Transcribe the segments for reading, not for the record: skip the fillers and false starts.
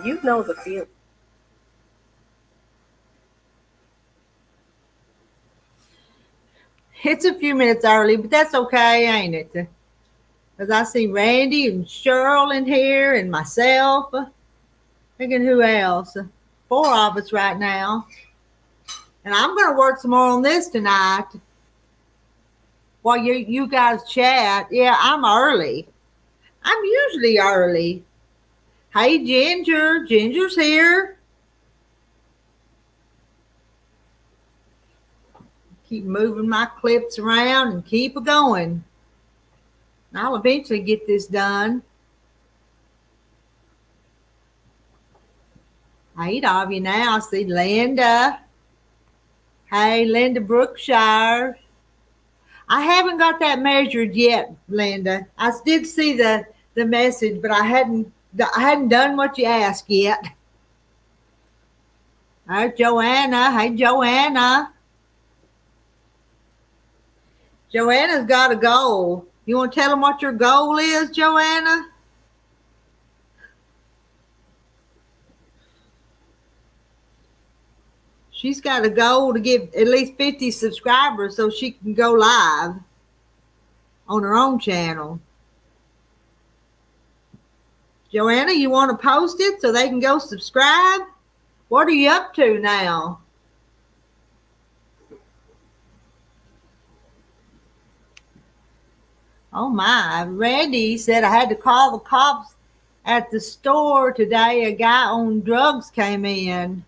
You know the feeling. It's a few minutes early, but that's okay, ain't it? Because I see Randy and Cheryl in here and myself. Thinking who else? Four of us right now. And I'm going to work some more on this tonight while you guys chat. Yeah, I'm early. I'm usually early. Hey, Ginger. Ginger's here. Keep moving my clips around and keep it going. And I'll eventually get this done. 8 of you now. I see Linda. Hey, Linda Brookshire. I haven't got that measured yet, Linda. I did see the message, but I hadn't done what you asked yet. All right, Joanna. Hey, Joanna. Joanna's got a goal. You want to tell them what your goal is, Joanna? She's got a goal to get at least 50 subscribers so she can go live on her own channel. Joanna, you want to post it so they can go subscribe? What are you up to now? Oh my, Randy said I had to call the cops at the store today. A guy on drugs came in.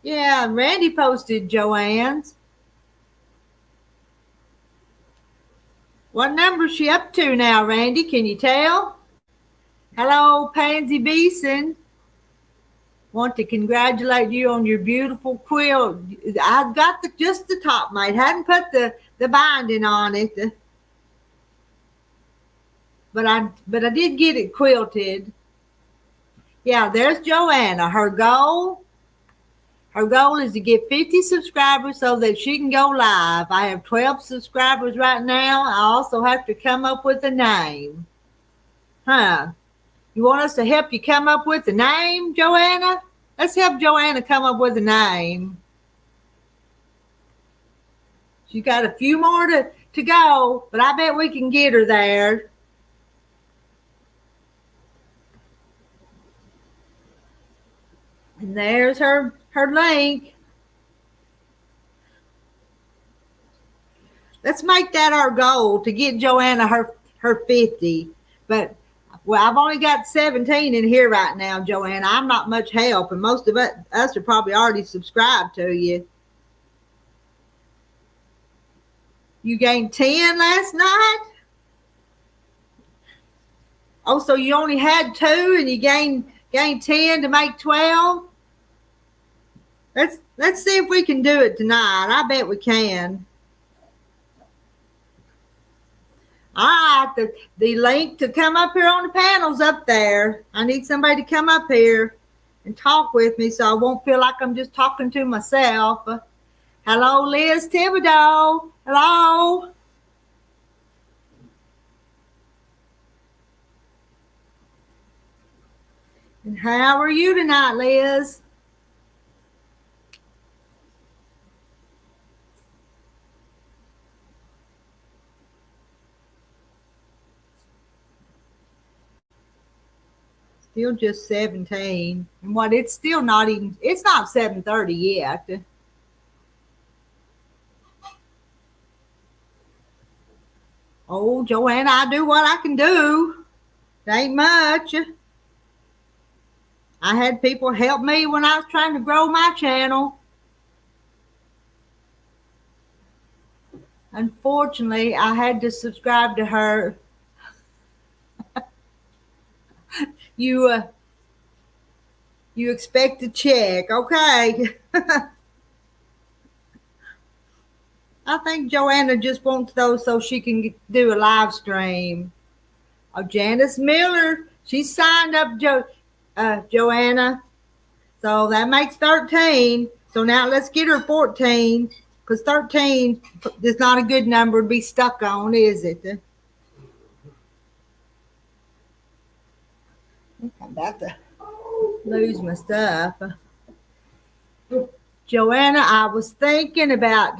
Yeah, Randy posted Joanne's. What number is she up to now, Randy? Can you tell? Hello, Pansy Beeson. Want to congratulate you on your beautiful quilt. I got just the top, mate. Hadn't put the binding on it. But I did get it quilted. Yeah, there's Joanna. Her goal is to get 50 subscribers so that she can go live. I have 12 subscribers right now. I also have to come up with a name. You want us to help you come up with a name, Joanna? Let's help Joanna come up with a name. She's got a few more to go, but I bet we can get her there. And there's her link. Let's make that our goal to get Joanna her 50. But well, I've only got 17 in here right now, Joanna. I'm not much help, and most of us are probably already subscribed to you. You gained 10 last night? Oh, so you only had 2 and you gained 10 to make 12? Let's see if we can do it tonight. I bet we can. All right, the link to come up here on the panel's up there. I need somebody to come up here and talk with me so I won't feel like I'm just talking to myself. Hello, Liz Thibodeau. Hello. And how are you tonight, Liz? Still just 17. And what, it's still not even, it's not 7:30 yet. Oh, Joanna, I do what I can do. It ain't much. I had people help me when I was trying to grow my channel. Unfortunately, I had to subscribe to her. You expect a check, okay? I think Joanna just wants those so she can do a live stream. Oh, Janice Miller, she signed up, Joanna. So that makes 13. So now let's get her 14, because 13 is not a good number to be stuck on, is it? I'm about to lose my stuff. Joanna, I was thinking about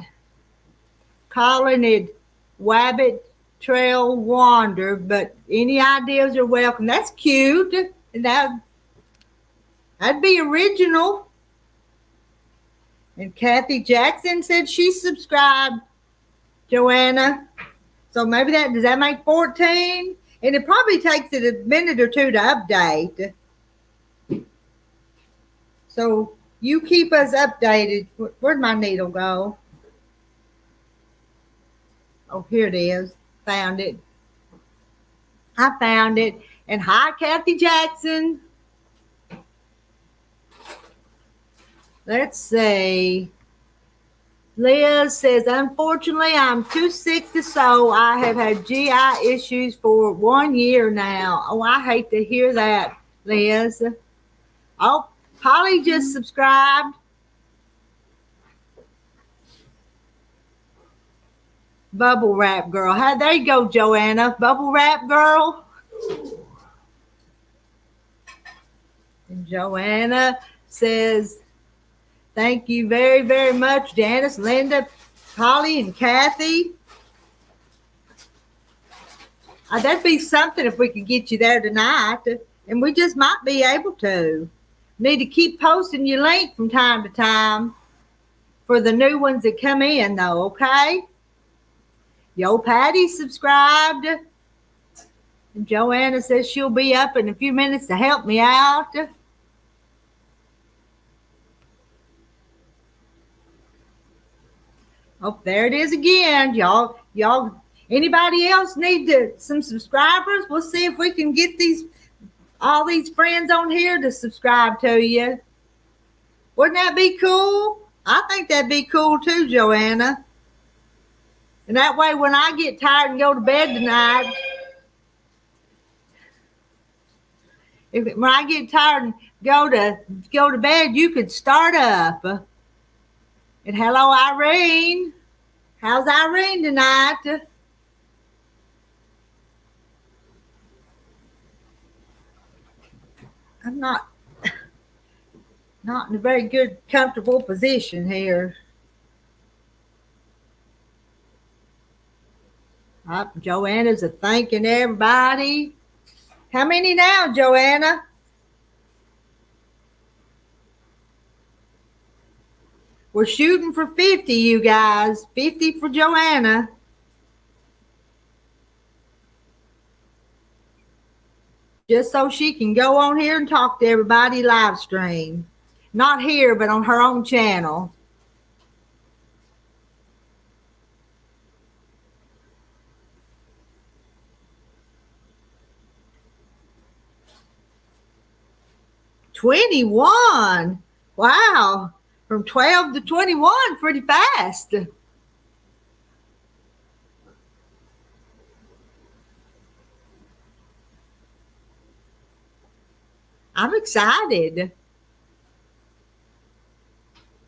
calling it Wabbit Trail Wander, but any ideas are welcome. That's cute. That'd be original. And Kathy Jackson said she subscribed, Joanna. So maybe does that make 14? And it probably takes it a minute or two to update. So you keep us updated. Where'd my needle go? Oh, here it is. Found it. I found it. And hi, Kathy Jackson. Let's see. Liz says, unfortunately, I'm too sick to sew. I have had GI issues for 1 year now. Oh, I hate to hear that, Liz. Oh, Holly just subscribed. Bubble wrap girl. There you go, Joanna. Bubble wrap girl. And Joanna says, thank you very, very much, Janice, Linda, Holly, and Kathy. That'd be something if we could get you there tonight. And we just might be able to. Need to keep posting your link from time to time for the new ones that come in, though, okay? Yo, Patty subscribed. And Joanna says she'll be up in a few minutes to help me out. Oh, there it is again. Y'all, anybody else need some subscribers? We'll see if we can get all these friends on here to subscribe to you. Wouldn't that be cool? I think that'd be cool too, Joanna. And that way when I get tired and go to bed tonight, when I get tired and go to bed, you could start up. And hello, Irene. How's Irene tonight? I'm not in a very good, comfortable position here. Joanna's thanking everybody. How many now, Joanna? We're shooting for 50, you guys. 50 for Joanna. Just so she can go on here and talk to everybody live stream. Not here, but on her own channel. $21. Wow. From 12 to 21, pretty fast. I'm excited.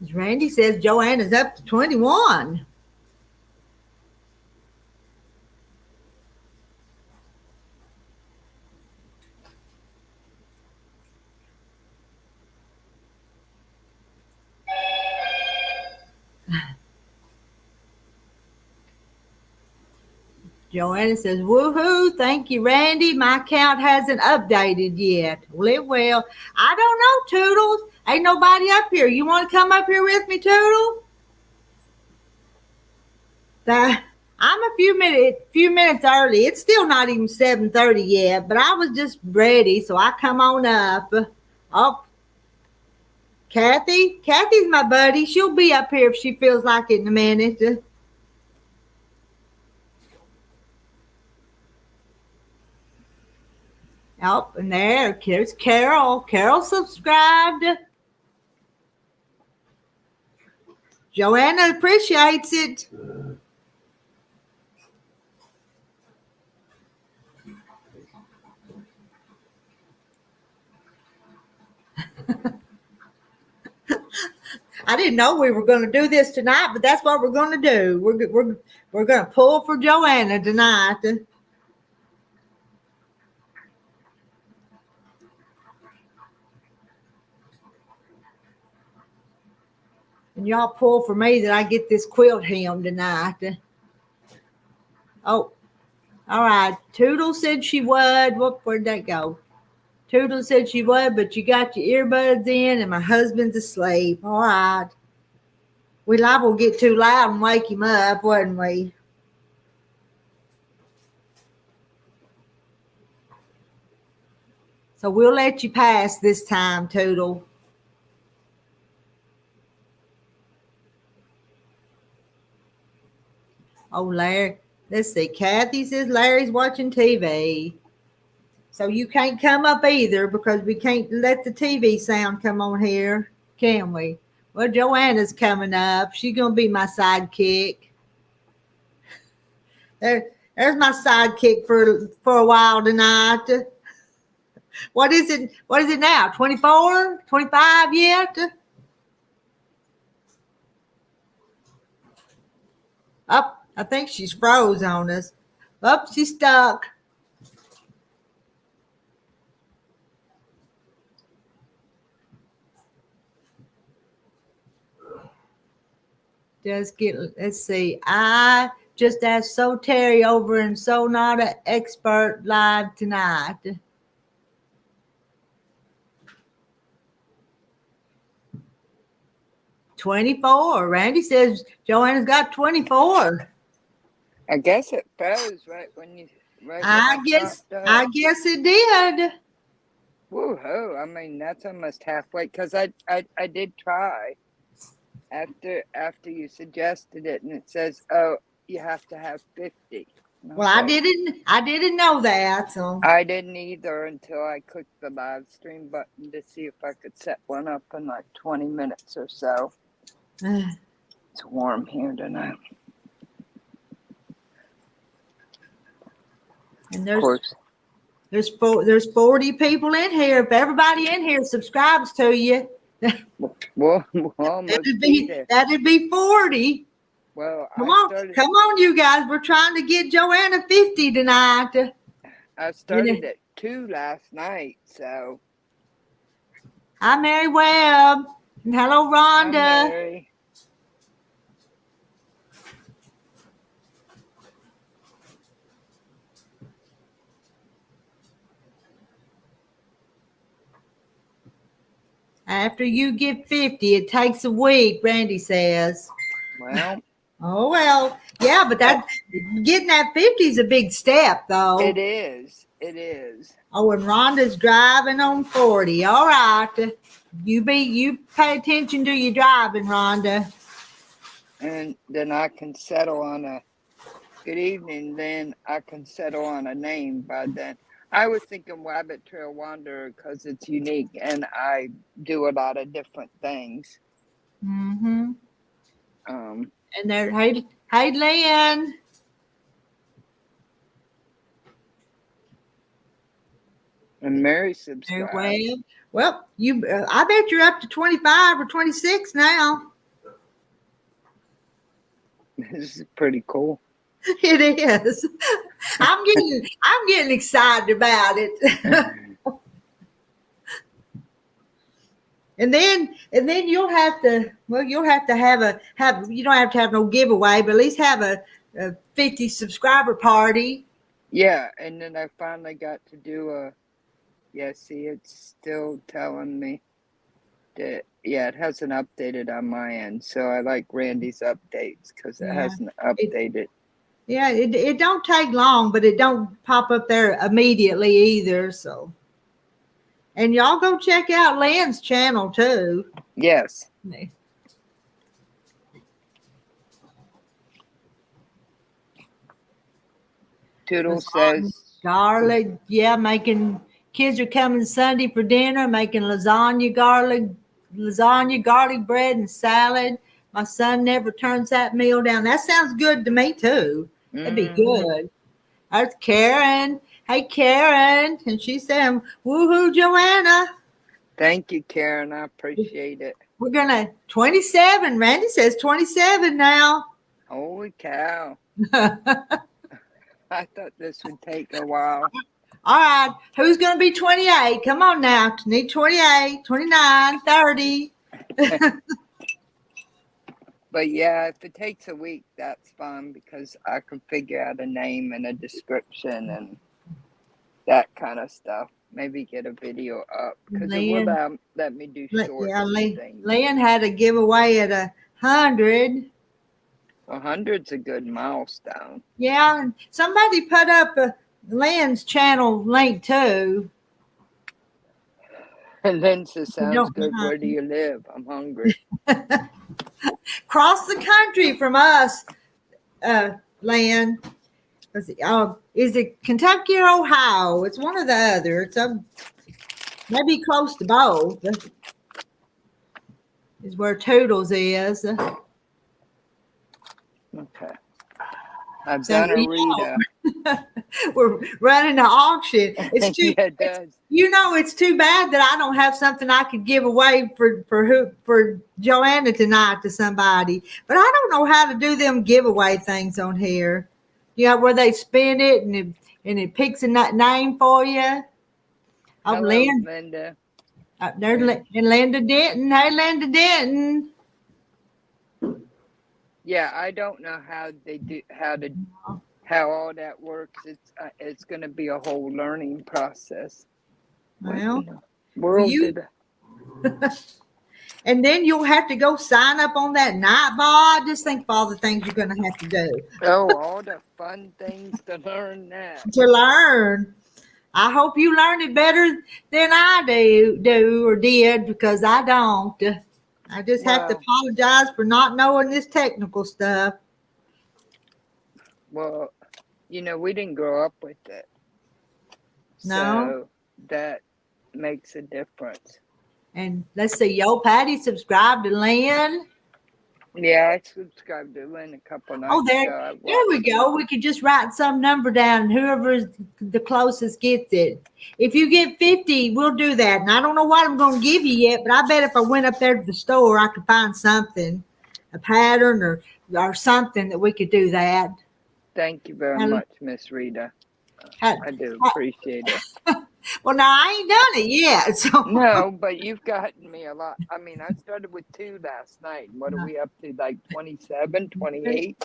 As Randy says, Joanna's up to 21. Joanna says, woohoo, thank you, Randy. My account hasn't updated yet. Well, it will. I don't know, Toodles. Ain't nobody up here. You want to come up here with me, Toodle? I'm a few minutes early. It's still not even 7:30 yet, but I was just ready, so I come on up. Oh, Kathy's my buddy. She'll be up here if she feels like it in a minute. Oh, and there's Carol. Carol subscribed. Joanna appreciates it. I didn't know we were going to do this tonight, but that's what we're going to do. We're going to pull for Joanna tonight. And y'all pull for me that I get this quilt hem tonight. Oh, all right. Toodle said she would. Where'd that go? Toodle said she would, but you got your earbuds in and my husband's asleep. All right. We liable to get too loud and wake him up, wouldn't we? So we'll let you pass this time, Toodle. Oh, Larry. Let's see. Kathy says Larry's watching TV. So you can't come up either because we can't let the TV sound come on here, can we? Well, Joanna's coming up. She's going to be my sidekick. There's my sidekick for a while tonight. What is it? What is it now? 24? 25 yet? Up. I think she's froze on us. Up, she's stuck. Let's see. I just asked So Terry over and So Not an Expert live tonight. $24. Randy says Joanna's got 24. I guess it froze right when you. I guess it did. Woohoo! I mean, that's almost halfway because I did try after you suggested it, and it says, "Oh, you have to have 50." Well, I didn't know that. So I didn't either until I clicked the live stream button to see if I could set one up in like 20 minutes or so. It's warm here tonight. And there's 40 people in here. If everybody in here subscribes to you, we'll almost be there. That'd be 40. Well, come on, you guys. We're trying to get Joanna 50 tonight. I started at 2 last night, so. Hi, Mary Webb. And hello, Rhonda. Hi, Mary. After you get 50, it takes a week, Randy says. Well. Oh, well. Yeah, but getting that 50 is a big step, though. It is. It is. Oh, and Rhonda's driving on 40. All right. You pay attention to your driving, Rhonda. And then I can settle on a good evening. Then I can settle on a name by then. I was thinking Rabbit Trail Wanderer because it's unique and I do a lot of different things. Mm-hmm. And there, hey, Lynn. And Mary subscribed. Well, I bet you're up to 25 or 26 now. This is pretty cool. It is. I'm getting excited about it. And then you'll have to you don't have to have no giveaway, but at least have a 50 subscriber party. Yeah, and then I finally got to do see, it's still telling me that it hasn't updated on my end. So I like Randy's updates because it hasn't updated. It don't take long, but it don't pop up there immediately either. So, and y'all go check out Lynn's channel too. Yes. Toodle says garlic. Yeah, kids are coming Sunday for dinner, making lasagna, garlic bread, and salad. My son never turns that meal down. That sounds good to me too. That'd be good. That's Karen. Hey, Karen. And she's saying, woohoo, Joanna. Thank you, Karen. I appreciate it. We're gonna 27. Randy says 27 now. Holy cow. All I thought this would take a while. right. Who's gonna be 28? Come on now. Need 28, 29, 30. But yeah, if it takes a week, that's fine because I can figure out a name and a description and that kind of stuff. Maybe get a video up because it will let me do shorts and things. Lynn had a giveaway at 100. 100's a good milestone. Yeah, somebody put up Lynn's channel link too. And Lynn says, sounds good. Where do you live? I'm hungry. Across the country from us, Lynn. Is it Kentucky or Ohio? It's one or the other. It's maybe close to both. Is where Toodles is. Okay. I've done a Rita. We're running an auction. It's too. Yeah, it does. It's too bad that I don't have something I could give away for Joanna tonight to somebody. But I don't know how to do them giveaway things on here. Where they spin it and it picks a name for you. Oh, hello, Linda. There's Linda Denton. Hey, Linda Denton. Yeah, I don't know how they do how all that works. It's going to be a whole learning process. Well, world and then you'll have to go sign up on that Nightbot. Just think of all the things you're going to have to do. Oh, all the fun things to learn now. To learn. I hope you learned it better than I do or did because I don't. I just have to apologize for not knowing this technical stuff. Well, we didn't grow up with it. No. So that makes a difference. And let's see, Yo Patty subscribed to Lynn. Yeah, I subscribed to Lynn a couple nights ago. There we go. We could just write some number down and whoever's the closest gets it. If you get 50, we'll do that. And I don't know what I'm going to give you yet, but I bet if I went up there to the store, I could find something, a pattern or something that we could do that. Thank you very much, Miss Rita. I do appreciate it. Well, now I ain't done it yet. So. No, but you've gotten me a lot. I mean, I started with 2 last night. What are we up to? Like 27, 28?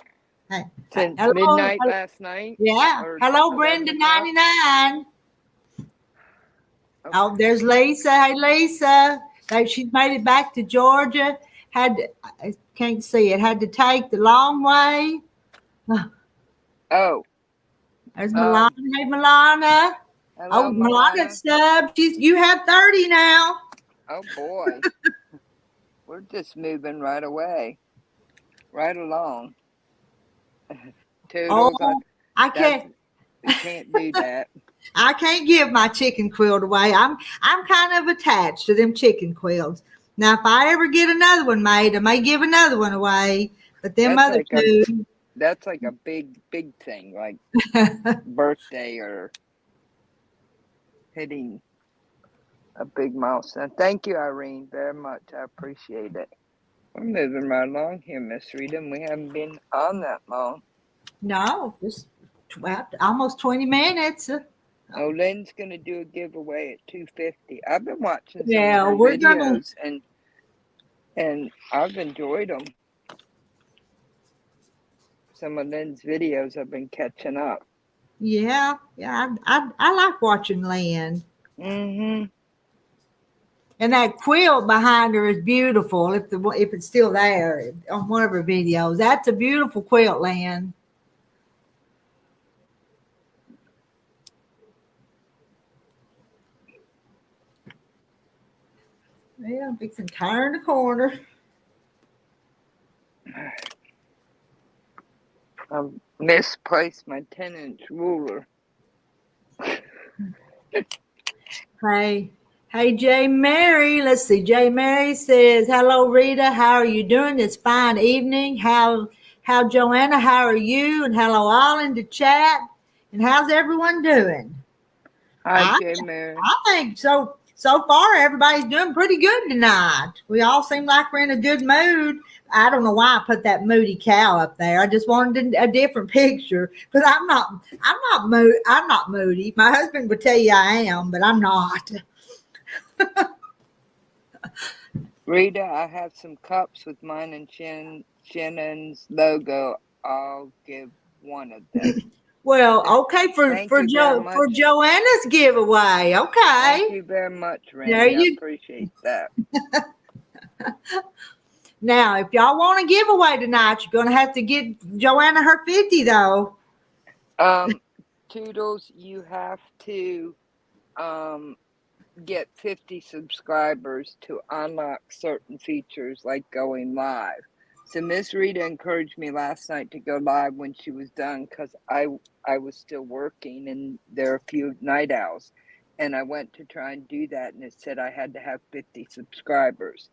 Since midnight last night? Yeah. Hello, Brenda 99. Okay. Oh, there's Lisa. Hey, Lisa. She's made it back to Georgia. I can't see it. Had to take the long way. Oh. There's Milana. Hey, Milana. Hello, Milana Stubb. You have 30 now. Oh, boy. We're just moving right away. Right along. Toodles, I can't. We can't do that. I can't give my chicken quilt away. I'm kind of attached to them chicken quilts. Now, if I ever get another one made, I may give another one away. But them other two. That's like a big thing, like birthday or hitting a big milestone. Thank you, Irene, very much. I appreciate it. We're moving right along here, Miss Rita, and we haven't been on that long. No, just almost 20 minutes. Oh, Lynn's going to do a giveaway at 250. I've been watching some of her videos, and I've enjoyed them. Some of Lynn's videos I've been catching up. Yeah, I like watching Lynn. Mm-hmm. And that quilt behind her is beautiful. If it's still there on one of her videos, that's a beautiful quilt, Lynn. Yeah, I'm fixing to turn the corner. I misplaced my 10-inch ruler. Hey, J. Mary. Let's see. J. Mary says, "Hello, Rita. How are you doing this fine evening? How Joanna? How are you? And hello, all in the chat. And how's everyone doing?" Hi, J. Mary. I think so. so far everybody's doing pretty good tonight. We all seem like we're in a good mood. I don't know why I put that moody cow up there. I just wanted a different picture because I'm not moody. My husband would tell you I am, but I'm not. Rita, I have some cups with mine and Shannon's logo. I'll give one of them. Well, okay, Thank you very much. for Joanna's giveaway. Okay. Thank you very much, Randy. I appreciate that. Now, if y'all want a giveaway tonight, you're gonna have to get Joanna her 50 though. Toodles, you have to get 50 subscribers to unlock certain features like going live. So Miss Rita encouraged me last night to go live when she was done because I was still working and there are a few night owls. And I went to try and do that and it said I had to have 50 subscribers.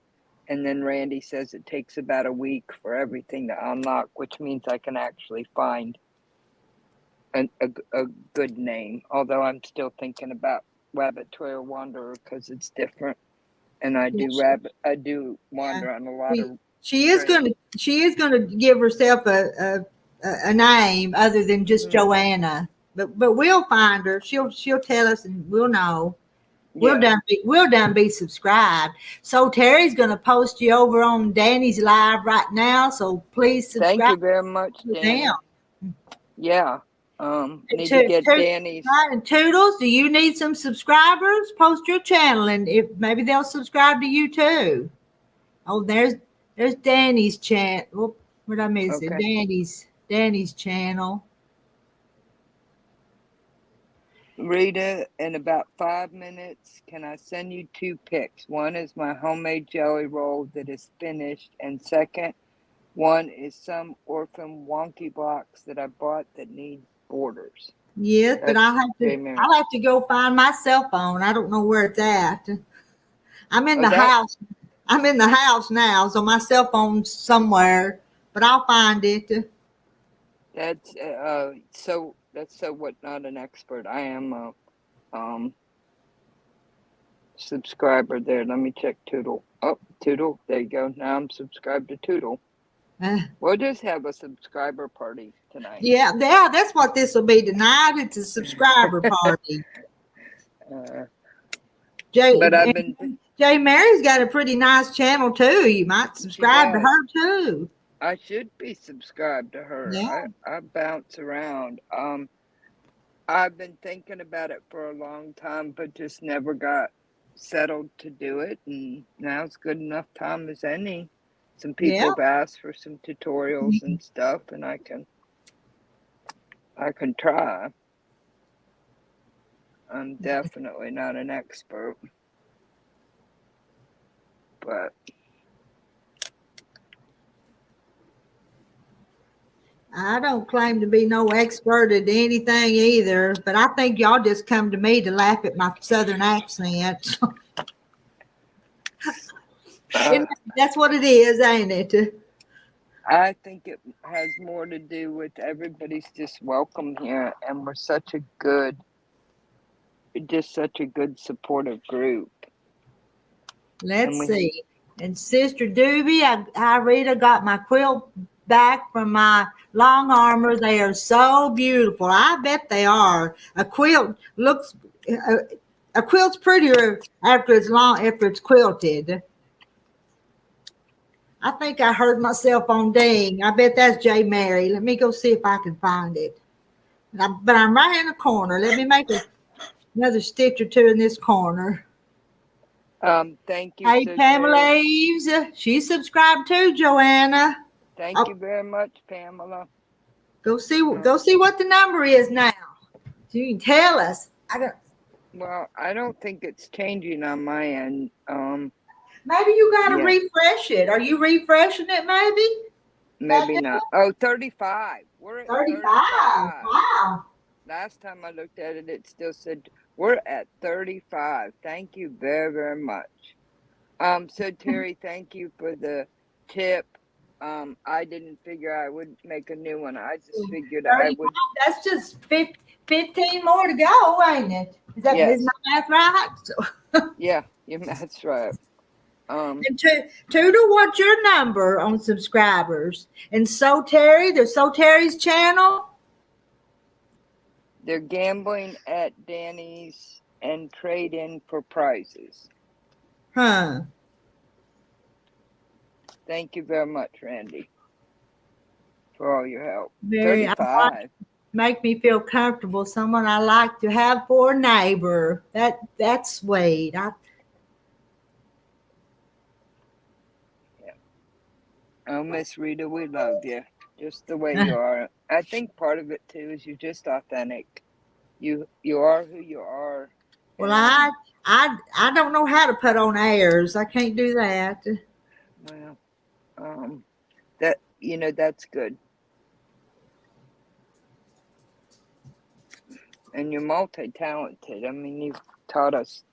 And then Randy says it takes about a week for everything to unlock, which means I can actually find a good name. Although I'm still thinking about Rabbit Trail Wanderer because it's different. And I do wander on a lot of. She is gonna give herself a name other than just Joanna. But we'll find her. She'll tell us and we'll know. We'll done be subscribed. So Terry's gonna post you over on Danny's live right now. So please subscribe. Thank you very much, Danny. Yeah. Need to get Danny's. And Toodles, do you need some subscribers? Post your channel and if maybe they'll subscribe to you too. Oh, there's Danny's channel. What did I miss? Okay. Danny's channel. Rita, in about 5 minutes, can I send you 2 pics? One is my homemade jelly roll that is finished, and second, one is some orphan wonky blocks that I bought that need borders. Yes, but I'll have to go find my cell phone. I don't know where it's at. I'm in the house. I'm in the house now, so my cell phone's somewhere, but I'll find it. That's what not an expert. I am a subscriber there. Let me check Toodle. Oh, Toodle, there you go. Now I'm subscribed to Toodle. We'll just have a subscriber party tonight. Yeah, that's what this will be tonight. It's a subscriber party. Jay Mary's got a pretty nice channel too. You might subscribe to her too. I should be subscribed to her. Yeah. I bounce around. I've been thinking about it for a long time, but just never got settled to do it. And now it's good enough time as any. Some people have asked for some tutorials and stuff, and I can try. I'm definitely not an expert, but I don't claim to be no expert at anything either, but I think y'all just come to me to laugh at my southern accent. That's what it is, ain't it? I think it has more to do with everybody's just welcome here, and we're such a good supportive group. Let's see. And Sister Doobie, I Rita got my quilt back from my long armor. They are so beautiful. I bet they are. A quilt's prettier after it's quilted. I think I heard myself on ding. I bet that's J. Mary. Let me go see if I can find it. But I'm right in the corner. Let me make another stitch or two in this corner. Thank you. Hey, Pamela Eves. She's subscribed too, Joanna. Thank you very much, Pamela. Go see what the number is now. So you can tell us. Well, I don't think it's changing on my end. Maybe you got to refresh it. Are you refreshing it maybe? Maybe not. Oh, 35. We're at 35. Wow. Last time I looked at it, it still said we're at 35. Thank you very, very much. So Terry, thank you for the tip. I didn't figure I would make a new one. I just figured I would. That's just 15 more to go, ain't it? Is my math right? Yeah, that's right. And Tudor, what's your number on subscribers? And So Terry's channel. They're gambling at Danny's and trade in for prizes. Huh. Thank you very much, Randy, for all your help. Very. 35. Make me feel comfortable. Someone I like to have for a neighbor. That's sweet. Oh, Miss Rita, we love you just the way you are. I think part of it too is you're just authentic. You are who you are. Well, I don't know how to put on airs. I can't do that. Well, that that's good. And you're multi-talented. I mean, you've taught us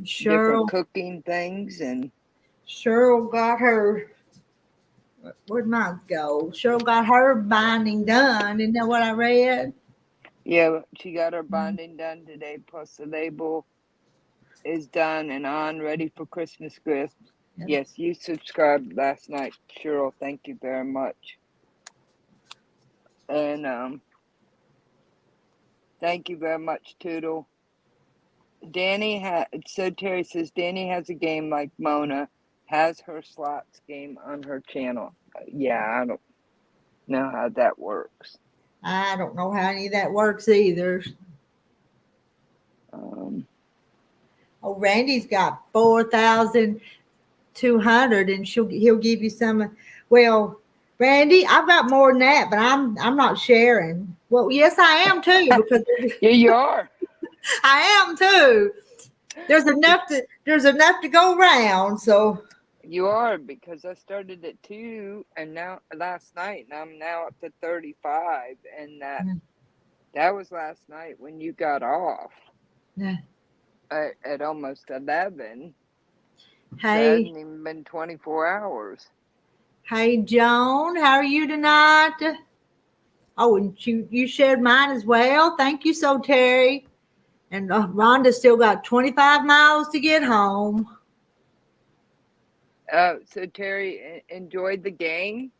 different cooking things, and Cheryl got her. Where'd mine go? Cheryl got her binding done. Isn't that what I read? yeah, she got her binding done today. Plus, the label is done and on, ready for Christmas gifts. Yeah. Yes, you subscribed last night, Cheryl. Thank you very much. And thank you very much, Toodle. So Terry says Danny has a game like Mona has her slots game on her channel. Yeah, I don't know how that works. I don't know how any of that works either. Randy's got 4,200, and he'll give you some. Well, Randy, I've got more than that, but I'm not sharing. Well, yes, I am too, because yeah, you are. I am too. There's enough to go around. So you are, because I started at 2 and now last night, and I'm now up to 35, and that was last night when you got off. Yeah. At almost 11. Hey, so it hasn't even been 24 hours. Hey, Joan, how are you tonight? Oh, and you shared mine as well. Thank you, So Terry. And Rhonda still got 25 miles to get home. So Terry enjoyed the game,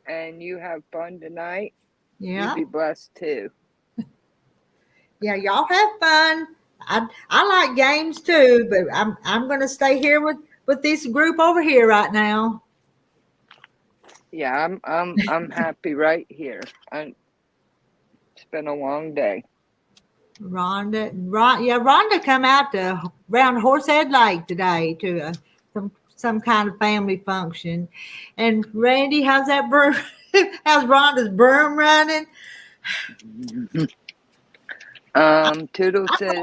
and you have fun tonight. Yeah. You be blessed too. Yeah, y'all have fun. I like games too, but I'm going to stay here with this group over here right now. Yeah, I'm happy right here. It's been a long day. Rhonda come out to around Horsehead Lake today to some kind of family function. And Randy, how's that broom? How's Rhonda's broom running? Toodle says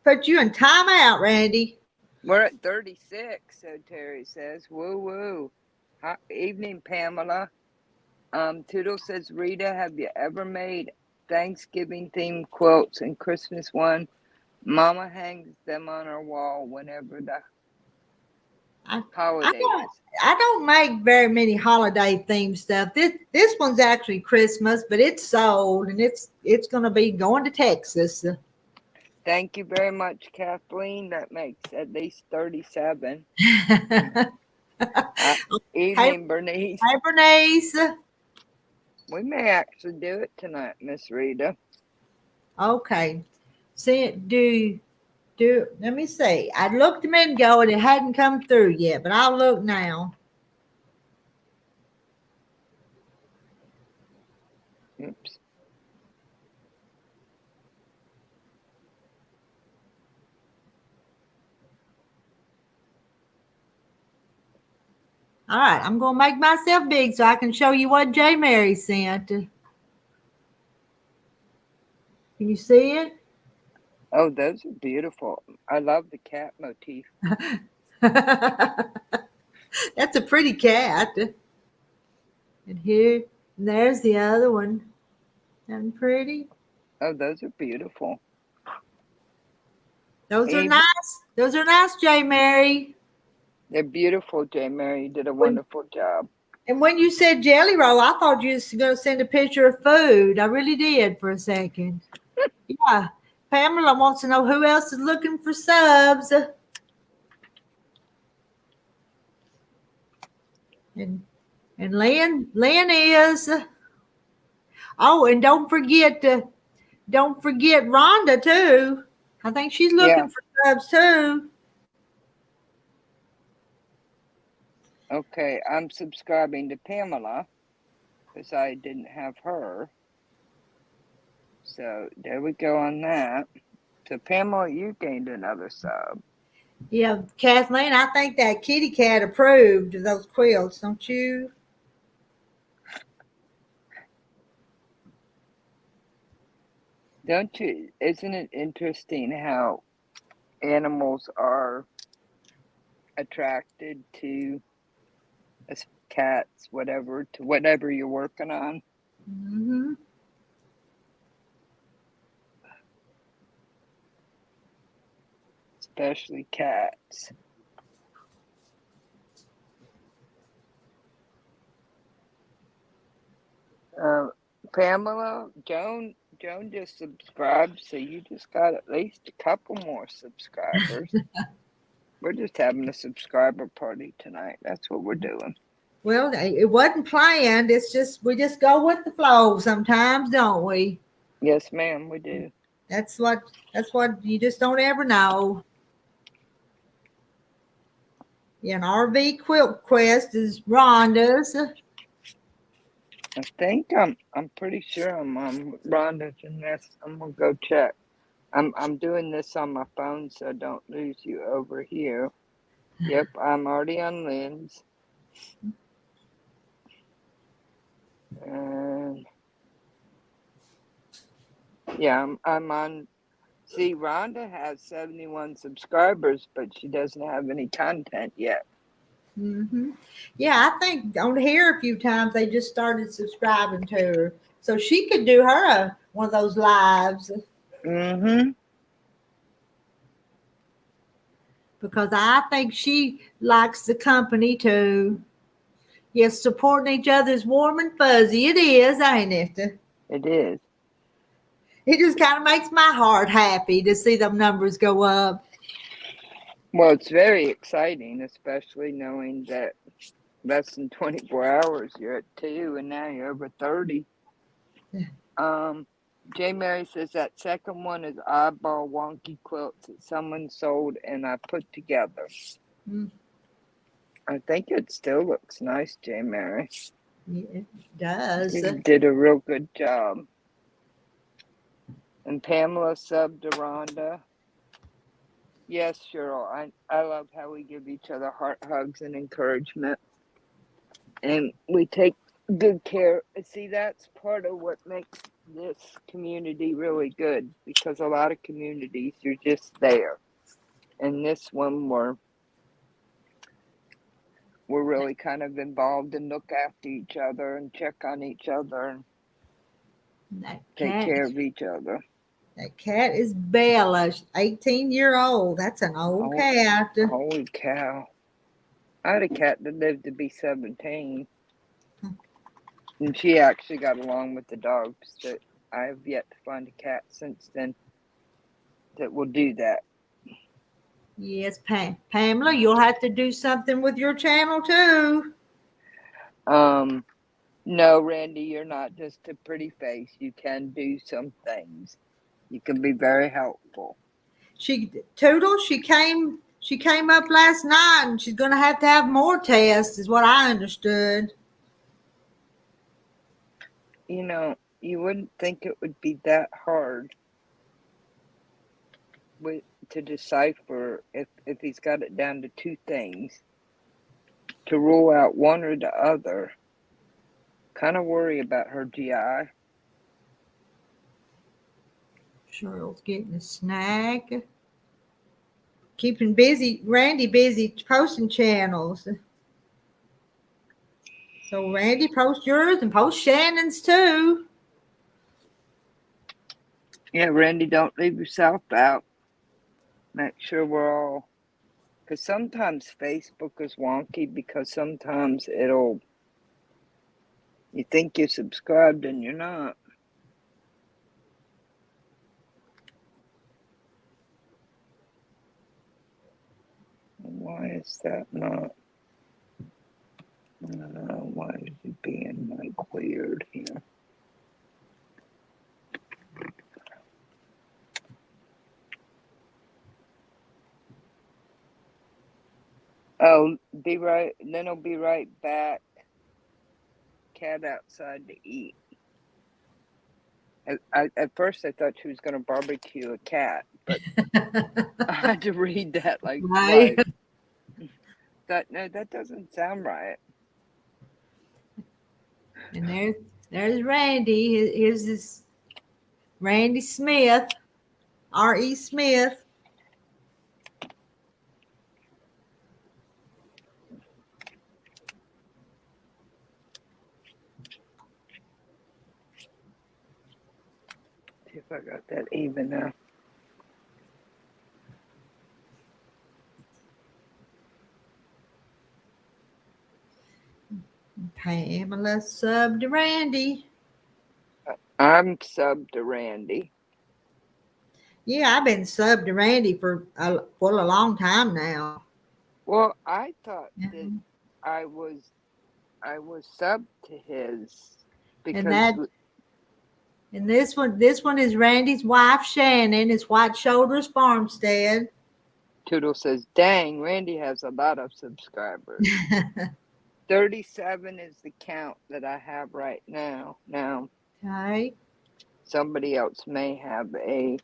put you in timeout, Randy. We're at 36, so Terry says. Woo woo. Evening, Pamela. Toodle says, Rita, have you ever made Thanksgiving themed quilts and Christmas one? Mama hangs them on her wall whenever the holiday is. I don't make very many holiday themed stuff. This one's actually Christmas, but it's sold, and it's going to be going to Texas. Thank you very much, Kathleen. That makes at least 37. Evening, Bernice. Hi, Bernice. We may actually do it tonight, Miss Rita. Okay. Let me see. I looked a minute ago and it hadn't come through yet, but I'll look now. Oops. All right, I'm going to make myself big so I can show you what J. Mary sent. Can you see it? Oh, those are beautiful. I love the cat motif. That's a pretty cat. And here, and there's the other one. Isn't pretty? Oh, those are beautiful. Those are nice. Those are nice, J. Mary. They're beautiful, J. Mary. You did a wonderful job. And when you said jelly roll, I thought you was going to send a picture of food. I really did for a second. Yeah. Pamela wants to know who else is looking for subs. And Lynn is. Oh, and don't forget Rhonda too. I think she's Yeah. looking for subs too. Okay. I'm subscribing to Pamela because I didn't have her. So there we go on that. So Pamela, you gained another sub. Yeah, Kathleen, I think that kitty cat approved of those quilts, don't you? Don't you? Isn't it interesting how animals are attracted to cats, whatever, to whatever you're working on? Mm-hmm. Especially cats. Uh, Pamela, Joan just subscribed, so you just got at least a couple more subscribers. We're just having a subscriber party tonight. That's what we're doing. Well, it wasn't planned. It's just we just go with the flow sometimes, don't we? Yes, ma'am, we do. That's what you just don't ever know. Yeah, an RV quilt quest is Rhonda's. I think I'm pretty sure I'm on Rhonda's in this. I'm gonna go check. I'm doing this on my phone so I don't lose you over here. Yep, I'm already on Lynn's. And yeah, I'm on. See, Rhonda has 71 subscribers, but she doesn't have any content yet. Mm-hmm. Yeah, I think on here a few times they just started subscribing to her, so she could do her one of those lives Mm-hmm. because I think she likes the company too. Yes, supporting each other is warm and fuzzy. It is, ain't it? It is. It just kind of makes my heart happy to see them numbers go up. Well, it's very exciting, especially knowing that less than 24 hours you're at 2 and now you're over 30. J Mary says that second one is oddball wonky quilts that someone sold and I put together. Mm. I think it still looks nice, J Mary. Yeah, it does. You did a real good job. And Pamela subbed to Rhonda. Yes, Cheryl, I love how we give each other heart hugs and encouragement. And we take good care. See, that's part of what makes this community really good because a lot of communities, you're just there. And this one, we're really kind of involved and look after each other and check on each other and That take cat, care of each other. that cat is Bella, 18-year-old. That's an old Oh, cat. holy cow. I had a cat that lived to be 17. And she actually got along with the dogs. That I have yet to find a cat since then that will do that. Yes, Pamela, you'll have to do something with your channel too. No, Randy, you're not just a pretty face. You can do some things. You can be very helpful. Toodles, she came up last night and she's gonna have to have more tests, is what I understood. You know, you wouldn't think it would be that hard to decipher if he's got it down to two things. To rule out one or the other. Kind of worry about her GI. Cheryl's getting a snack. Keeping Randy busy posting channels. So Randy, post yours and post Shannon's too. Yeah, Randy, don't leave yourself out. Make sure we're all. Because sometimes Facebook is wonky because sometimes you think you're subscribed and you're not. Why is that not? Why is it being like weird here? Oh, be right. Then I'll be right back. Cat outside to eat. At first I thought she was going to barbecue a cat, but I had to read that like Right. twice. No, that doesn't sound right. And there's Randy. Here's this Randy Smith, R.E. Smith. See if I got that even now. Pamela sub to Randy. I'm sub to Randy. Yeah, I've been sub to Randy for a long time now. Well, I thought that Mhm. I was sub to his And because that and this one is Randy's wife Shannon. It's White Shoulders Farmstead. Toodle says, "Dang, Randy has a lot of subscribers. 37 is the count that I have right now. Now, Okay. somebody else may have a."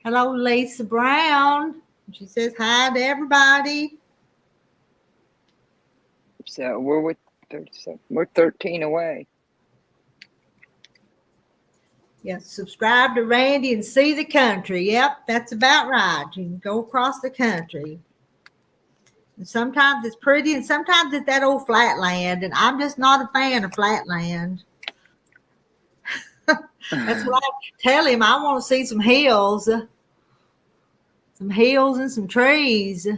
Hello, Lisa Brown. She says hi to everybody. So we're with 37. We're 13 away. Yeah, subscribe to Randy and see the country. Yep, that's about right. You can go across the country. And sometimes it's pretty, and sometimes it's that old flatland. And I'm just not a fan of flatland. That's what I tell him. I want to see some hills and some trees.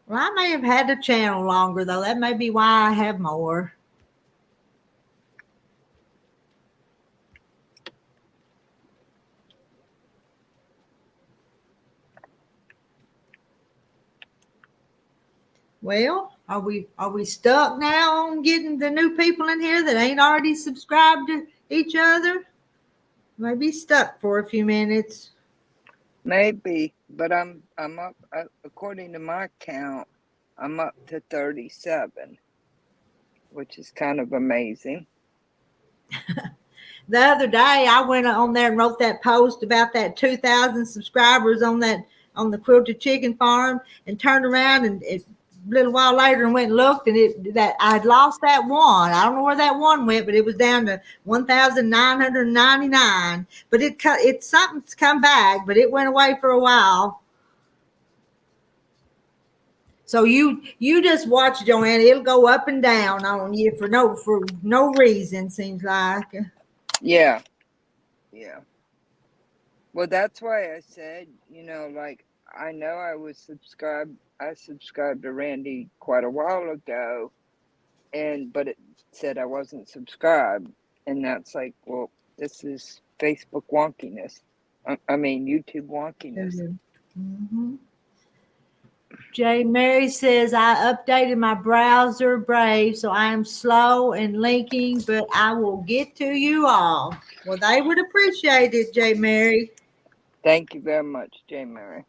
Well, I may have had the channel longer though. That may be why I have more. Well, are we stuck now on getting the new people in here that ain't already subscribed to each other? Maybe stuck for a few minutes. Maybe, but I'm up. According to my count, I'm up to 37, which is kind of amazing. The other day, I went on there and wrote that post about that 2,000 subscribers on the Quilted Chicken Farm, and turned around and a little while later and went and looked, and that I'd lost that one. I don't know where that one went, but it was down to 1,999. But it's something's come back, but it went away for a while. So you just watch, Joanna. It'll go up and down on you for no reason. Seems like. Yeah. Well, that's why I said, like I know I subscribed to Randy quite a while ago, but it said I wasn't subscribed, and that's like, well, this is Facebook wonkiness. I mean YouTube wonkiness. Mm-hmm. J. Mary says, I updated my browser Brave, so I am slow and linking, but I will get to you all. Well, they would appreciate it, J. Mary. Thank you very much, J. Mary.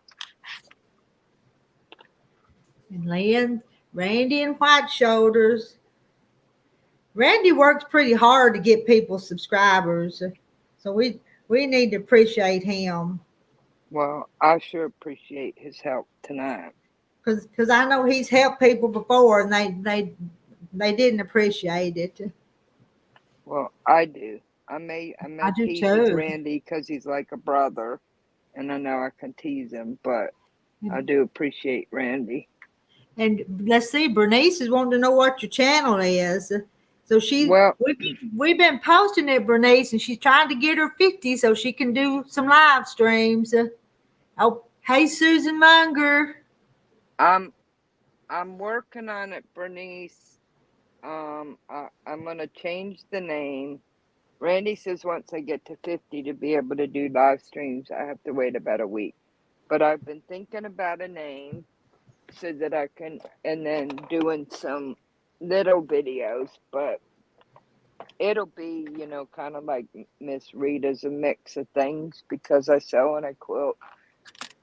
And Lynn, Randy and White Shoulders. Randy works pretty hard to get people subscribers, so we need to appreciate him. Well, I sure appreciate his help tonight. Because I know he's helped people before, and they didn't appreciate it. Well, I do. I may do tease with too. Randy because he's like a brother, and I know I can tease him, but I do appreciate Randy. And let's see, Bernice is wanting to know what your channel is. So we've been posting it, Bernice, and she's trying to get her 50 so she can do some live streams. Oh, hey, Susan Munger. I'm working on it, Bernice. I'm gonna change the name, Randy says once I get to 50 to be able to do live streams, I have to wait about a week. But I've been thinking about a name so that I can, and then doing some little videos, but it'll be, kind of like Miss Rita's, a mix of things, because I sew and I quilt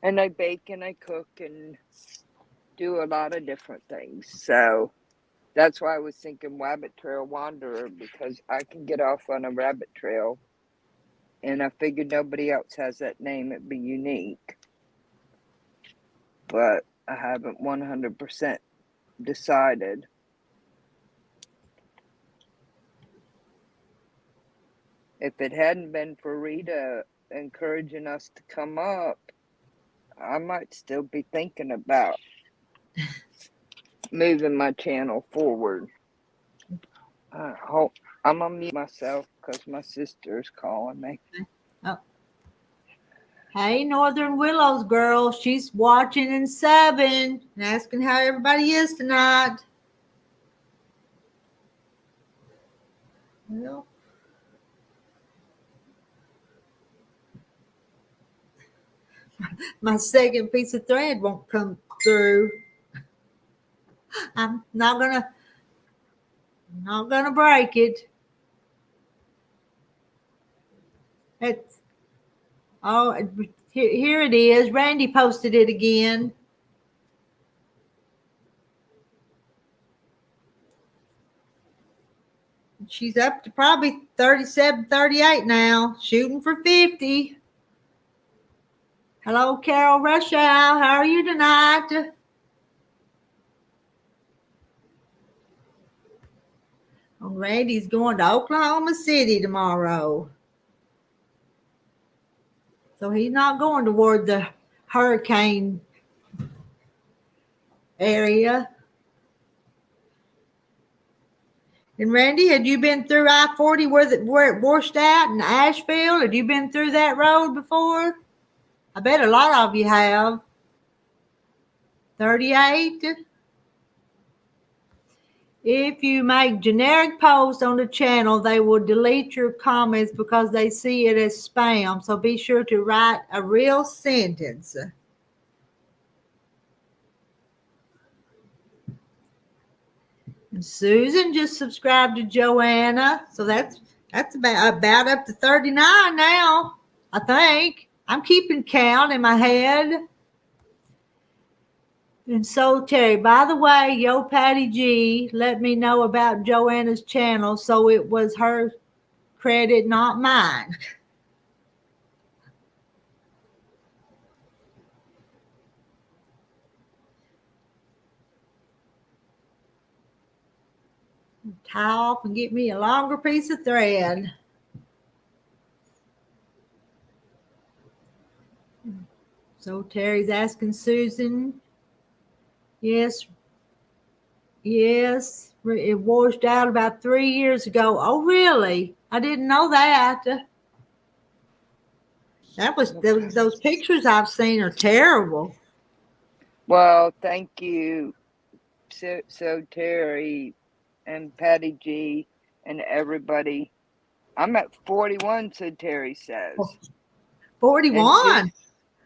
and I bake and I cook and do a lot of different things. So that's why I was thinking Rabbit Trail Wanderer, because I can get off on a rabbit trail, and I figured nobody else has that name. It'd be unique, but I haven't 100% decided. If it hadn't been for Rita encouraging us to come up, I might still be thinking about moving my channel forward. I'm gonna mute myself because my sister's calling me. Oh. Hey, Northern Willows girl. She's watching and subbing and asking how everybody is tonight. Well, my second piece of thread won't come through. I'm not gonna break it. It's here it is. Randy posted it again. She's up to probably 37, 38 now, shooting for 50. Hello, Carol Rushow. How are you tonight? Randy's going to Oklahoma City tomorrow. So he's not going toward the hurricane area. And Randy, had you been through I-40 where it washed out in Asheville? Had you been through that road before? I bet a lot of you have. 38. If you make generic posts on the channel, they will delete your comments because they see it as spam. So be sure to write a real sentence. And Susan just subscribed to Joanna. So that's about up to 39 now, I think. I'm keeping count in my head. And so, Terry, by the way, Yo Patty G let me know about Joanna's channel, so it was her credit, not mine. Tie off and get me a longer piece of thread. So Terry's asking Susan. Yes, it washed out about 3 years ago. Oh, really? I didn't know that. Those pictures I've seen are terrible. Well, thank you, so Terry and Patty G and everybody. I'm at 41, so Terry says. 41.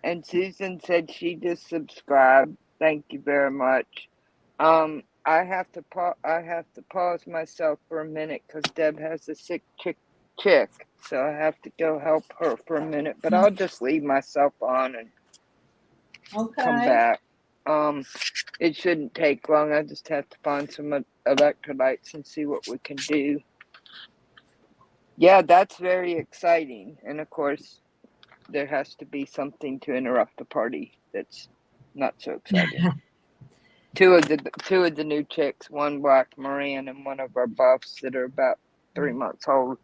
And Susan said she just subscribed. Thank you very much. I have to pause myself for a minute because Deb has a sick chick, so I have to go help her for a minute. But I'll just leave myself on and come back. It shouldn't take long. I just have to find some electrolytes and see what we can do. Yeah, that's very exciting. And of course, there has to be something to interrupt the party that's not so exciting. Two of the new chicks, one Black Moran and one of our buffs that are about 3 months old,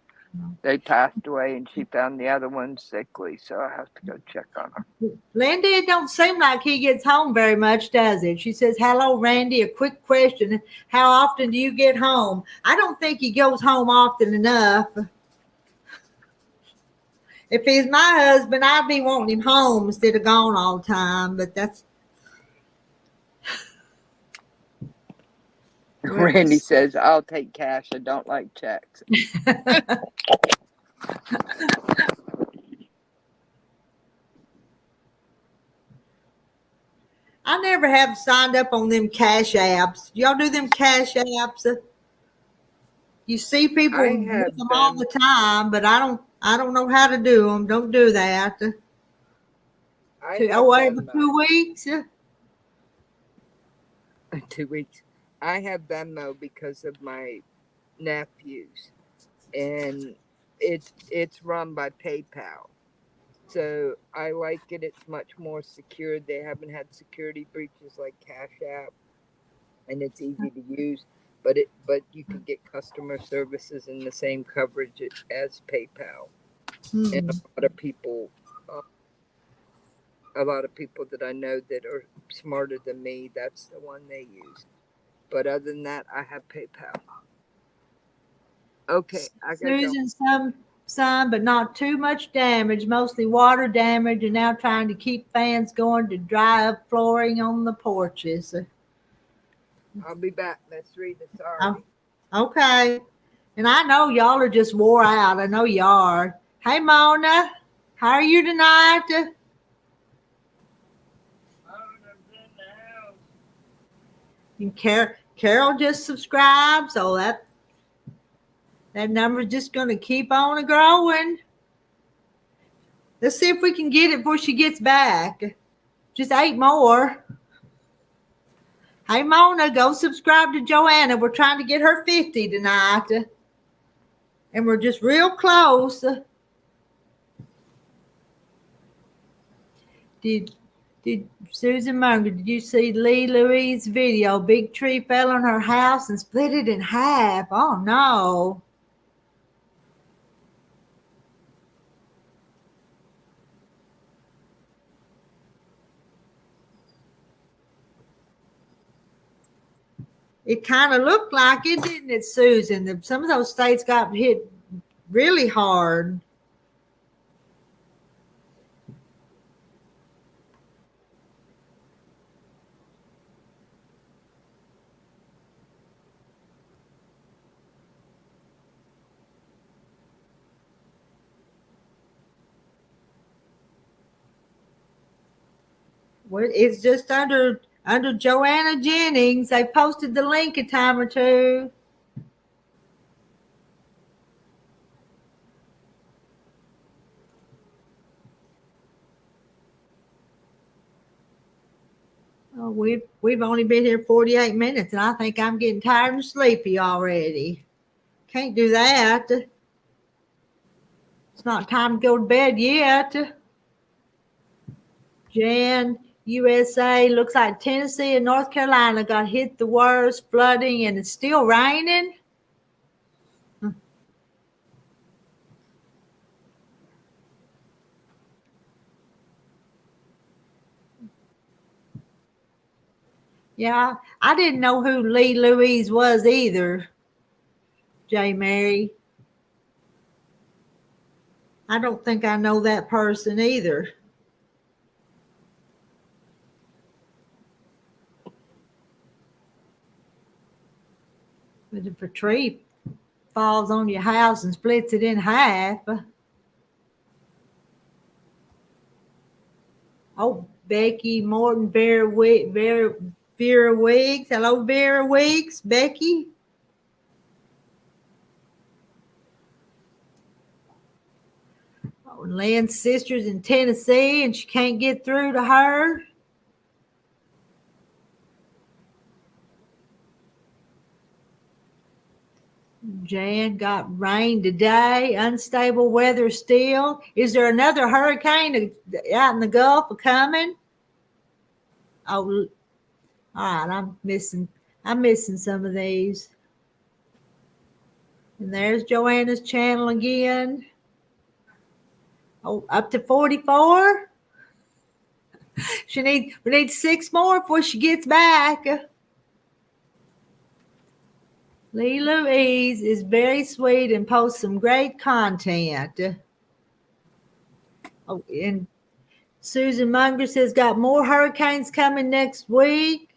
they passed away, and she found the other one sickly, so I have to go check on her. Randy, it don't seem like he gets home very much, does it? She says, hello, Randy, a quick question. How often do you get home? I don't think he goes home often enough. If he's my husband, I'd be wanting him home instead of gone all the time, but that's... Randy says, I'll take cash. I don't like checks. I never have signed up on them cash apps. Y'all do them cash apps? You see people I with have them all them. the time, but I don't know how to do them. Don't do that. I have Every Venmo. 2 weeks. 2 weeks. I have Venmo because of my nephews, and it's run by PayPal. So I like it. It's much more secure. They haven't had security breaches like Cash App, and it's easy to use. But you can get customer services in the same coverage as PayPal. And Hmm. uh, a lot of people that I know that are smarter than me, that's the one they use. But other than that, I have PayPal. Okay, I gotta go. Susan, some, but not too much damage. Mostly water damage, and now trying to keep fans going to dry up flooring on the porches. I'll be back, Miss Rita. Oh, Sorry. okay. And I know y'all are just wore out. I know you are. Hey, Mona, how are you tonight? And Carol just subscribed, so that number's just going to keep on growing. Let's see if we can get it before she gets back. Just 8 more. Hey, Mona, go subscribe to Joanna. We're trying to get her 50 tonight. And we're just real close. Did Susan Munger, did you see Lee Louise video? Big tree fell on her house and split it in half. Oh, no. It kind of looked like it, didn't it, Susan? Some of those states got hit really hard. Well, it's just under Joanna Jennings. They posted the link a time or two. Oh, we've only been here 48 minutes, and I think I'm getting tired and sleepy already. Can't do that. It's not time to go to bed yet. Jan, USA, looks like Tennessee and North Carolina got hit the worst, flooding, and it's still raining. Yeah, I didn't know who Lee Louise was either, J. Mary. I don't think I know that person either. But if a tree falls on your house and splits it in half. Oh, Becky Morton, Vera Weeks. Hello, Vera Weeks. Becky. Oh, Lynn's sister's in Tennessee and she can't get through to her. Jan got rain today, unstable weather still. Is there another hurricane out in the Gulf coming? Oh, all right, I'm missing some of these. And there's Joanna's channel again. Oh, up to 44. We need 6 more before she gets back. Lee Louise is very sweet and posts some great content. Oh, and Susan Munger says got more hurricanes coming next week.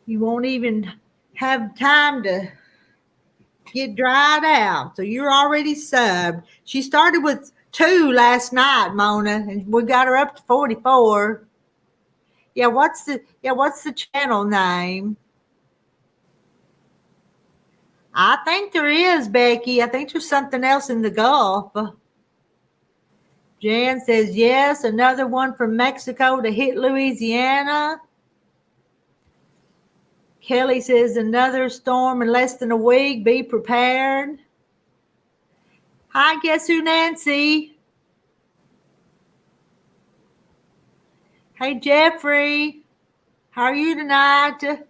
You won't even have time to get dried out. So you're already subbed. She started with 2 last night, Mona, and we got her up to 44. What's the channel name? I think there is, Becky. I think there's something else in the Gulf. Jan says yes. Another one from Mexico to hit Louisiana. Kelly says another storm in less than a week. Be prepared. Hi, guess who, Nancy? Hey, Jeffrey. How are you tonight?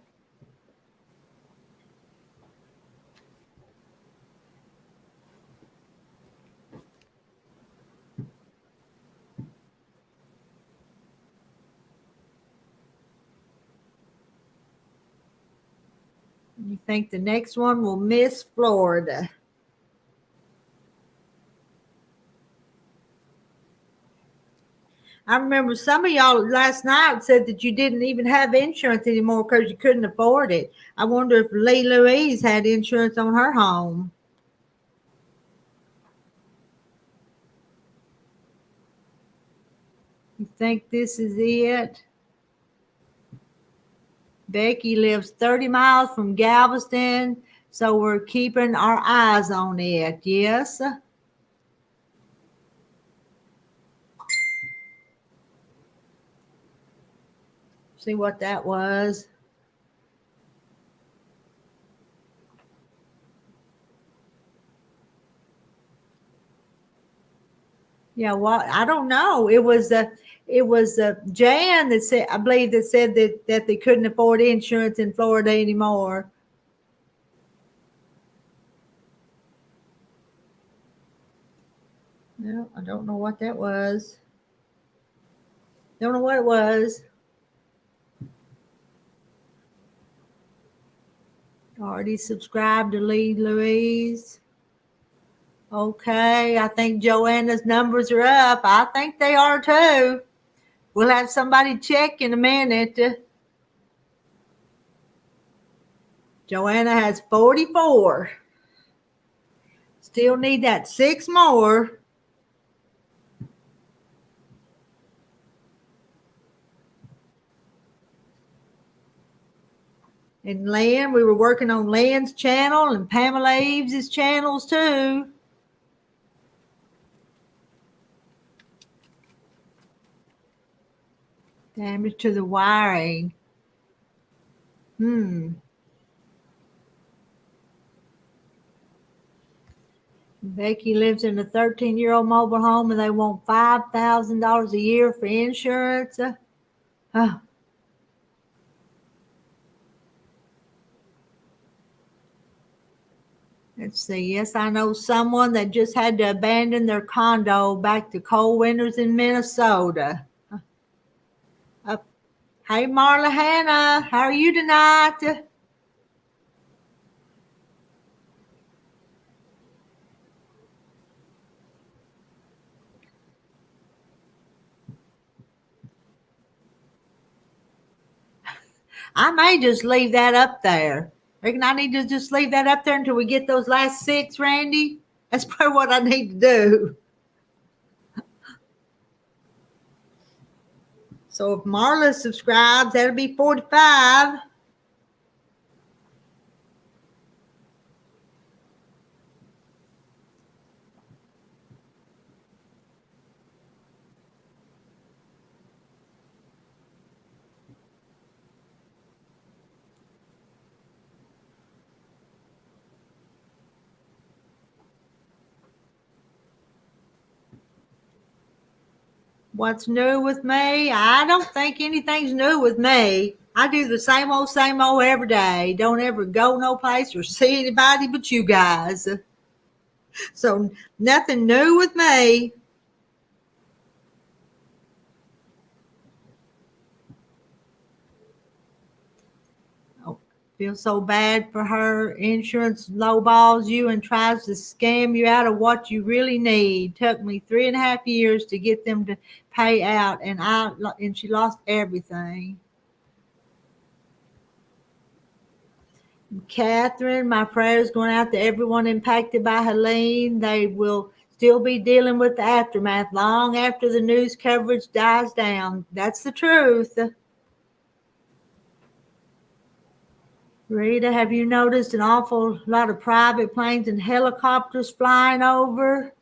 You think the next one will miss Florida? I remember some of y'all last night said that you didn't even have insurance anymore because you couldn't afford it. I wonder if Lee Louise had insurance on her home. You think this is it? Becky lives 30 miles from Galveston, so we're keeping our eyes on it. Yes. See what that was. Yeah, well, I don't know. It was Jan that said, I believe, that said that they couldn't afford insurance in Florida anymore. No, I don't know what that was. Don't know what it was. Already subscribed to Lee Louise. Okay, I think Joanna's numbers are up. I think they are too. We'll have somebody check in a minute. Joanna has 44. Still need that 6 more. And Lynn, we were working on Lynn's channel and Pamela Eves' channels too. Damage to the wiring. Becky lives in a 13-year-old mobile home and they want $5,000 a year for insurance. Let's see. Yes, I know someone that just had to abandon their condo back to cold winters in Minnesota. Hey, Marla Hannah, how are you tonight? I may just leave that up there. Reckon I need to just leave that up there until we get those last 6, Randy? That's probably what I need to do. So if Marla subscribes, that'll be 45. What's new with me? I don't think anything's new with me. I do the same old every day. Don't ever go no place or see anybody but you guys. So nothing new with me. Feel so bad for her. Insurance lowballs you and tries to scam you out of what you really need. Took me 3.5 years to get them to pay out, and she lost everything. Catherine, my prayers going out to everyone impacted by Helene. They will still be dealing with the aftermath long after the news coverage dies down. That's the truth. Rita, have you noticed an awful lot of private planes and helicopters flying over?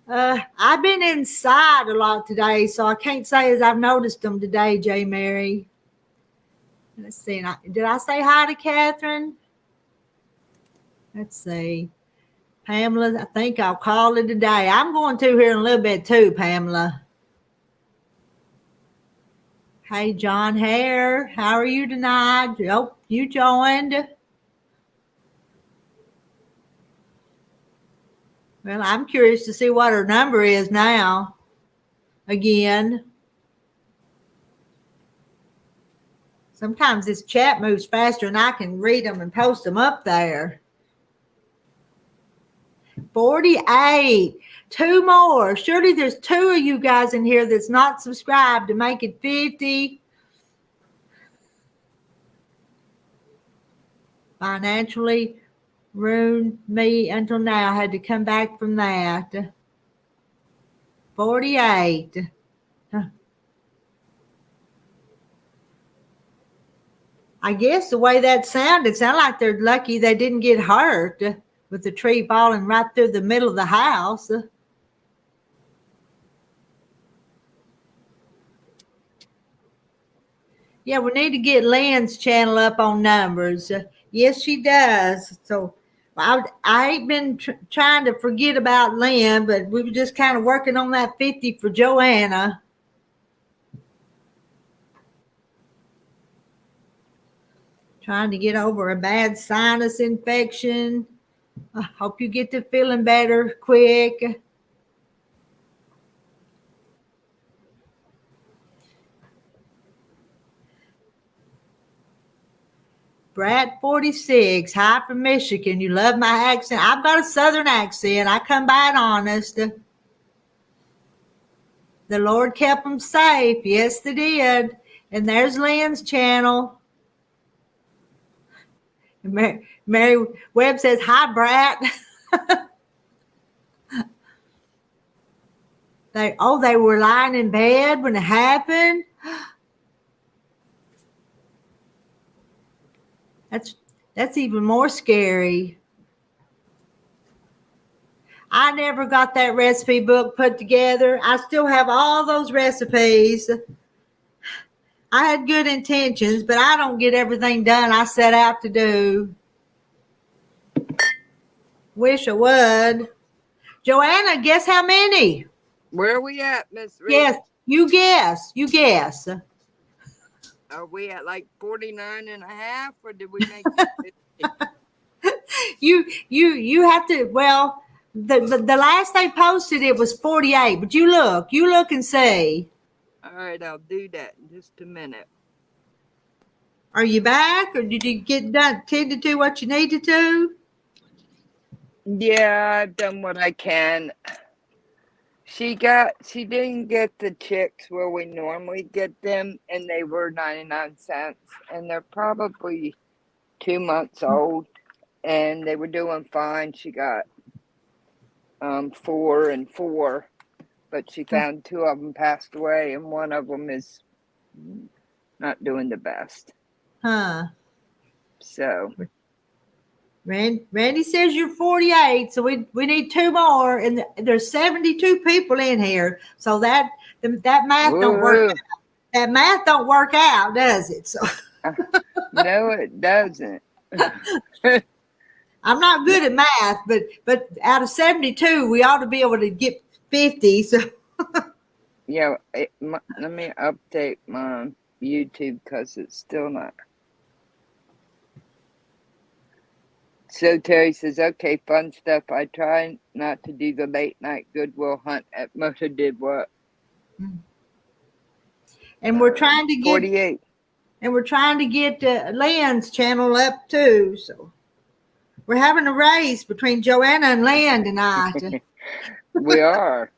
I've been inside a lot today, so I can't say as I've noticed them today, J. Mary. Let's see. Did I say hi to Catherine? Let's see. Pamela, I think I'll call it a day. I'm going to here in a little bit too, Pamela. Hey, John Hare, how are you tonight? Oh, you joined. Well, I'm curious to see what her number is now. Again. Sometimes this chat moves faster and I can read them and post them up there. 48. 2 more. Surely there's 2 of you guys in here that's not subscribed to make it 50. Financially ruined me until now. I had to come back from that. 48. I guess the way that sounded like they're lucky they didn't get hurt with the tree falling right through the middle of the house. Yeah, we need to get Lynn's channel up on numbers. Yes, she does. So I ain't been trying to forget about Lynn, but we were just kind of working on that 50 for Joanna. Trying to get over a bad sinus infection. I hope you get to feeling better quick. Brad 46, hi from Michigan. You love my accent. I've got a southern accent. I come by it honest. The Lord kept them safe. Yes, they did. And there's Lynn's channel. Mary Webb says, hi, Brat. They were lying in bed when it happened. That's even more scary. I never got that recipe book put together. I still have all those recipes. I had good intentions, but I don't get everything done I set out to do. Wish I would. Joanna, guess how many? Where are we at, Miss Rita? Yes, you guess. You guess. Are we at like 49 and a half, or did we make it 50? You have to, well, the last they posted it was 48, but you look and see. All right, I'll do that in just a minute. Are you back, or did you get done tend to do what you needed to? Yeah, I've done what I can. She didn't get the chicks where we normally get them, and they were 99 cents, and they're probably 2 months old, and they were doing fine. She got 4 and 4, but she found 2 of them passed away, and one of them is not doing the best. Huh. So Randy says you're 48, so we need 2 more, and there's 72 people in here, so that math don't work out. That math don't work out, does it? So no, it doesn't. I'm not good at math, but out of 72, we ought to be able to get 50. So Yeah, let me update my YouTube because it's still not. So Terry says, okay, fun stuff. I try not to do the late night Goodwill hunt at Moto Did What. And we're trying to get 48. And we're trying to get Lynn's channel up too. So we're having a race between Joanna and Lynn tonight. We are.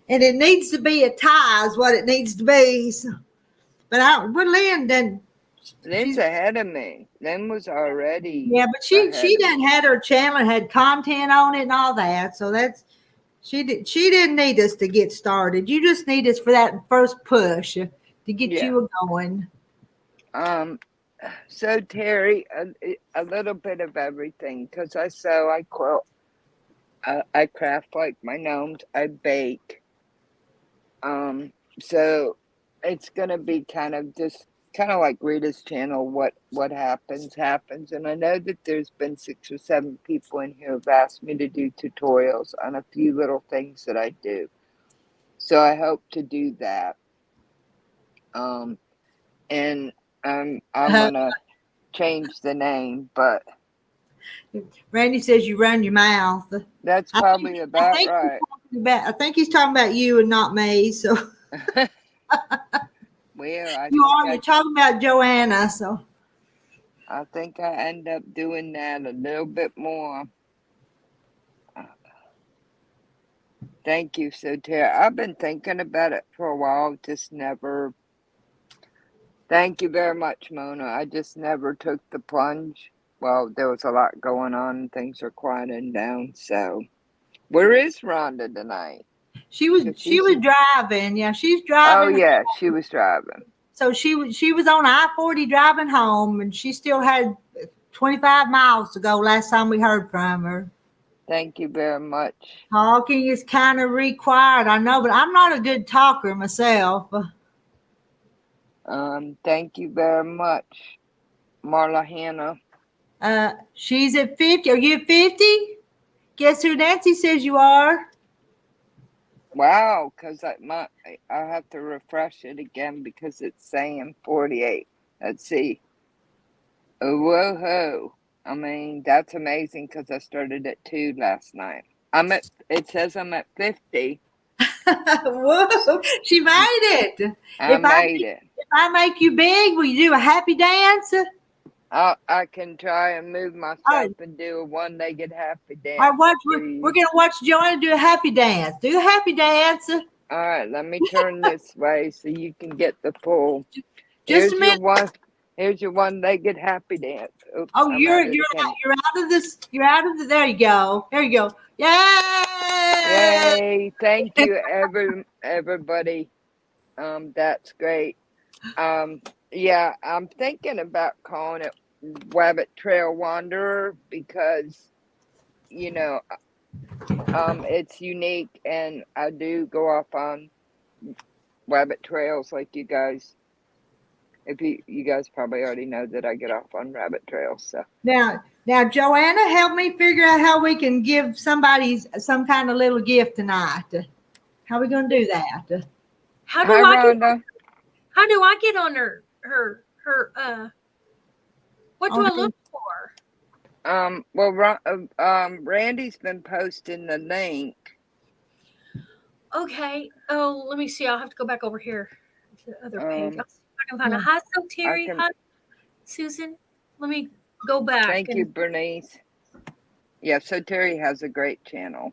And it needs to be a tie is what it needs to be. So, but Lynn Lynn's ahead of me. Lynn was already Yeah, but she ahead of done me. had her channel, had content on it and all that. So that's she didn't need us to get started. You just need us for that first push to get Yeah. you going. So Terry, a little bit of everything, because I sew, I quilt, I craft like my gnomes, I bake. So it's gonna be kind of just kind of like Rita's channel. What happens happens, and I know that there's been 6 or 7 people in here who've asked me to do tutorials on a few little things that I do. So I hope to do that. And I'm gonna change the name, but Randy says you run your mouth. that's probably about right. I think he's talking about you and not me. So Well, you're talking about Joanna. So I think I end up doing that a little bit more. Thank you, so Tara. I've been thinking about it for a while, just never. Thank you very much, Mona. I just never took the plunge. Well, there was a lot going on and things are quieting down. So, where is Rhonda tonight? she was driving. Yeah, she's Oh driving. yeah, she was driving. So she was on I-40 driving home, and she still had 25 miles to go. Last time we heard from her. Thank you very much. Talking is kind of required, I know, but I'm not a good talker myself. Thank you very much, Marla Hannah. She's at 50. Are you at 50? Guess who Nancy says you are? Wow, because I have to refresh it again because it's saying 48. Let's see. Whoa-ho. I mean, that's amazing because I started at 2 last night. It says I'm at 50. Whoa, she made it. I made it. If I make you big, will you do a happy dance? I can try and move myself and do a one-legged happy dance. All right, we're going to watch Joanna do a happy dance. Do a happy dance. All right, let me turn this way so you can get the full. Just a minute. Here's your one-legged happy dance. Oops, oh, you're out of this. You're out of the. There you go. There you go. Yay! Yay! Thank you, everybody. That's great. Yeah, I'm thinking about calling it Rabbit Trail Wanderer because, it's unique, and I do go off on rabbit trails like you guys. If you guys probably already know that I get off on rabbit trails. So now, Joanna, help me figure out how we can give somebody some kind of little gift tonight. How are we going to do that? How do I get on her what do I look for? Well, Randy's been posting the link. Okay. Oh, let me see. I'll have to go back over here to the other page. I'll see if I can find a hi, so Terry. Hi, Susan. Let me go back. Thank you, Bernice. Yeah, so Terry has a great channel.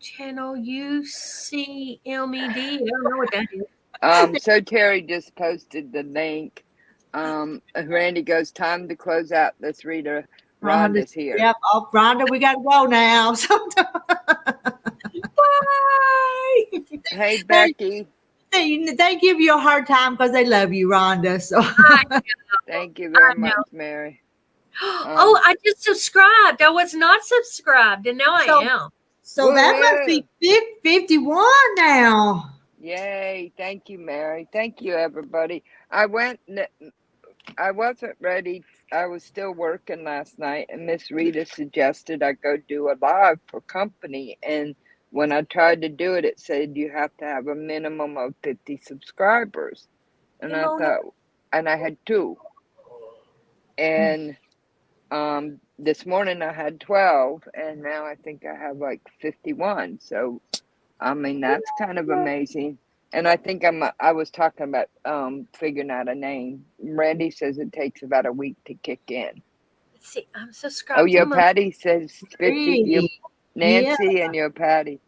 Channel UCMED. I don't know what that is. So Terry just posted the link. Randy goes, time to close out this reader. Rhonda's here. Yep. Oh, Rhonda, we got to go now. Bye. Hey, Becky. They give you a hard time because they love you, Rhonda. So thank you very much, Mary. Oh, I just subscribed. I was not subscribed, and now I am. So that must be 51 now. Yay. Thank you, Mary. Thank you, everybody. I wasn't ready. I was still working last night, and Miss Rita suggested I go do a live for company. And when I tried to do it, it said you have to have a minimum of 50 subscribers. And I thought, and I had 2. And this morning I had 12, and now I think I have like 51. So, I mean, that's kind of amazing. And I think I was talking about figuring out a name. Randy says it takes about a week to kick in. Let's see, I'm subscribed. Oh, your Patty says 50. Your Nancy and your Patty.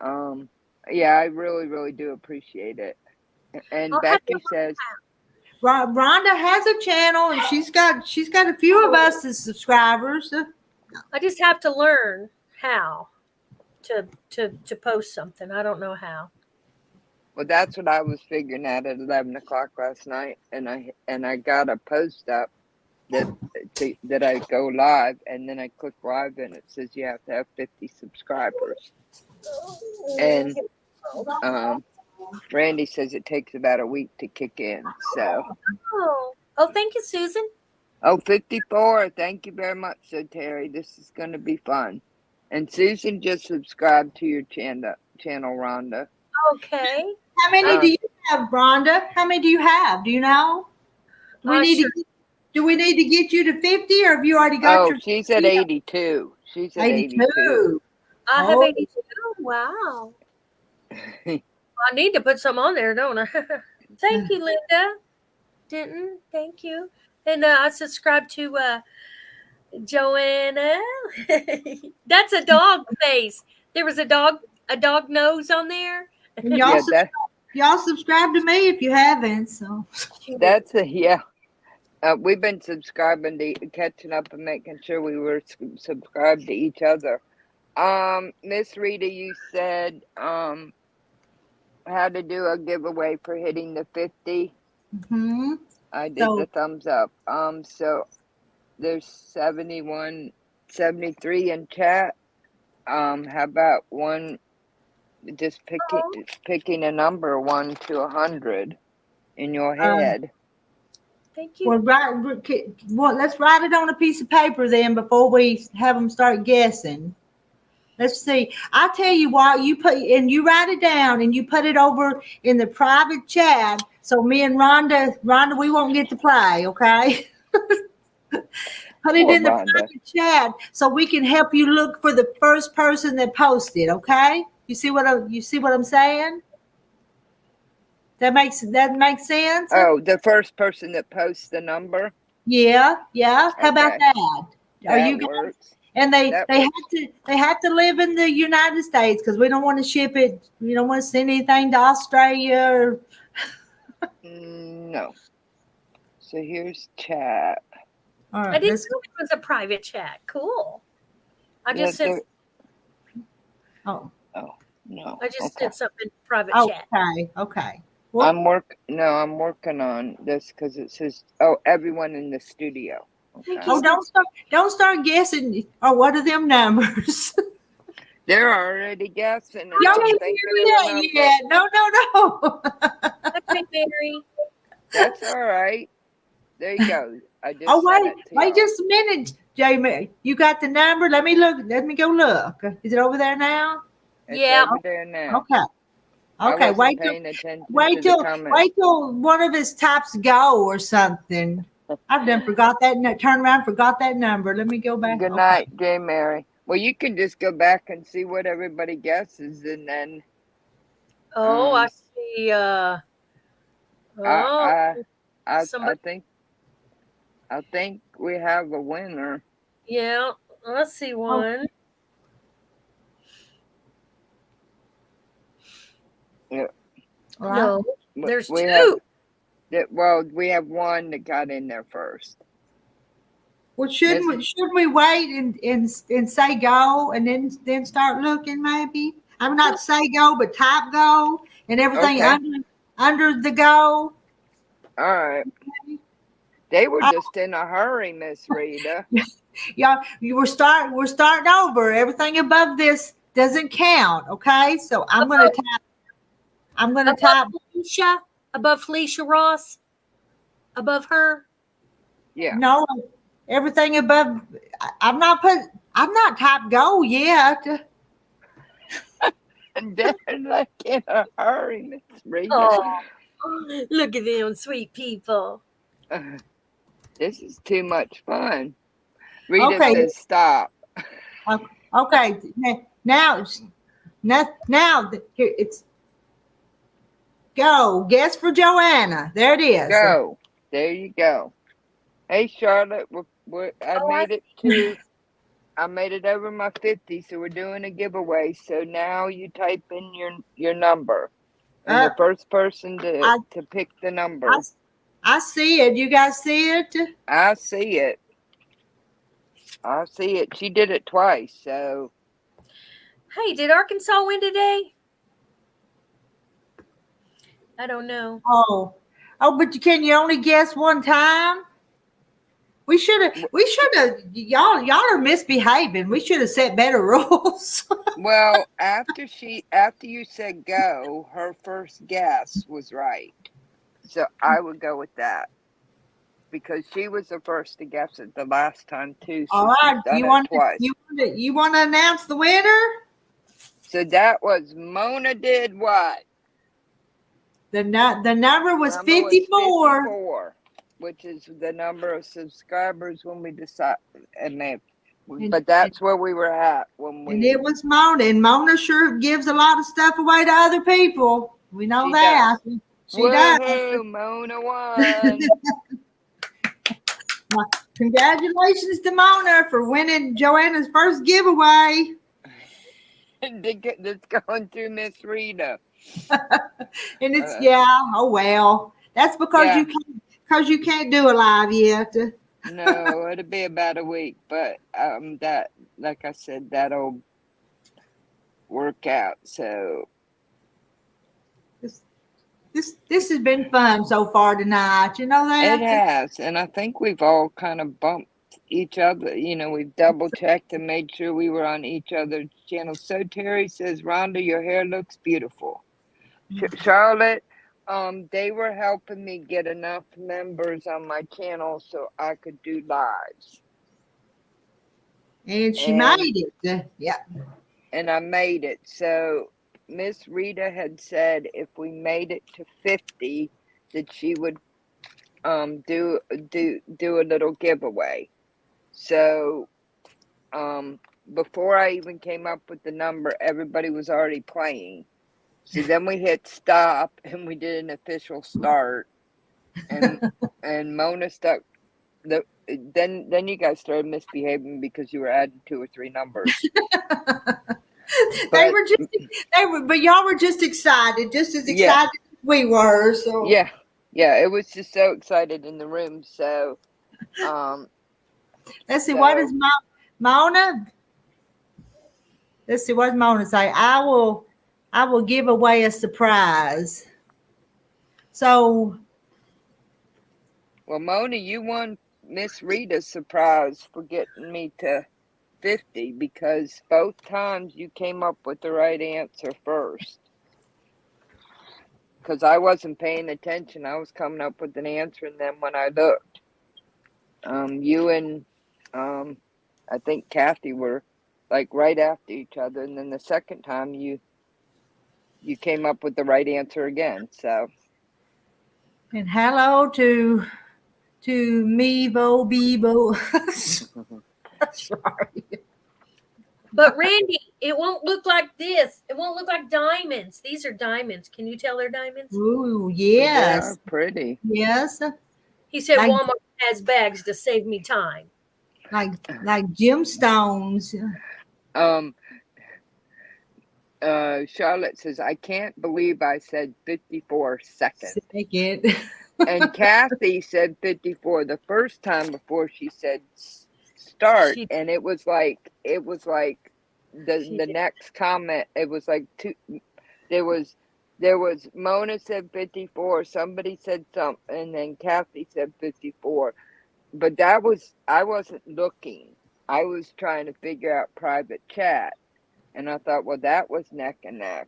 Yeah, I really, really do appreciate it. And Becky says, Rhonda has a channel, and she's got a few of us as subscribers. I just have to learn how to post something. I don't know how. Well, that's what I was figuring out at 11 o'clock last night, and I got a post up that I go live, and then I click live, and it says you have to have 50 subscribers. And Randy says it takes about a week to kick in. So. Oh, thank you, Susan. Oh, 54. Thank you very much, so Terry. This is going to be fun. And Susan just subscribed to your channel, Rhonda. Okay. How many do you have, Rhonda? How many do you have? Do you know? Do we need to get you to 50, or have you already got your? She's at 82. She's at 82. I have 82. Wow. I need to put some on there, don't I? Thank you, Linda. Didn't. Thank you. And I subscribe to Joanna. That's a dog face. There was a dog nose on there. And y'all subscribe to me if you haven't. So that's we've been subscribing to catching up and making sure we were subscribed to each other. Miss Rita, you said how to do a giveaway for hitting the 50. Mm-hmm. I did the thumbs up. So there's 73 in chat. How about one? Just picking a number 1 to 100 in your head. Thank you. Well, let's write it on a piece of paper then before we have them start guessing. Let's see. I'll tell you what, you write it down and you put it over in the private chat. So me and Rhonda, we won't get to play, okay? Put it in the private chat so we can help you look for the first person that posted, okay? You see what I'm saying? That makes sense? Oh, the first person that posts the number? Yeah. How about that? That works. And they have to live in the United States because we don't want to ship it. We don't want to send anything to Australia. No. So here's chat. All right, I didn't know it was a private chat. Cool. I just said. Oh no. I just did something private chat. Okay. Well, I'm working on this because it says everyone in the studio. Okay. Oh, don't start guessing. Oh, what are them numbers? They're already guessing. Y'all can't do that yet. No. Okay, Mary. That's all right. There you go. I just wait just a minute, Jamie. You got the number? Let me look. Let me go look. Is it over there now? It's over there now. Okay. Wait till one of his tops go or something. I've done forgot that. Turn around, forgot that number. Let me go back. Good night, J. Mary. Well, you can just go back and see what everybody guesses, and then. I see. I think we have a winner. Yeah, I see one. Yeah. No, there's two. We have one that got in there first. Well, shouldn't we wait and say go and then start looking maybe? I'm not say go, but type go and everything under the go. All right. They were just in a hurry, Miss Rita. Yeah, we're starting over. Everything above this doesn't count. Okay, so I'm gonna type Felicia, above Felicia Ross, above her. Yeah. No, everything above. I'm not typed go yet. And they're like in a hurry, Miss Rita. Oh, look at them sweet people. This is too much fun. Rita says stop. Okay, now here it's go. Guess for Joanna. There it is. Go. There you go. Hey, Charlotte, I made it over my 50, so we're doing a giveaway. So now you type in your number, and the first person to pick the number. I see it. You guys see it? I see it. I see it. She did it twice, so. Hey, did Arkansas win today? I don't know. Oh, but can you only guess one time? We should have. Y'all are misbehaving. We should have set better rules. Well, after you said go, her first guess was right. So I would go with that. Because she was the first to guess it the last time too. So All right. she's done it twice. You want to announce the winner? So that was Mona did what? The number was 54. 54, which is the number of subscribers when we decide. But that's where we were at when we. And it was Mona, and Mona sure gives a lot of stuff away to other people. We know that. She does. Mona won. Congratulations to Mona for winning Joanna's first giveaway. That's going through Miss Rita. And it's oh well. That's because you can't do it live yet. No, it'll be about a week, but that, like I said, that'll work out. So this has been fun so far tonight. You know that? It has, and I think we've all kind of bumped each other. You know, we've double checked and made sure we were on each other's channels. So Terry says, Rhonda, your hair looks beautiful. Charlotte, they were helping me get enough members on my channel so I could do lives. And she made it. Yeah. And I made it. So Miss Rita had said if we made it to 50, that she would do a little giveaway. So before I even came up with the number, everybody was already playing. So then we hit stop and we did an official start. And Mona stuck then you guys started misbehaving because you were adding 2 or 3 numbers. But y'all were just excited, just as excited as we were. So yeah, it was just so excited in the room. So let's see, what is Mona? Let's see, what does Mona say? I will give away a surprise. So, well, Mona, you won Miss Rita's surprise for getting me to 50 because both times you came up with the right answer first. Because I wasn't paying attention. I was coming up with an answer, and then when I looked, you and I think Kathy were like right after each other, and then the second time you came up with the right answer again. So, and hello to Mevo Bebo. Sorry. But Randy, it won't look like this. It won't look like diamonds. These are diamonds. Can you tell they're diamonds? Ooh, yes. They're pretty. Yes. He said Walmart has bags to save me time. Like gemstones. Charlotte says, I can't believe I said 54 seconds. Second. And Kathy said 54 the first time before she said start, and it was like the next comment. It was like two. There was Mona said 54. Somebody said something, and then Kathy said 54. But I wasn't looking. I was trying to figure out private chat, and I thought, well, that was neck and neck.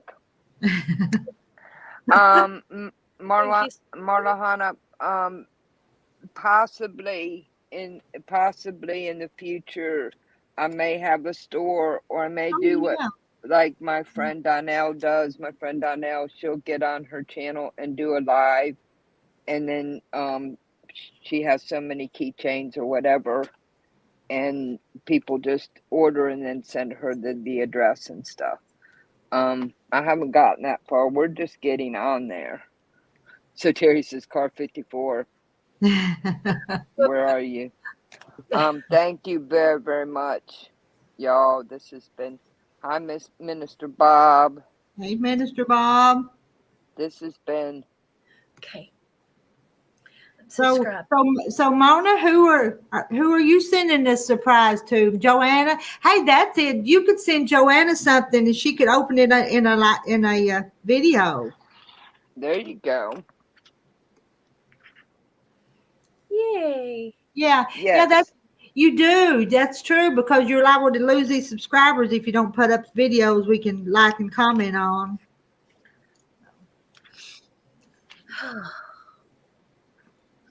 Marlahana, possibly in the future, I may have a store, or I may do what like my friend Donnell does. My friend Donnell, she'll get on her channel and do a live, and then she has so many keychains or whatever, and people just order and then send her the address and stuff. I haven't gotten that far. We're just getting on there. So Terry says, car 54. Where are you? Thank you very, very much, y'all. This has been, hi, Miss Minister Bob. Hey, Minister Bob. This has been. Okay. subscribe. So Mona, who are you sending this surprise to? Joanna? Hey, that's it. You could send Joanna something, and she could open it in a video. There you go. Yay. Yeah, Yes. that's you do. That's true because you're liable to lose these subscribers if you don't put up videos we can like and comment on.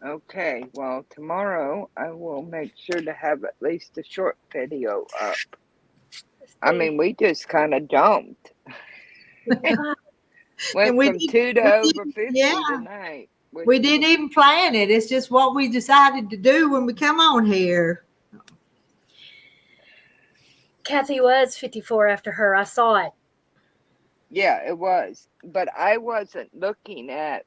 Okay. Well, tomorrow I will make sure to have at least a short video up. I mean, we just kind of jumped. Went And we from did- 2 to we over did- 50 yeah. tonight. We didn't even plan it. It's just what we decided to do when we come on here. Kathy was 54 after her. I saw it. Yeah, it was. But I wasn't looking at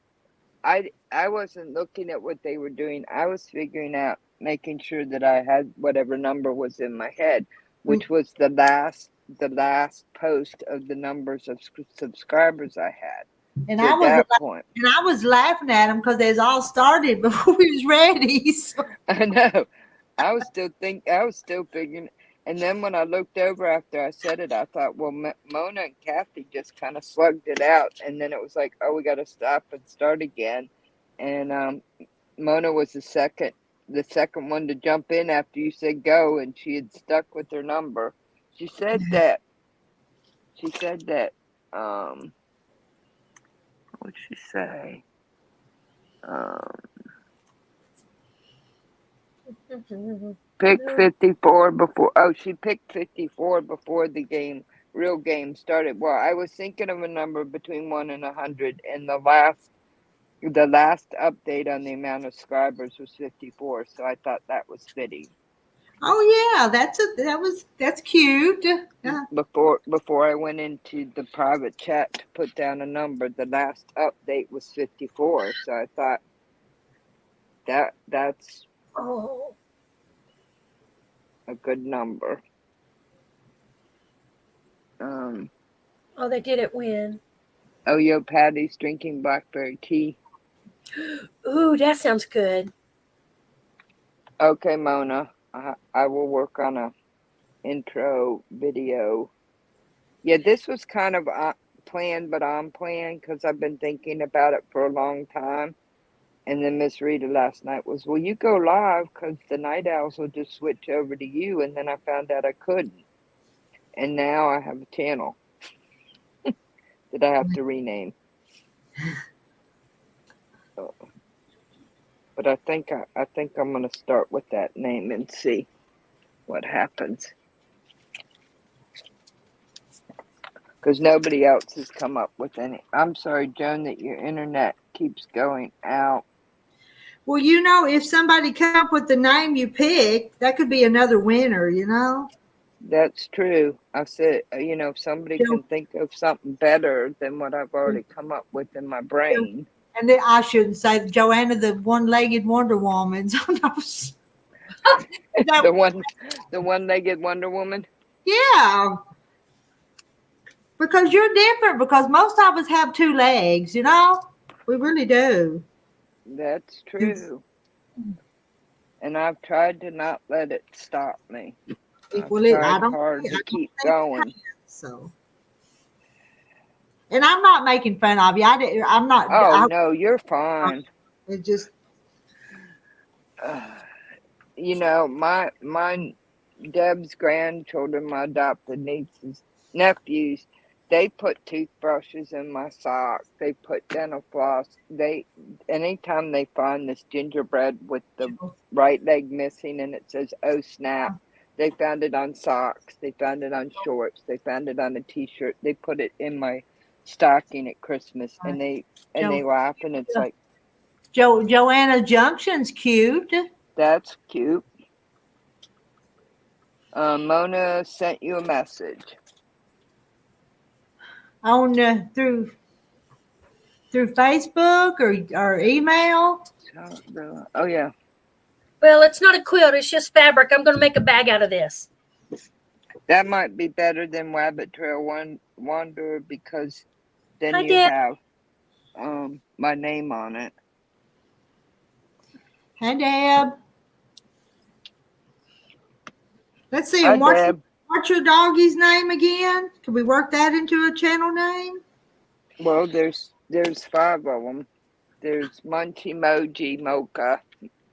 what they were doing. I was figuring out, making sure that I had whatever number was in my head, which was the last post of the numbers of subscribers I had. And at that point. And I was laughing at them because they was all started before we was ready. So. I know. I was still figuring. And then when I looked over after I said it, I thought, well, Mona and Kathy just kind of slugged it out. And then it was like, oh, we got to stop and start again. And Mona was the second one to jump in after you said go, and she had stuck with her number. She said that. What'd she say? Pick 54 before. Oh, she picked 54 before the real game started. Well, I was thinking of a number between 1 and 100, and the last update on the amount of subscribers was 54. So I thought that was fitting. Oh yeah, that's cute. Yeah. Before I went into the private chat to put down a number, the last update was 54. So I thought that's a good number. They did it when? Oh, yo, Patty's drinking blackberry tea. Ooh, that sounds good. Okay, Mona. I will work on a intro video. Yeah, this was kind of planned, but unplanned because I've been thinking about it for a long time. And then Miss Rita last night was, well, you go live because the night owls will just switch over to you. And then I found out I couldn't. And now I have a channel that I have to rename. But I think I'm going to start with that name and see what happens. Because nobody else has come up with any. I'm sorry, Joan, that your internet keeps going out. Well, if somebody come up with the name you picked, that could be another winner, That's true. I said, if somebody can think of something better than what I've already come up with in my brain. And then I shouldn't say Joanna, the one-legged Wonder Woman. The one-legged Wonder Woman? Yeah. Because you're different, because most of us have 2 legs, We really do. That's true. And I've tried to not let it stop me. I've tried hard to keep going. So. And I'm not making fun of you. I'm not. Oh, no, you're fine. It just. My Deb's grandchildren, my adopted nieces, nephews, they put toothbrushes in my socks. They put dental floss. Anytime they find this gingerbread with the right leg missing and it says, oh, snap, they found it on socks. They found it on shorts. They found it on a T-shirt. They put it in my stocking at Christmas, and they laugh, and it's like, Joanna Junction's cute. That's cute. Mona sent you a message On through Facebook or email. Oh yeah. Well, it's not a quilt. It's just fabric. I'm going to make a bag out of this. That might be better than Rabbit Trail Wanderer because then I you did. have my name on it. Hey, Deb. Let's see. Hi, And Deb. what's your doggy's name again? Can we work that into a channel name? Well, there's 5 of them. There's Munchie, Moji, Mocha,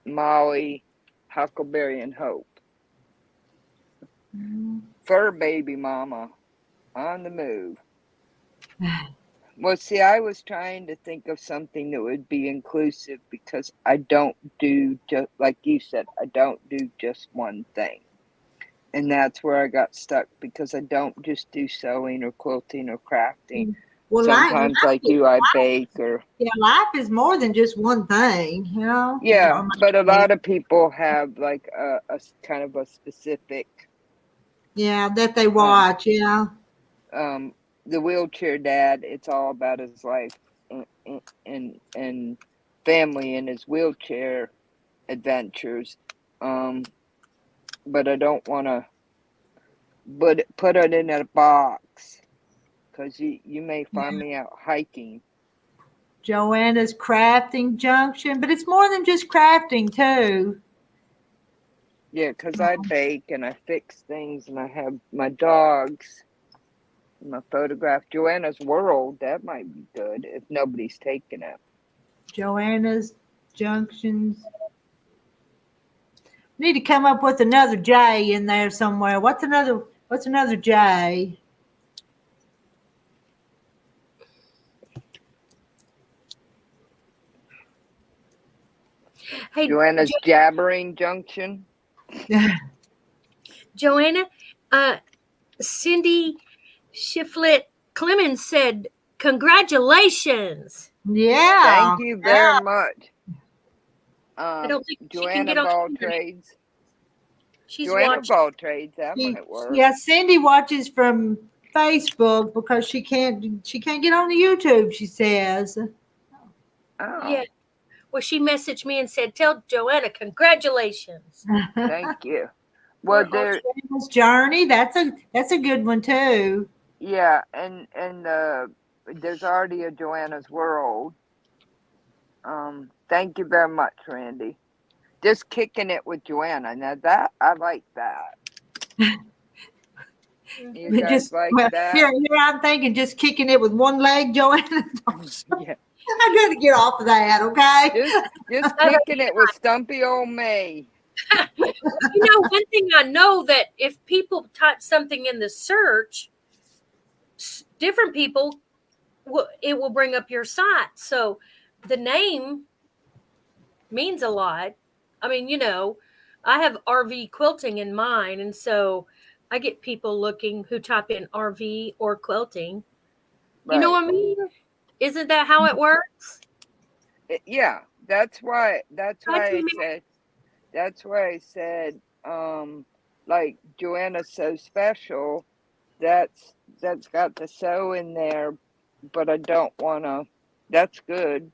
Molly, Huckleberry, and Hope. Fur baby mama on the move. Well, see, I was trying to think of something that would be inclusive because I don't do just like you said, I don't do just one thing. And that's where I got stuck because I don't just do sewing or quilting or crafting. Well, Sometimes, like you, I bake or. Yeah, life is more than just one thing, you know? Yeah, but a lot of people have like a kind of a specific. Yeah, that they watch, yeah. The wheelchair dad, it's all about his life and family and his wheelchair adventures. But I don't want to put it in a box because you may find me out hiking. Joanna's crafting junction, but it's more than just crafting too. Yeah, because I bake and I fix things and I have my dogs. My photograph, Joanna's World, that might be good if nobody's taking it. Joanna's Junctions. Need to come up with another J in there somewhere. What's another J? Hey, Joanna's Jabbering Junction. Joanna, Cindy Shiflett Clemens said, "Congratulations." Yeah. Thank you very much. I don't think she can Joanna get on Ball the Trades. She's Joanna watching. Ball Trades, that might work. Yeah, Cindy watches from Facebook because she can't get on the YouTube, she says. Oh. Yeah. Well, she messaged me and said, "Tell Joanna congratulations." Thank you. Well, there. Joanna's Journey, that's a good one too. Yeah, and there's already a Joanna's World. Thank you very much, Randy. Just kicking it with Joanna. Now that I like that. You guys like that? Here I'm thinking just kicking it with one leg, Joanna. Yeah. I gotta get off of that, okay? Just kicking it with Stumpy Old May. One thing I know that if people type something in the search, different people, it will bring up your site. So the name means a lot. I mean, I have RV quilting in mine, and so I get people looking who type in RV or quilting. Right. You know what I mean? Isn't that how it works? Yeah, that's why I said like Joanna's So Special, that's got the sew in there, but I don't want to. That's good,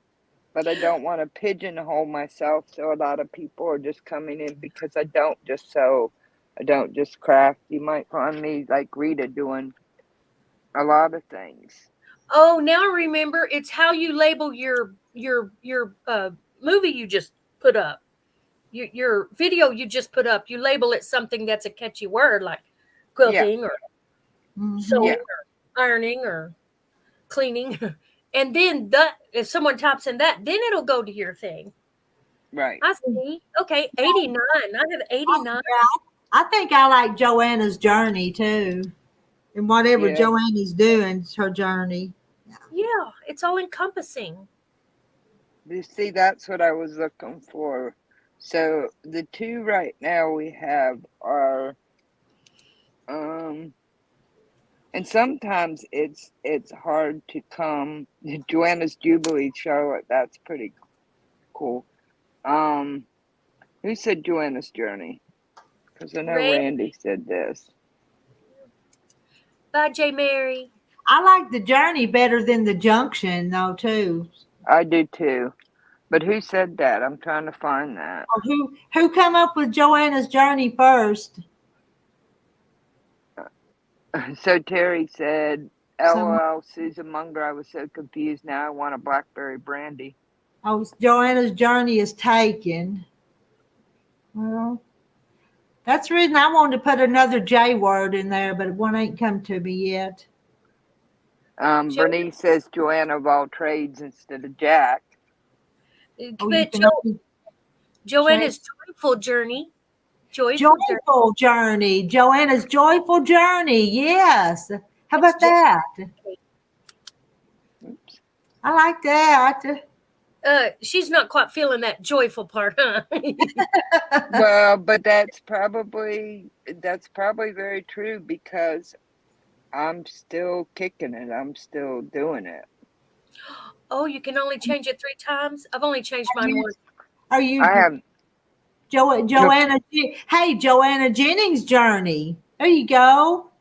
but I don't want to pigeonhole myself. So a lot of people are just coming in because I don't just sew, I don't just craft. You might find me like Rita doing a lot of things. Oh, now I remember. It's how you label your movie you just put up, your video you just put up. You label it something that's a catchy word like quilting or sewing or ironing or cleaning, and then if someone types in that, then it'll go to your thing. Right. I see. Okay, 89. I have 89. I think I like Joanna's Journey too. And whatever Joanna's doing, it's her journey. Yeah, it's all encompassing. You see, that's what I was looking for. So the two right now we have are, and sometimes it's hard to come. Joanna's Jubilee, Charlotte, that's pretty cool. Who said Joanna's Journey? Because I know Randy said this. Bye, J. Mary. I like the journey better than the junction, though, too. I do too. But who said that? I'm trying to find that. Who come up with Joanna's Journey first? So Terry said, LOL, Susan Munger, I was so confused. Now I want a blackberry brandy. Oh, Joanna's Journey is taken. Well, that's the reason I wanted to put another J word in there, but one ain't come to me yet. Bernice says Joanna of all trades instead of Jack. Oh, you But can only Joanna's joyful journey. joyful journey. Joanna's joyful journey. Yes. How about that? Oops. I like that. She's not quite feeling that joyful part, huh? Well, but that's probably very true because I'm still kicking it. I'm still doing it. Oh, you can only change it 3 times? I've only changed mine once. Are I you have Joanna? Hey, Joanna Jennings' journey. There you go.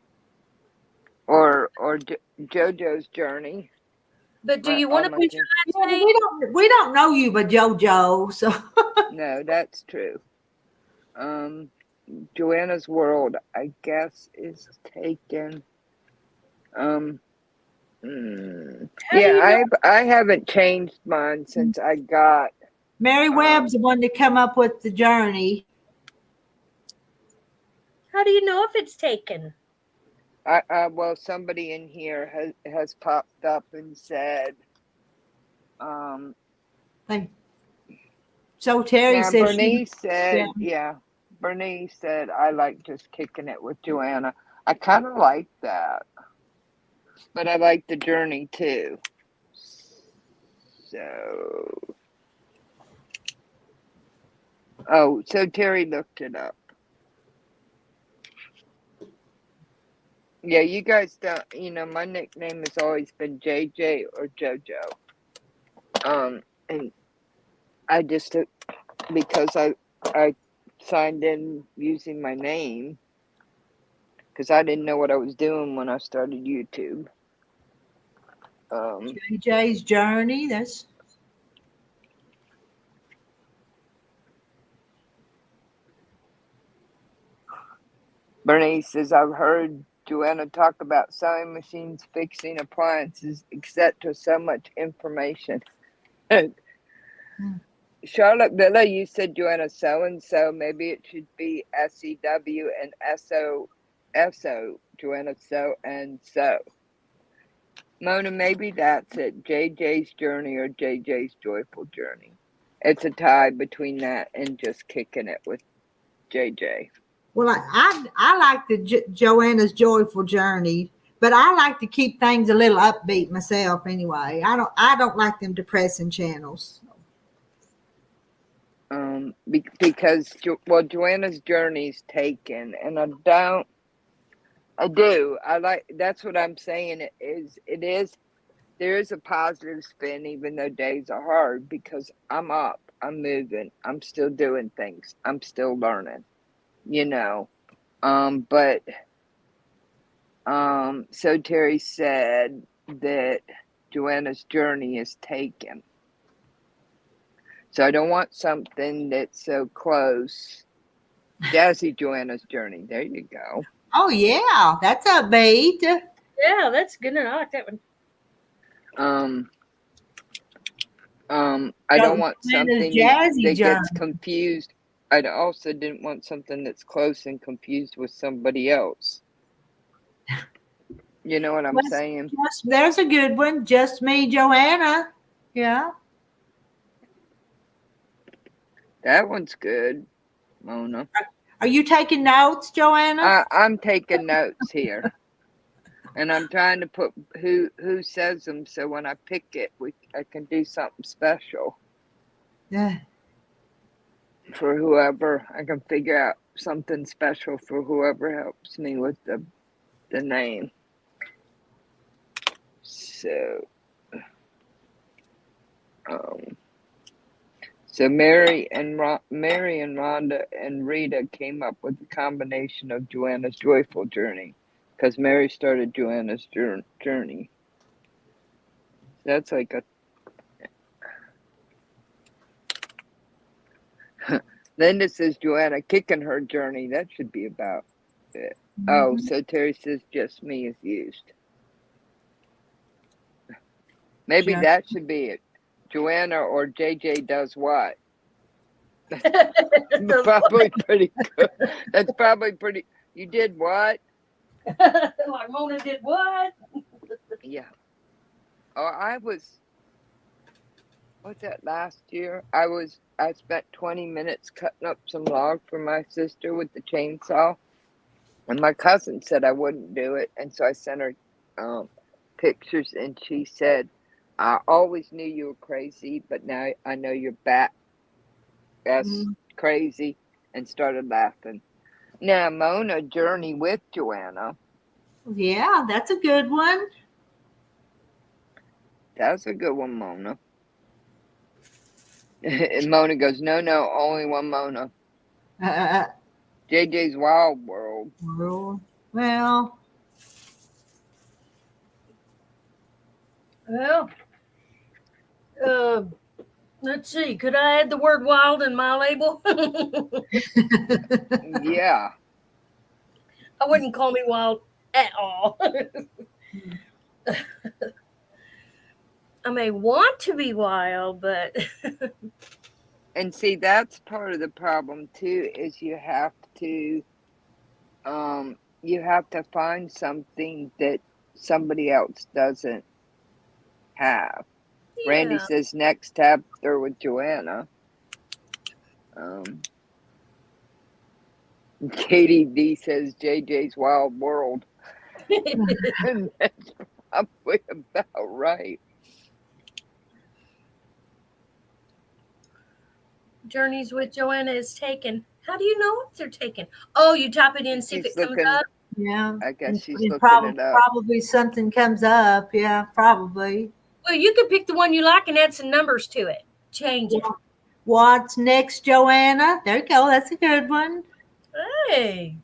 or JoJo's journey. But do But you want to my put your thing- last name? We don't know you, but JoJo. So no, that's true. Joanna's World, I guess, is taken. How do you know? I haven't changed mine since I got. Mary Webb's the one to come up with the journey. How do you know if it's taken? Well, somebody in here has popped up and said. So Terry Now says Bernice said, yeah, Bernice said I like just kicking it with Joanna. I kind of like that, but I like the journey too. So, so Terry looked it up. Yeah, you guys don't. My nickname has always been JJ or JoJo. And I just because I signed in using my name because I didn't know what I was doing when I started YouTube. JJ's journey. That's Bernice says I've heard Joanna talk about sewing machines, fixing appliances, etc. So much information. Charlotte Villa, you said Joanna so and so. Maybe it should be SEW and SO. Joanna so and so. Mona, maybe that's it. JJ's journey or JJ's joyful journey. It's a tie between that and just kicking it with JJ. well. I like the Joanna's joyful journey, but I like to keep things a little upbeat myself. Anyway, I don't like them depressing channels. Because Joanna's journey's taken, and I do. I like. That's what I'm saying. It is. There is a positive spin, even though days are hard. Because I'm up. I'm moving. I'm still doing things. I'm still learning. But So Terry said that Joanna's journey is taken. So I don't want something that's so close. Jazzy Joanna's journey. There you go. Oh yeah, that's upbeat. Yeah, that's good. I like that one. I don't want something jazzy that journey. gets confused. I also didn't want something that's close and confused with somebody else. You know what I'm saying? There's a good one. Just me, Joanna. Yeah. That one's good, Mona. Are you taking notes, Joanna? I'm taking notes here. And I'm trying to put who says them, so when I pick it, I can do something special. Yeah. For whoever, I can figure out something special for whoever helps me with the name. So, so Mary and Rhonda and Rita came up with the combination of Joanna's joyful journey, because Mary started Joanna's journey. That's like a. Linda says Joanna kicking her journey. That should be about it. Oh, so Terry says just me is used. Maybe that should be it. Joanna or JJ does what? Probably pretty good. That's probably pretty. You did what? Like Mona did what? Yeah. Oh, what's that, last year? I spent 20 minutes cutting up some log for my sister with the chainsaw. And my cousin said I wouldn't do it. And so I sent her pictures, and she said, I always knew you were crazy, but now I know you're back as crazy, and started laughing. Now, Mona, Journey with Joanna. Yeah, that's a good one. That's a good one, Mona. And Mona goes, no, only one Mona. JJ's Wild World. Well, let's see. Could I add the word wild in my label? Yeah. I wouldn't call me wild at all. I may want to be wild, but And see, that's part of the problem too, is you have to find something that somebody else doesn't have. yeah. Randy says next chapter with Joanna. Katie D says JJ's Wild World. And that's probably about right. Journeys with Joanna is taken. How do you know if they're taken? Oh, you type it in, see if it comes up. Yeah. I guess she's And looking it up. Probably something comes up. Yeah, probably. Well, you can pick the one you like and add some numbers to it. Change it. What's next, Joanna? There you go. That's a good one. Hey.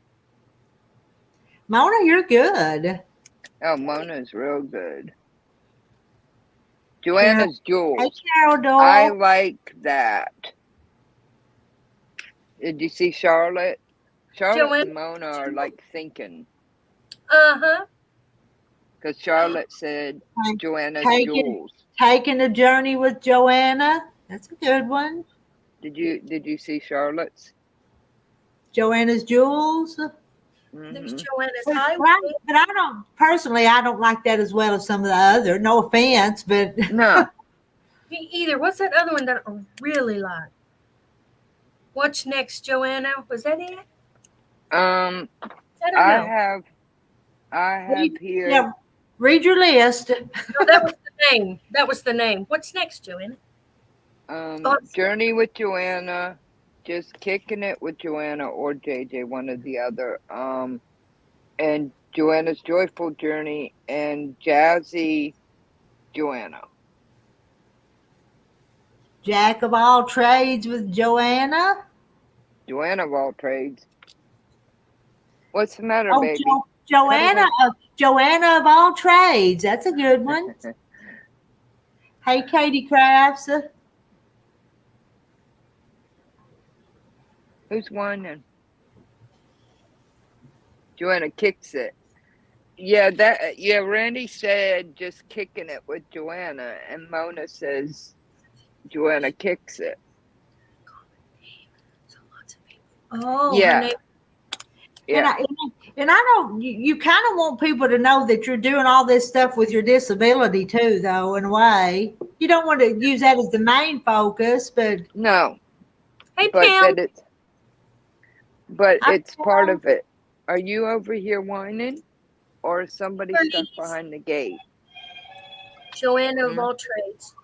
Mona, you're good. Oh, Mona's real good. Joanna's Jewels. Hey, Carol doll. I like that. Did you see Charlotte? Charlotte and Mona are like thinking. Uh-huh. Because Charlotte said Joanna's Jewels. Taking a journey with Joanna. That's a good one. Did you see Charlotte's? Joanna's Jewels. There's Mm-hmm. Joanna's But Highway. I don't like that as well as some of the other. No offense, but No. Me either. What's that other one that I really like? What's next, Joanna? Was that it? I I don't know. have here. Yeah, read your list. No, that was the name. That was the name. What's next, Joanna? Journey with Joanna, just kicking it with Joanna or JJ, one or the other. And Joanna's Joyful Journey and Jazzy Joanna. Jack of all trades with Joanna. Joanna of all trades. What's the matter, Oh, baby? Joanna of all trades. That's a good one. Hey, Katie Crafts. Who's whining? Joanna kicks it. Yeah, Randy said just kicking it with Joanna, and Mona says Joanna kicks it. Oh, yeah. Yeah. And I don't, you kind of want people to know that you're doing all this stuff with your disability too, though, in a way. You don't want to use that as the main focus, but. No. Hey, Pam. But it's part of it. Are you over here whining? Or is somebody stuck behind the gate? Joanna of all trades.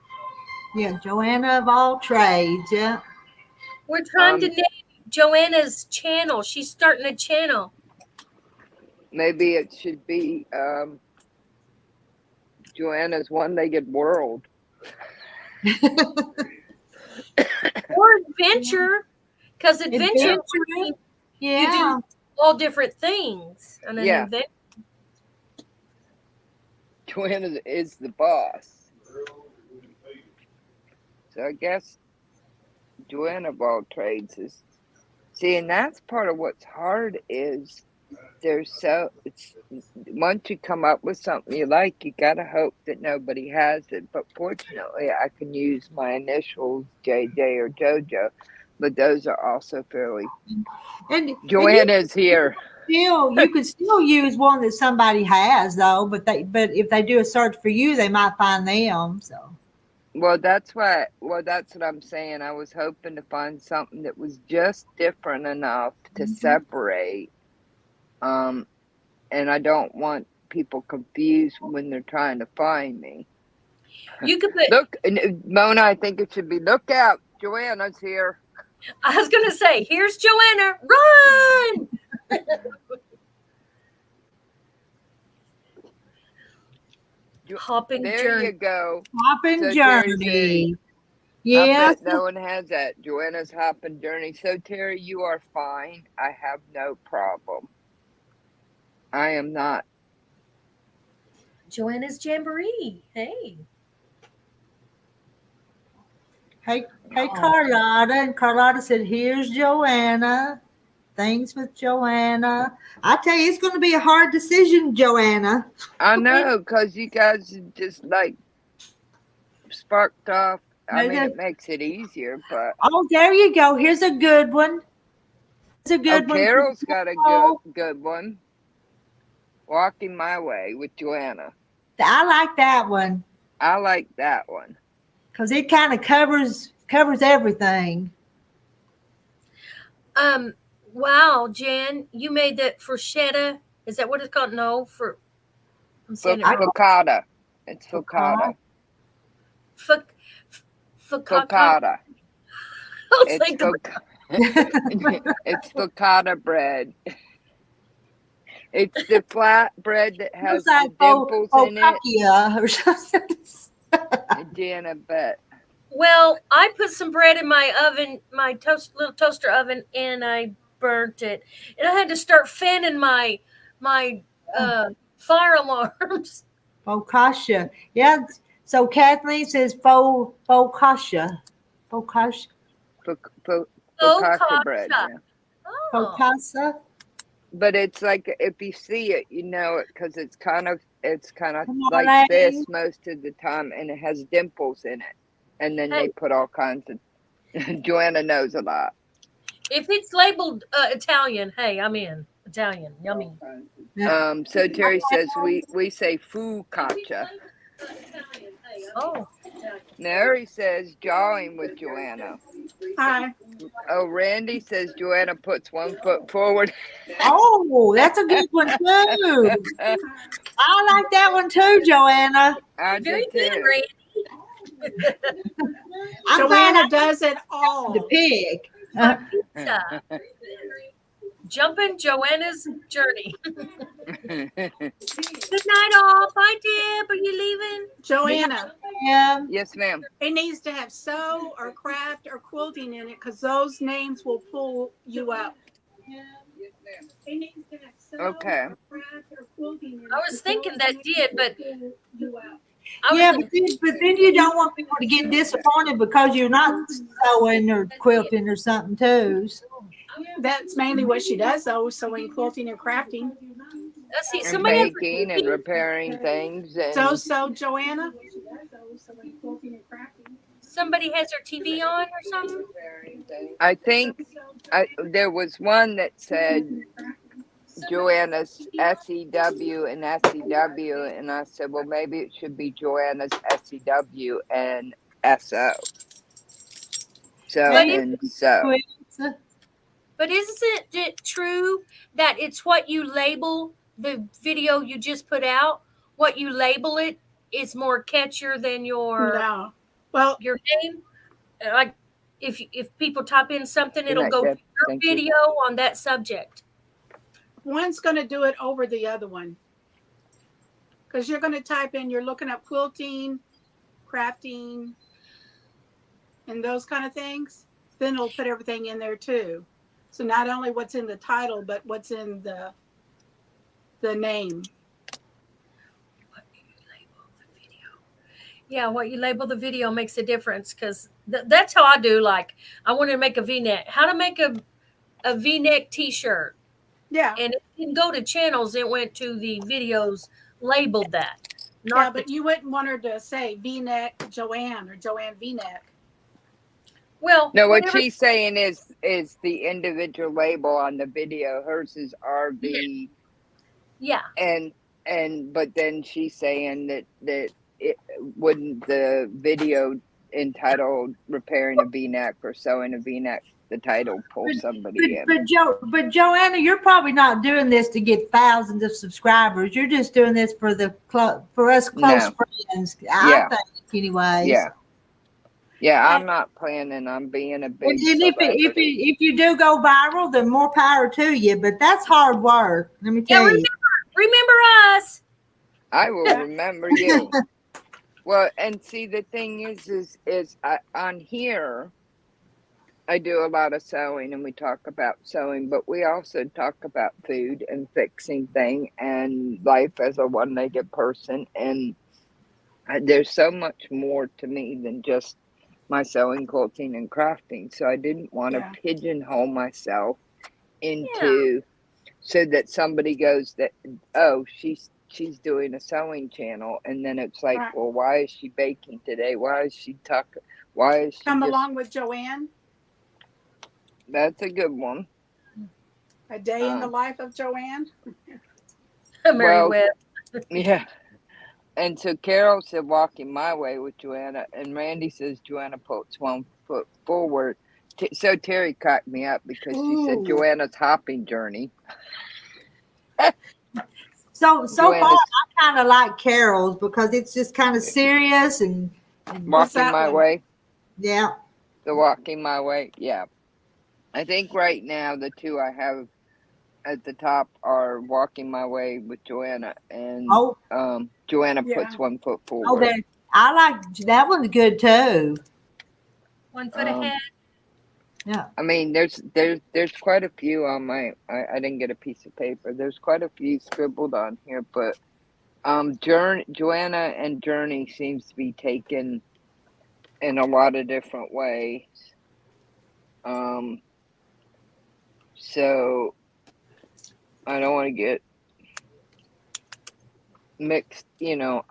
Yeah, Joanna of all trades, yeah. We're trying to name Joanna's channel. She's starting a channel. Maybe it should be Joanna's One-Legged World. Or adventure. Because adventure. Yeah. You do all different things. And an adventure. Joanna is the boss. So I guess Joanna of all trades is. See, and that's part of what's hard is once you come up with something you like, you gotta hope that nobody has it. But fortunately, I can use my initials, JJ or JoJo. Mm-hmm. those are also fairly. And Joanna's here. you could still use one that somebody has though, but if they do a search for you, they might find them. So Well, that's what I'm saying. I was hoping to find something that was just different enough to separate. And I don't want people confused when they're trying to find me. You could put. Look, Mona, I think it should be look out. Joanna's here. I was gonna say, here's Joanna. Run! Hopping There journey. you go. hopping So Terry journey. I Yes. bet no one has that. Joanna's hopping journey. So Terry, you are fine. I have no problem. I am not. Joanna's Jamboree. Hey. Hey, Carlotta. And Carlotta said, here's Joanna. Things with Joanna. I tell you, it's going to be a hard decision, Joanna. I know, because you guys just like sparked off. I mean, it makes it easier, but. Oh, there you go. Here's a good one. Here's a good one. Carol's got a good one. Walking My Way with Joanna. I like that one. I like that one. Because it kind of covers everything. Wow, Jan, you made that forchetta. Is that what it's called? No, I'm saying it wrong. Focaccia. It's focaccia. Focaccia. It's focaccia bread. It's the flat bread that has the dimples in it. Or something. Jan, I bet. Well, I put some bread in my oven, my little toaster oven, and I burnt it. And I had to start fanning my fire alarms. Focaccia. Yeah. So Kathleen says focaccia. Focaccia. Focaccia bread. Yeah. Oh. Focaccia. But it's like if you see it, you know it because it's kind of like this most of the time, and it has dimples in it. And then they put all kinds of. Joanna knows a lot. If it's labeled Italian, hey, I'm in. Italian, yummy. So Terry says we say focaccia. Oh. Mary says jawing with Joanna. Hi. Oh, Randy says Joanna puts one foot forward. Oh, that's a good one too. I like that one too, Joanna. Very good, Randy. Joanna does it all. The pig. Jumping Joanna's journey. Good night, all. Bye, Deb. Are you leaving? Joanna. Yeah. Yes, ma'am. It needs to have sew or craft or quilting in it because those names will pull you up. It needs to have sew or craft or quilting in it. I was thinking that did, but but then you don't want people to get disappointed because you're not sewing or quilting or something too. So. That's mainly what she does, though, sewing, quilting, and crafting. Let's see, And somebody baking and repairing things. And So Joanna. Somebody has their TV on or something. I think there was one that said Joanna's SEW and SEW, and I said, well, maybe it should be Joanna's SEW and SO. But isn't it true that it's what you label the video you just put out? What you label it is more catchier than your name. Like if people type in something, it'll go to your video on that subject. One's going to do it over the other one because you're going to type in. You're looking up quilting, crafting, and those kind of things. Then it'll put everything in there too. So not only what's in the title, but what's in the name. What you label the video. Yeah, what you label the video makes a difference because that's how I do. Like, I wanted to make a V-neck. How to make a V-neck T-shirt. Yeah. And it didn't go to channels. It went to the videos labeled that. But you wouldn't want her to say V-neck Joanne or Joanne V-neck. Well, No, what whatever. she's saying is the individual label on the video. Hers is RV, Yeah. and but then she's saying that it wouldn't the video entitled "Repairing a V-neck" or "Sewing a V-neck," the title pull somebody in. But Joanna, you're probably not doing this to get thousands of subscribers. You're just doing this for the for us close No. friends. Yeah. I think, anyways. Yeah, yeah. Hey. I'm not planning on being a And big if if you do go viral, then more power to you. But that's hard work. Let me Yeah, tell you. remember us. I will remember you. Well, and see, the thing is on here, I do a lot of sewing and we talk about sewing, but we also talk about food and fixing things and life as a one-legged person. And there's so much more to me than just my sewing, quilting, and crafting. So I didn't want to pigeonhole myself into so that somebody goes that, oh, she's doing a sewing channel, and then it's like, Right. well, why is she baking today? Why is she why is she Come just, along with Joanne. that's a good one. A day in the life of Joanne. Mary Well, Webb. yeah. And so Carol said walking my way with Joanna, and Randy says Joanna puts 1 foot forward. So Terry cracked me up because she said Ooh. Joanna's hopping journey. So far, Joanna's I kind of like Carol's because it's just kind of serious and What's walking that my one? way. yeah. The walking my way. Yeah. I think right now the two I have at the top are walking my way with Joanna, and Oh, Joanna Yeah. puts 1 foot oh, forward. I like that one's good too. 1 foot ahead. Yeah. I mean, there's quite a few on my. I didn't get a piece of paper. There's quite a few scribbled on here, but Joanna and Journey seems to be taken in a lot of different ways. So I don't want to get mixed. You know,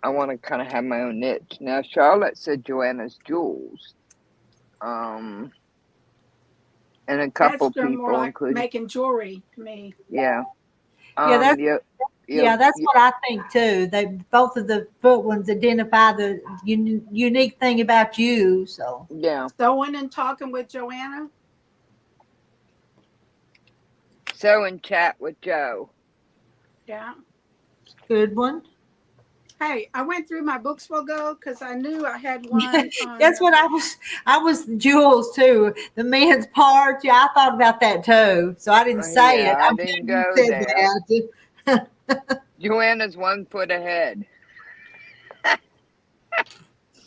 I want to kind of have my own niche. Now Charlotte said Joanna's Jewels. And a couple That's more people, like including making jewelry to me. yeah. Yeah, that's what I think too. They both of the foot ones identify the unique thing about you. So Yeah. Sewing and talking with Joanna. So in chat with Joe. Yeah. good one. Hey, I went through my books while ago because I knew I had one. On, That's what I was Jules too. The men's part. Yeah, I thought about that too. So I didn't say Yeah, it. I I'm didn't glad go you said there. that. Joanna's 1 foot ahead.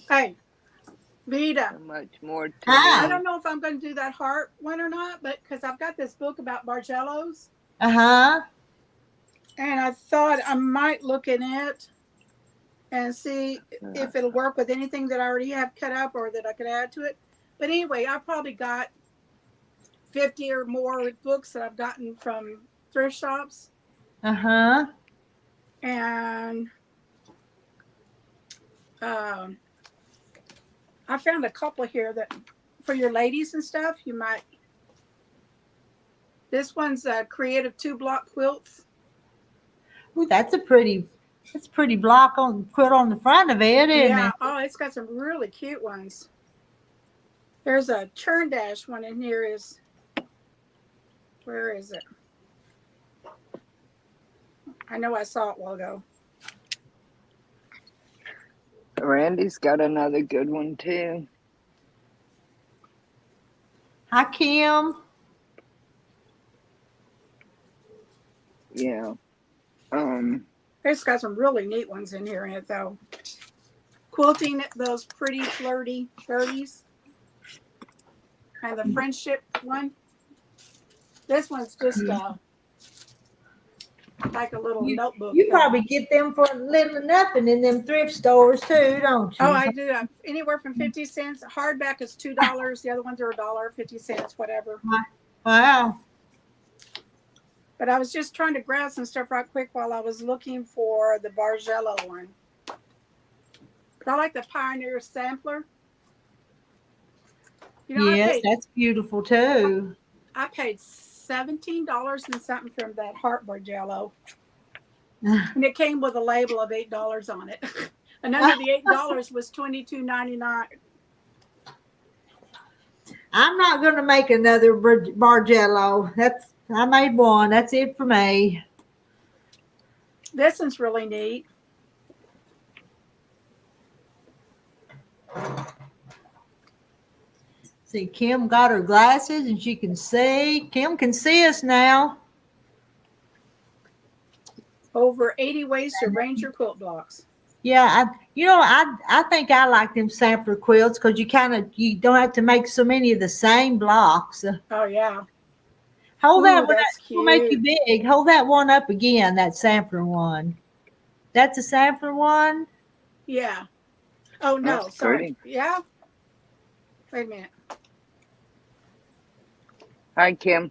Hey, Rita. So much more to Hi. I me. don't know if I'm going to do that heart one or not, but because I've got this book about Bargellos, Uh-huh. and I thought I might look in it and see if it'll work with anything that I already have cut up or that I could add to it. But anyway, I probably got 50 or more books that I've gotten from thrift shops. Uh-huh. And I found a couple here that for your ladies and stuff, you might. This one's a creative 2-block quilts. Ooh, that's pretty block on quilt on the front of it, isn't Yeah. it? Oh, it's got some really cute ones. There's a churn dash one in here. Where is it? I know I saw it a while ago. Randy's got another good one too. Hi, Kim. Yeah. It's got some really neat ones in here in it though. Quilting those pretty flirty 30s. And the friendship one. This one's just like a little notebook. You probably get them for little or nothing in them thrift stores too, don't you? Oh, I do. Anywhere from 50 cents. Hardback is $2. The other ones are $1.50, whatever. Wow. But I was just trying to grab some stuff right quick while I was looking for the Bargello one. But I like the Pioneer Sampler. You know, Yes, that's beautiful too. I paid $17 and something from that heartburn jello, and it came with a label of $8 on it. And under the $8 was $22.99. I'm not going to make another Bargello. I made one. That's it for me. This one's really neat. See, Kim got her glasses and she can see. Kim can see us now. Over 80 ways to arrange your quilt blocks. Yeah, I think I like them sampler quilts because you don't have to make so many of the same blocks. Oh yeah. Hold Ooh, that one. that's Will make you cute. big. Hold that one up again. That sampler one. That's a sampler one. Yeah. Oh no, That's sorry. pretty. Yeah. Wait a minute. Hi, Kim.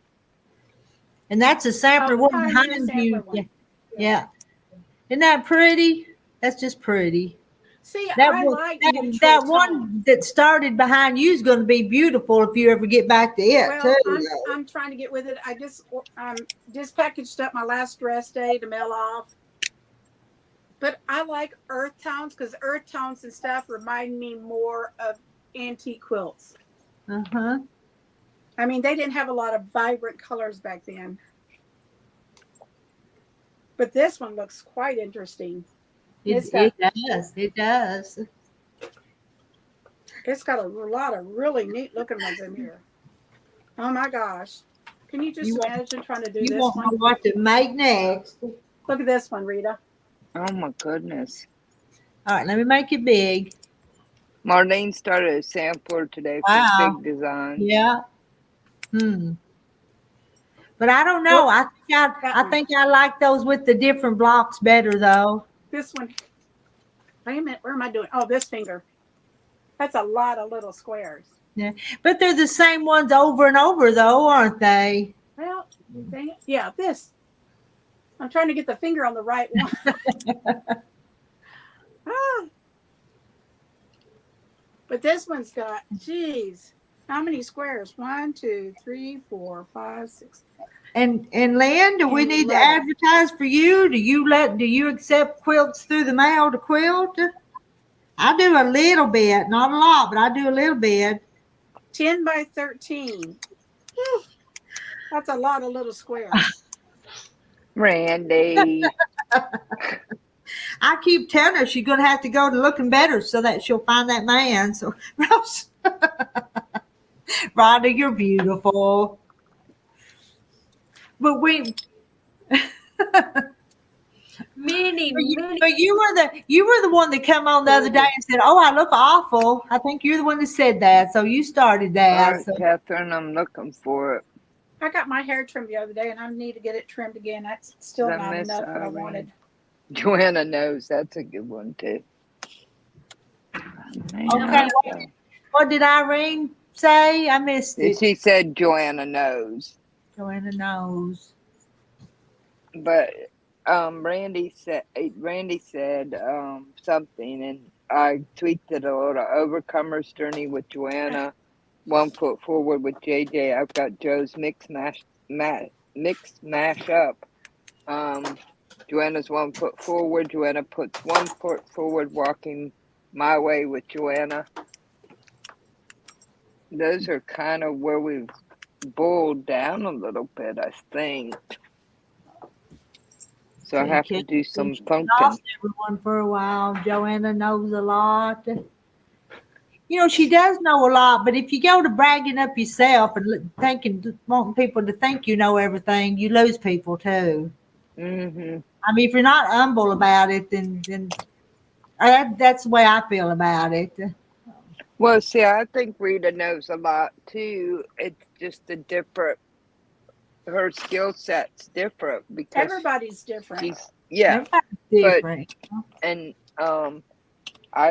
And that's a sampler one I need a behind sampler you. one. Yeah. Isn't that pretty? That's just pretty. See, That I one, like that, neutral that tone. one that started behind you is going to be beautiful if you ever get back to it Well, too. I'm trying to get with it. I just packaged up my last dress day to mail off. But I like earth tones because earth tones and stuff remind me more of antique quilts. Uh-huh. I mean, they didn't have a lot of vibrant colors back then. But this one looks quite interesting. It does. It does. It's got a lot of really neat looking ones in here. Oh my gosh. Can you just imagine trying to do You this won't one? know what to make next. Look at this one, Rita. Oh my goodness. All right, let me make it big. Marlene started a sampler today for Wow. Big Design. Yeah. But I don't know. I think I like those with the different blocks better though. This one. Wait a minute. Where am I doing? Oh, this finger. That's a lot of little squares. Yeah. But they're the same ones over and over though, aren't they? Well, dang it. Yeah, this. I'm trying to get the finger on the right one. Ah. But this one's got, geez, how many squares? 1, 2, 3, 4, 5, 6. And Lynn, do we need to 11. advertise for you? Do you accept quilts through the mail to quilt? I do a little bit, not a lot, but I do a little bit. 10 by 13. Whew. That's a lot of little squares. Randy. I keep telling her she's gonna have to go to Looking Better so that she'll find that man. So Rhonda, you're beautiful. But Many. but you were the one that come on the other day and said, "Oh, I look awful." I think you're the one that said that, so you started All that. right, So. Catherine, I'm looking for it. I got my hair trimmed the other day and I need to get it trimmed again. That's still Did I not miss enough what I Irene? wanted. Joanna knows. That's a good one too. Okay, what did Irene say? I missed it. She said Joanna knows. Joanna knows. But Randy said something, and I tweeted a little Overcomer's Journey with Joanna, 1 foot forward with JJ. I've got Joe's mix mash up. Joanna's 1 foot forward. Joanna puts 1 foot forward, walking my way with Joanna. Those are kind of where we've boiled down a little bit, I think. So I have to do some function. Lost everyone for a while. Joanna knows a lot. You know, she does know a lot, but if you go to bragging up yourself and wanting people to think you know everything, you lose people too. Mm-hmm. I mean, if you're not humble about it, then that's the way I feel about it. Well, see, I think Rita knows a lot too. It's just her skill set's different because Everybody's different. Everybody's different. I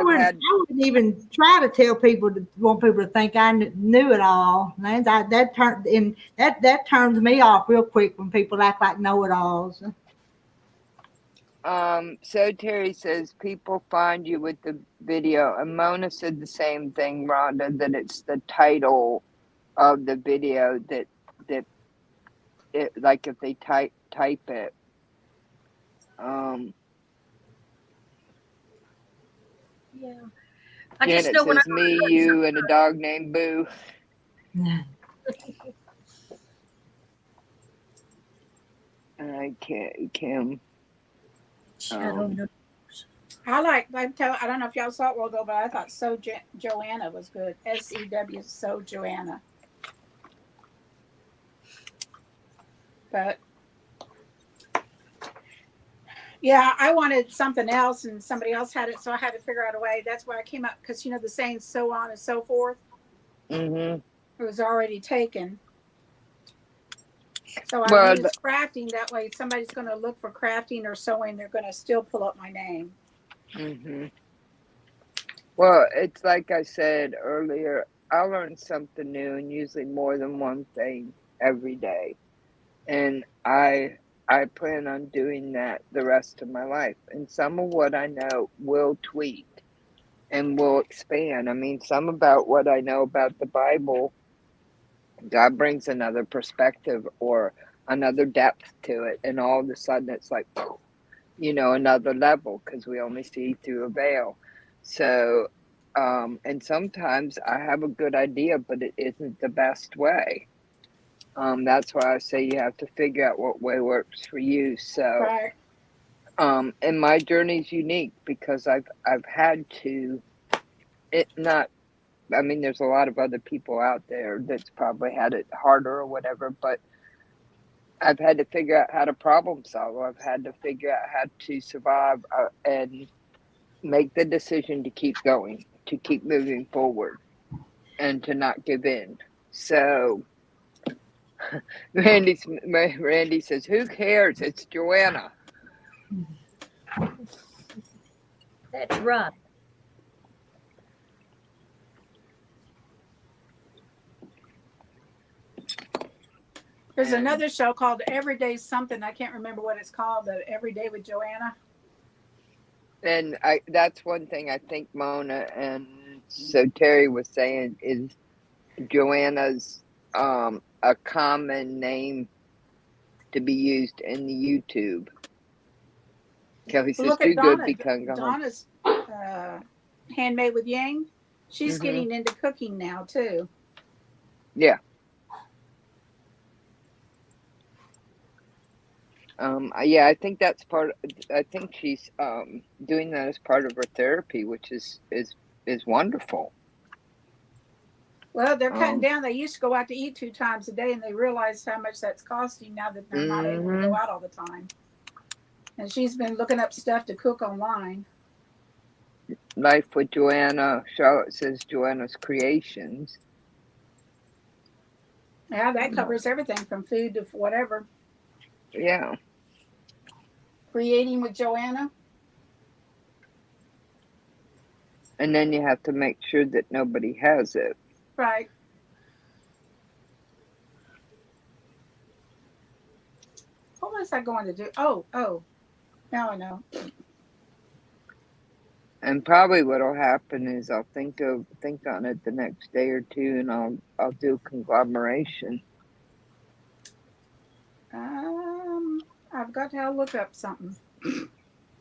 wouldn't even try to tell people want people to think I knew it all. That turns me off real quick when people act like know-it-alls. So Terry says people find you with the video, and Mona said the same thing, Rhonda, that it's the title of the video that it, like if they type it. Yeah. I just Janet know when I says me, you, and a dog named Boo. Kim. Shadow no. I don't know if y'all saw it, well, though, but I thought Joanna was good. SEW, So Joanna. But yeah, I wanted something else and somebody else had it, so I had to figure out a way. That's why I came up, because the saying so on and so forth. Mm-hmm. It was already taken. So I Well, used crafting. That way, if somebody's going to look for crafting or sewing, they're going to still pull up my name. mm-hmm. Well, it's like I said earlier, I learn something new, and usually more than one thing every day. And I plan on doing that the rest of my life. And some of what I know will tweak and will expand. I mean, some about what I know about the Bible, God brings another perspective or another depth to it, and all of a sudden it's like, another level, because we only see through a veil. So, and sometimes I have a good idea, but it isn't the best way. That's why I say you have to figure out what way works for you. So, Right. And my journey's unique because I've had to. It not. I mean, there's a lot of other people out there that's probably had it harder or whatever, but I've had to figure out how to problem solve. I've had to figure out how to survive and make the decision to keep going, to keep moving forward, and to not give in. So Randy says, "Who cares? It's Joanna." That's right. There's another show called Everyday Something. I can't remember what it's called, but Every Day with Joanna. And that's one thing I think Mona and so Terry was saying is Joanna's a common name to be used in the YouTube. Kelly says, Look at "Too good, Donna. become home." Donna's Handmade with Yang. She's Mm-hmm. getting into cooking now too. Yeah. Yeah, I think that's part. I think she's doing that as part of her therapy, which is wonderful. Well, they're cutting down. They used to go out to eat 2 times a day, and they realized how much that's costing now that they're not able to go out all the time. And she's been looking up stuff to cook online. Life with Joanna. Charlotte says Joanna's Creations. Yeah, that covers everything from food to whatever. Yeah. Creating with Joanna. And then you have to make sure that nobody has it. Right. What was I going to do? Oh, now I know. And probably what'll happen is I'll think on it the next day or two, and I'll do a conglomeration. I've got to look up something.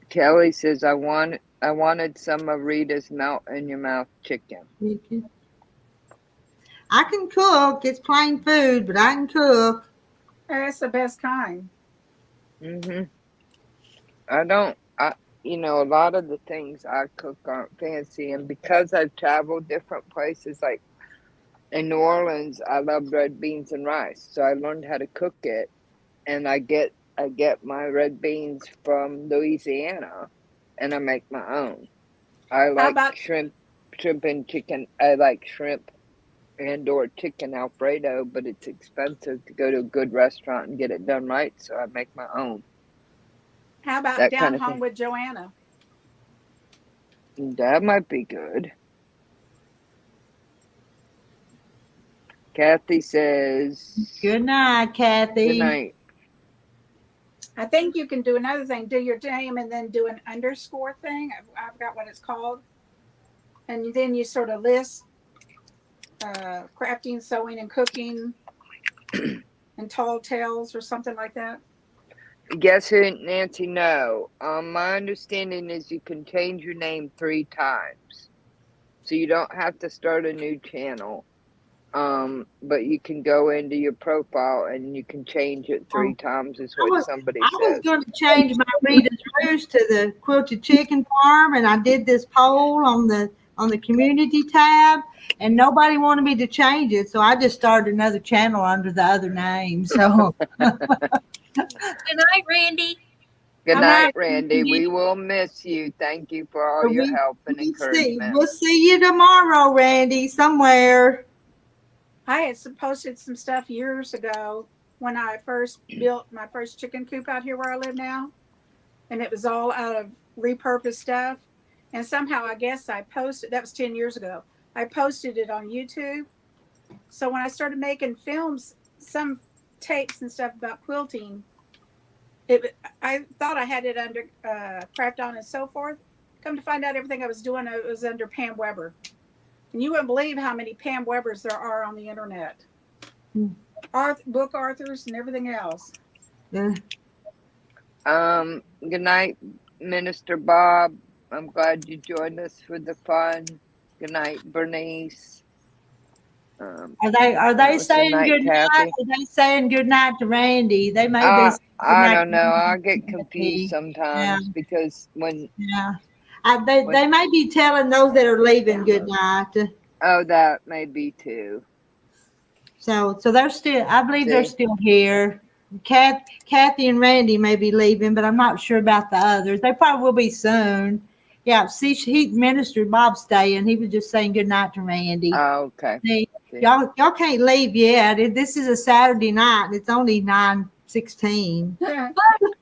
Kelly says I wanted some of Rita's melt in your mouth chicken. I can cook. It's plain food, but I can cook. That's the best kind. Mhm. A lot of the things I cook aren't fancy, and because I've traveled different places, like in New Orleans, I love red beans and rice, so I learned how to cook it, and I get my red beans from Louisiana, and I make my own. I like shrimp and chicken. I like shrimp and or chicken Alfredo, but it's expensive to go to a good restaurant and get it done right, so I make my own. How about That Down kind of Home thing. with Joanna? That might be good. Kathy says, Good night, Kathy. "Good night." I think you can do another thing. Do your name and then do an underscore thing. I forgot what it's called. And then you sort of list crafting, sewing, and cooking, and tall tales or something like that. Guess who, Nancy? No. My understanding is you can change your name 3 times, so you don't have to start a new channel. But you can go into your profile and you can change it 3 times. Is what somebody I was says. going to change my Rita's Roost to the Quilted Chicken Farm, and I did this poll on the community tab, and nobody wanted me to change it, so I just started another channel under the other name. So Good night, Randy. Good I'm night, not- Randy. We will miss you. Thank you for all your help and encouragement. We'll see you tomorrow, Randy, somewhere. I had posted some stuff years ago when I first built my first chicken coop out here where I live now. And it was all out of repurposed stuff. And somehow I guess I posted, that was 10 years ago. I posted it on YouTube. So when I started making films, some tapes and stuff about quilting, I thought I had it under Craft On and so forth. Come to find out everything I was doing, it was under Pam Weber. And you wouldn't believe how many Pam Webers there are on the internet. Book authors and everything else. Yeah. Good night, Minister Bob. I'm glad you joined us for the fun. Good night, Bernice. Are they saying night, good night? Kathy. Are they saying good night to Randy? They may be. I don't know. I get confused sometimes because when they may be telling those that are leaving good night. Oh, that may be too. So they're still. I believe they're still here. Kathy and Randy may be leaving, but I'm not sure about the others. They probably will be soon. Yeah. See, Minister Bob staying. He was just saying good night to Randy. Oh, okay. See, y'all can't leave yet. This is a Saturday night. And it's only 9:16. But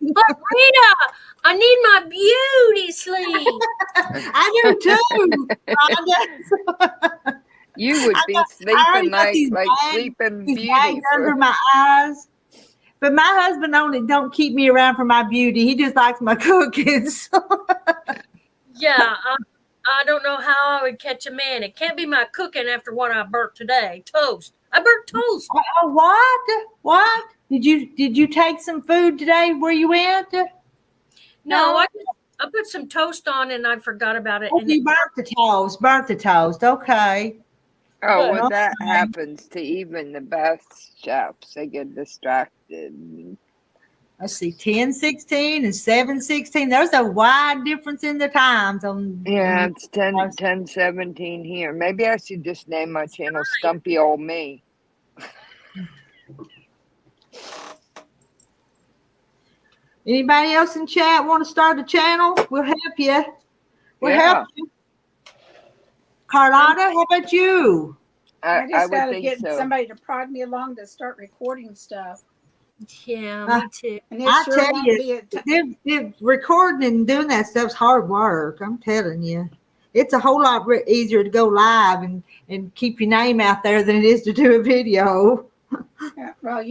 Rita, I need my beauty sleep. I do too. You would be sleeping like sleeping beauty under my eyes. But my husband only don't keep me around for my beauty. He just likes my cooking. So. Yeah, I don't know how I would catch a man. It can't be my cooking after what I burnt today. Toast. I burnt toast. Oh, what? What? Did you take some food today where you went? No, I put some toast on and I forgot about it. Oh, you burnt the toast. Burnt the toast. Okay. Oh, well, that happens to even the best chefs. They get distracted. Let's see, 10:16 and 7:16. There's a wide difference in the times. Yeah, it's 10:17 here. Maybe I should just name my channel Stumpy Old Me. Anybody else in chat want to start a channel? We'll help you. We'll help you. Carlotta, how about you? I just got to get somebody to prod me along to start recording stuff. Yeah, me too. And I tell you, recording and doing that stuff's hard work. I'm telling you. It's a whole lot easier to go live and keep your name out there than it is to do a video. Yeah, well,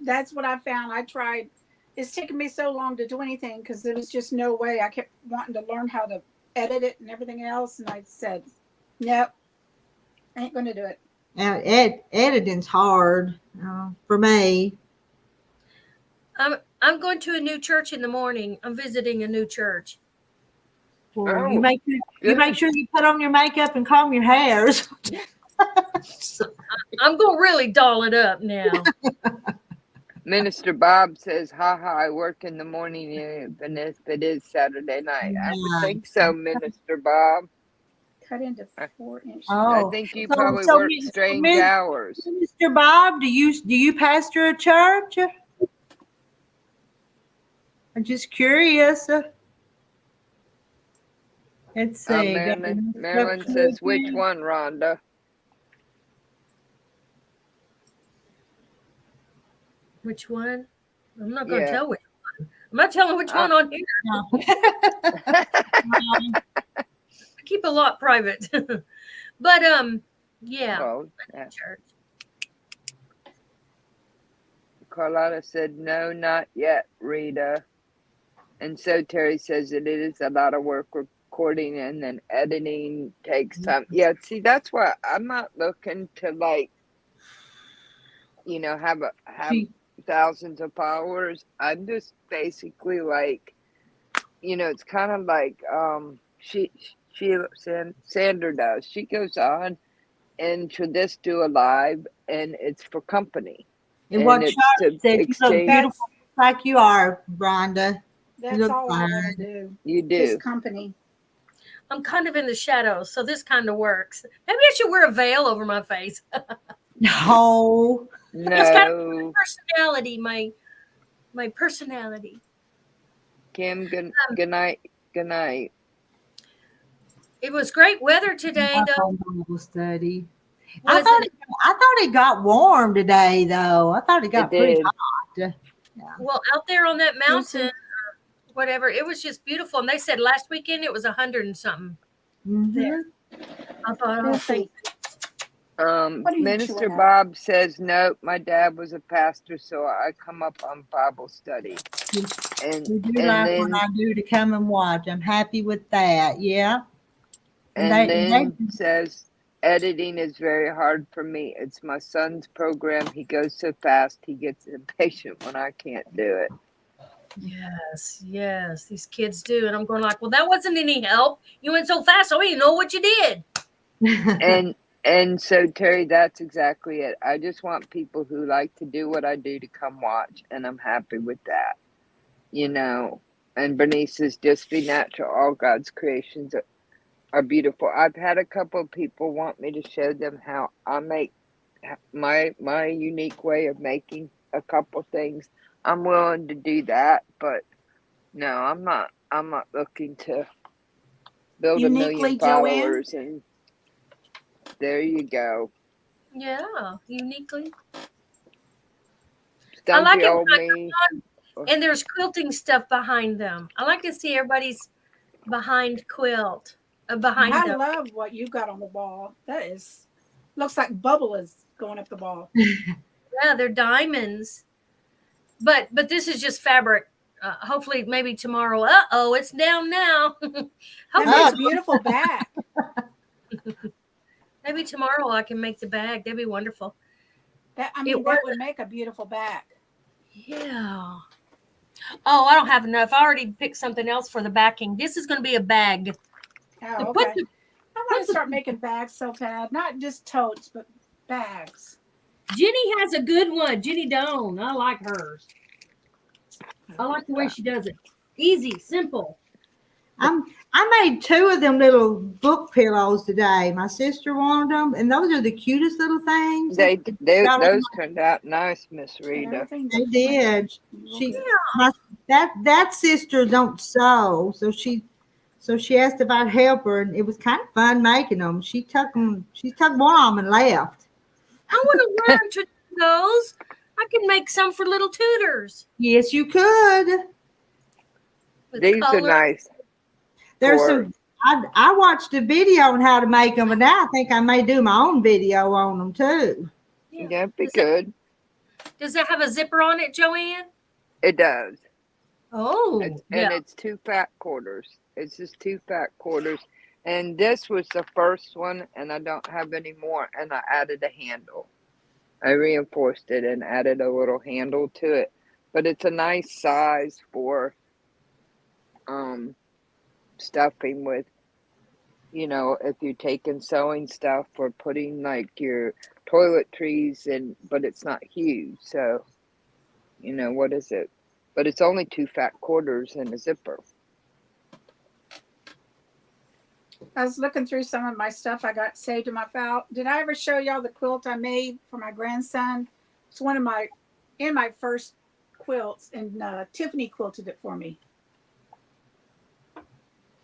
that's what I found. I tried. It's taken me so long to do anything because there was just no way. I kept wanting to learn how to edit it and everything else. And I said, nope, I ain't going to do it. Editing's hard for me. I'm going to a new church in the morning. I'm visiting a new church. Well, you make sure you put on your makeup and comb your hairs. I'm going to really doll it up now. Minister Bob says, I work in the morning even if it is Saturday night. I would think so, Minister Bob. Cut into 4 inches. I think you probably work strange hours. Mr. Bob, do you pastor a church? I'm just curious. Let's see. Marilyn says, which one, Rhonda? Which one? I'm not going to tell which one. I'm not telling which one on here. I keep a lot private. But yeah. Oh, church. Carlotta said, no, not yet, Rita. And so Terry says that it is a lot of work recording and then editing takes time. Yeah, see, that's why I'm not looking to like, have She, thousands of followers. I'm just basically like, it's kind of like Sandra does. She goes on and she'll just do a live, and it's for company, and and what it's Charlotte to said, you look exchange. beautiful like you are, Brenda. You That's look all I want fine. to do. You Just do. company. I'm kind of in the shadows, so this kind of works. Maybe I should wear a veil over my face. No. It's kind of my No, personality, my personality. Kim. Good night. Good night. It was great weather today, My though. Bible study. Wasn't it? I thought it got warm today, though. I thought it It got pretty did. hot. Well, out there on that mountain, Lucy. or whatever, it was just beautiful. And they said last weekend it was 100 and something there. I thought, oh, Lucy. What are you Minister chewing at? Bob says, nope, my dad was a pastor, so I come up on Bible study. And You do and like then what I do to come and watch. I'm happy with that. Yeah. and They then says, editing is very hard for me. It's my son's program. He goes so fast, he gets impatient when I can't do it. yes, these kids do. And I'm going like, well, that wasn't any help. You went so fast, I don't even know what you did. And so Terry, that's exactly it. I just want people who like to do what I do to come watch, and I'm happy with that. And Bernice says, just be natural. All God's creations are beautiful. I've had a couple of people want me to show them how I make my unique way of making a couple things. I'm willing to do that, but no, I'm not looking to build a million Uniquely, Joanne? followers. And there you go. Yeah, uniquely. Stumpy like it old when I me. And there's quilting stuff behind them. I like to see everybody's behind quilt. Behind I them. love what you got on the wall. That looks like bubble is going up the wall. Yeah, they're diamonds. But this is just fabric. Hopefully, maybe tomorrow. It's down now. That Hopefully, makes a beautiful bag. maybe tomorrow I can make the bag. That'd be wonderful. That would make a beautiful bag. Yeah. Oh, I don't have enough. I already picked something else for the backing. This is going to be a bag. Oh, okay. I want to start making bags so bad. Not just totes, but bags. Jenny has a good one. Jenny Doan. I like hers. I like the way she does it. Easy, simple. I made 2 of them little book pillows today. My sister wanted them, and those are the cutest little things. Those turned out nice, Miss Rita. They did. That sister don't sew, so she asked if I'd help her, and it was kind of fun making them. She took one of them and left. I want to learn to do those. I can make some for little tutors. Yes, you could. With These color. are nice. There's some. I watched a video on how to make them, but now I think I may do my own video on them too. Yeah. That'd be good. Does that have a zipper on it, Joanne? It does. Oh, And yeah. it's 2 fat quarters. It's just 2 fat quarters. And this was the first one, and I don't have any more. And I added a handle. I reinforced it and added a little handle to it. But it's a nice size for stuffing with, if you're taking sewing stuff or putting like your toiletries in, but it's not huge. So, what is it? But it's only 2 fat quarters and a zipper. I was looking through some of my stuff I got saved in my file. Did I ever show y'all the quilt I made for my grandson? It's one of my first quilts, and Tiffany quilted it for me.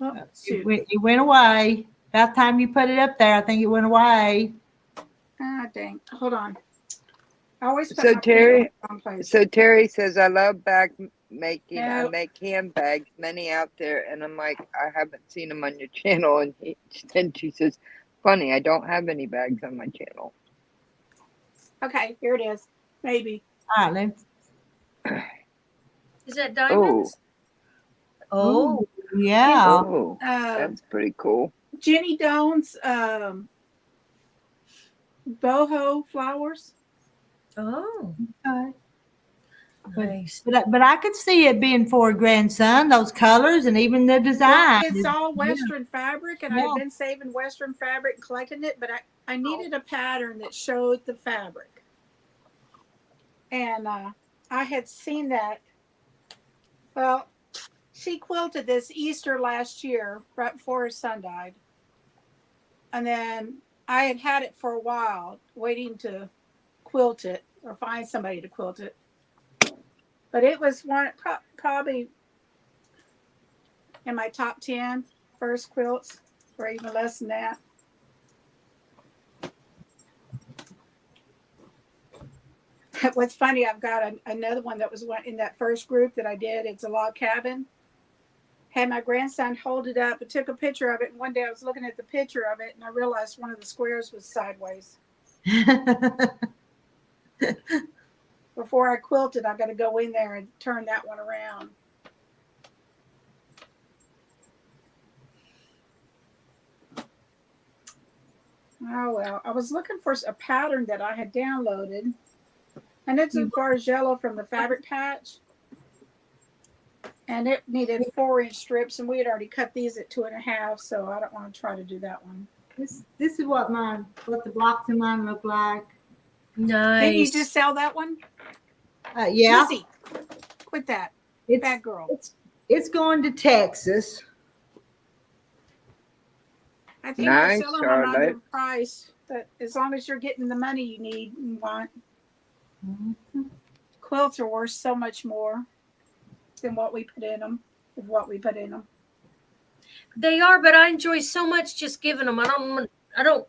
Oh, shoot. It went away. About time you put it up there, I think it went away. Ah, dang. Hold on. I always put So my Terry, finger in the wrong place. So Terry says, I love bag making. I No. make handbags, many out there. And I'm like, I haven't seen them on your channel. And then she says, funny, I don't have any bags on my channel. Okay, here it is. Maybe. All right, Is that diamonds? Oh, yeah. Oh, that's pretty cool. Jenny Doan's boho flowers. oh, Okay. nice. But I could see it being for a grandson, those colors and even the design. Well, it's all Western fabric, and Yeah. I've been saving Western fabric and collecting it, but I needed a pattern that showed the fabric. And I had seen that. Well, she quilted this Easter last year, right before her son died. And then I had it for a while, waiting to quilt it or find somebody to quilt it. But it was probably in my top 10 first quilts, or even less than that. What's funny, I've got another one that was in that first group that I did. It's a log cabin. Had my grandson hold it up and took a picture of it. And one day I was looking at the picture of it and I realized one of the squares was sideways. Before I quilted, I got to go in there and turn that one around. Oh, well, I was looking for a pattern that I had downloaded. And it's a Bargello from the Fabric Patch. And it needed 4-inch strips, and we had already cut these at 2.5, so I don't want to try to do that one. This is what the blocks in mine look like. Nice. Didn't you just sell that one? Yeah. Lizzie, quit that. It's, Bad girl. It's going to Texas. I think Nice, you're selling one Charlotte. under price, but as long as you're getting the money you need and want. Mm-hmm. Quilts are worth so much more than what we put in them. They are, but I enjoy so much just giving them. I don't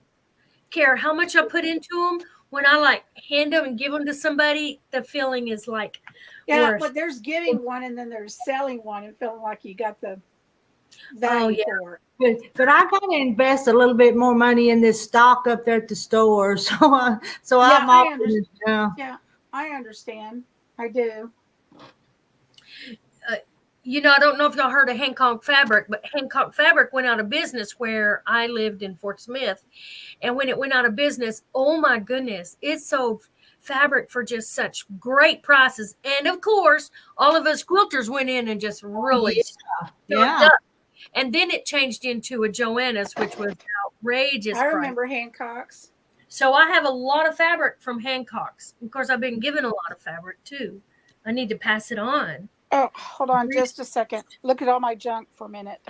care how much I put into them. When I like hand them and give them to somebody, the feeling is like Yeah, worth. but there's giving one and then there's selling one and feeling like you got the value for it. But I got to invest a little bit more money in this stock up there at the store. So I'm I all understand. yeah. I understand. I do. I don't know if y'all heard of Hancock Fabric, but Hancock Fabric went out of business where I lived in Fort Smith. And when it went out of business, oh my goodness, it sold fabric for just such great prices. And of course, all of us quilters went in and just really Yeah. up. And then it changed into a Joanna's, which was outrageous. I price. remember Hancock's. So I have a lot of fabric from Hancock's. Of course, I've been given a lot of fabric too. I need to pass it on. Oh, hold on just a second. Look at all my junk for a minute.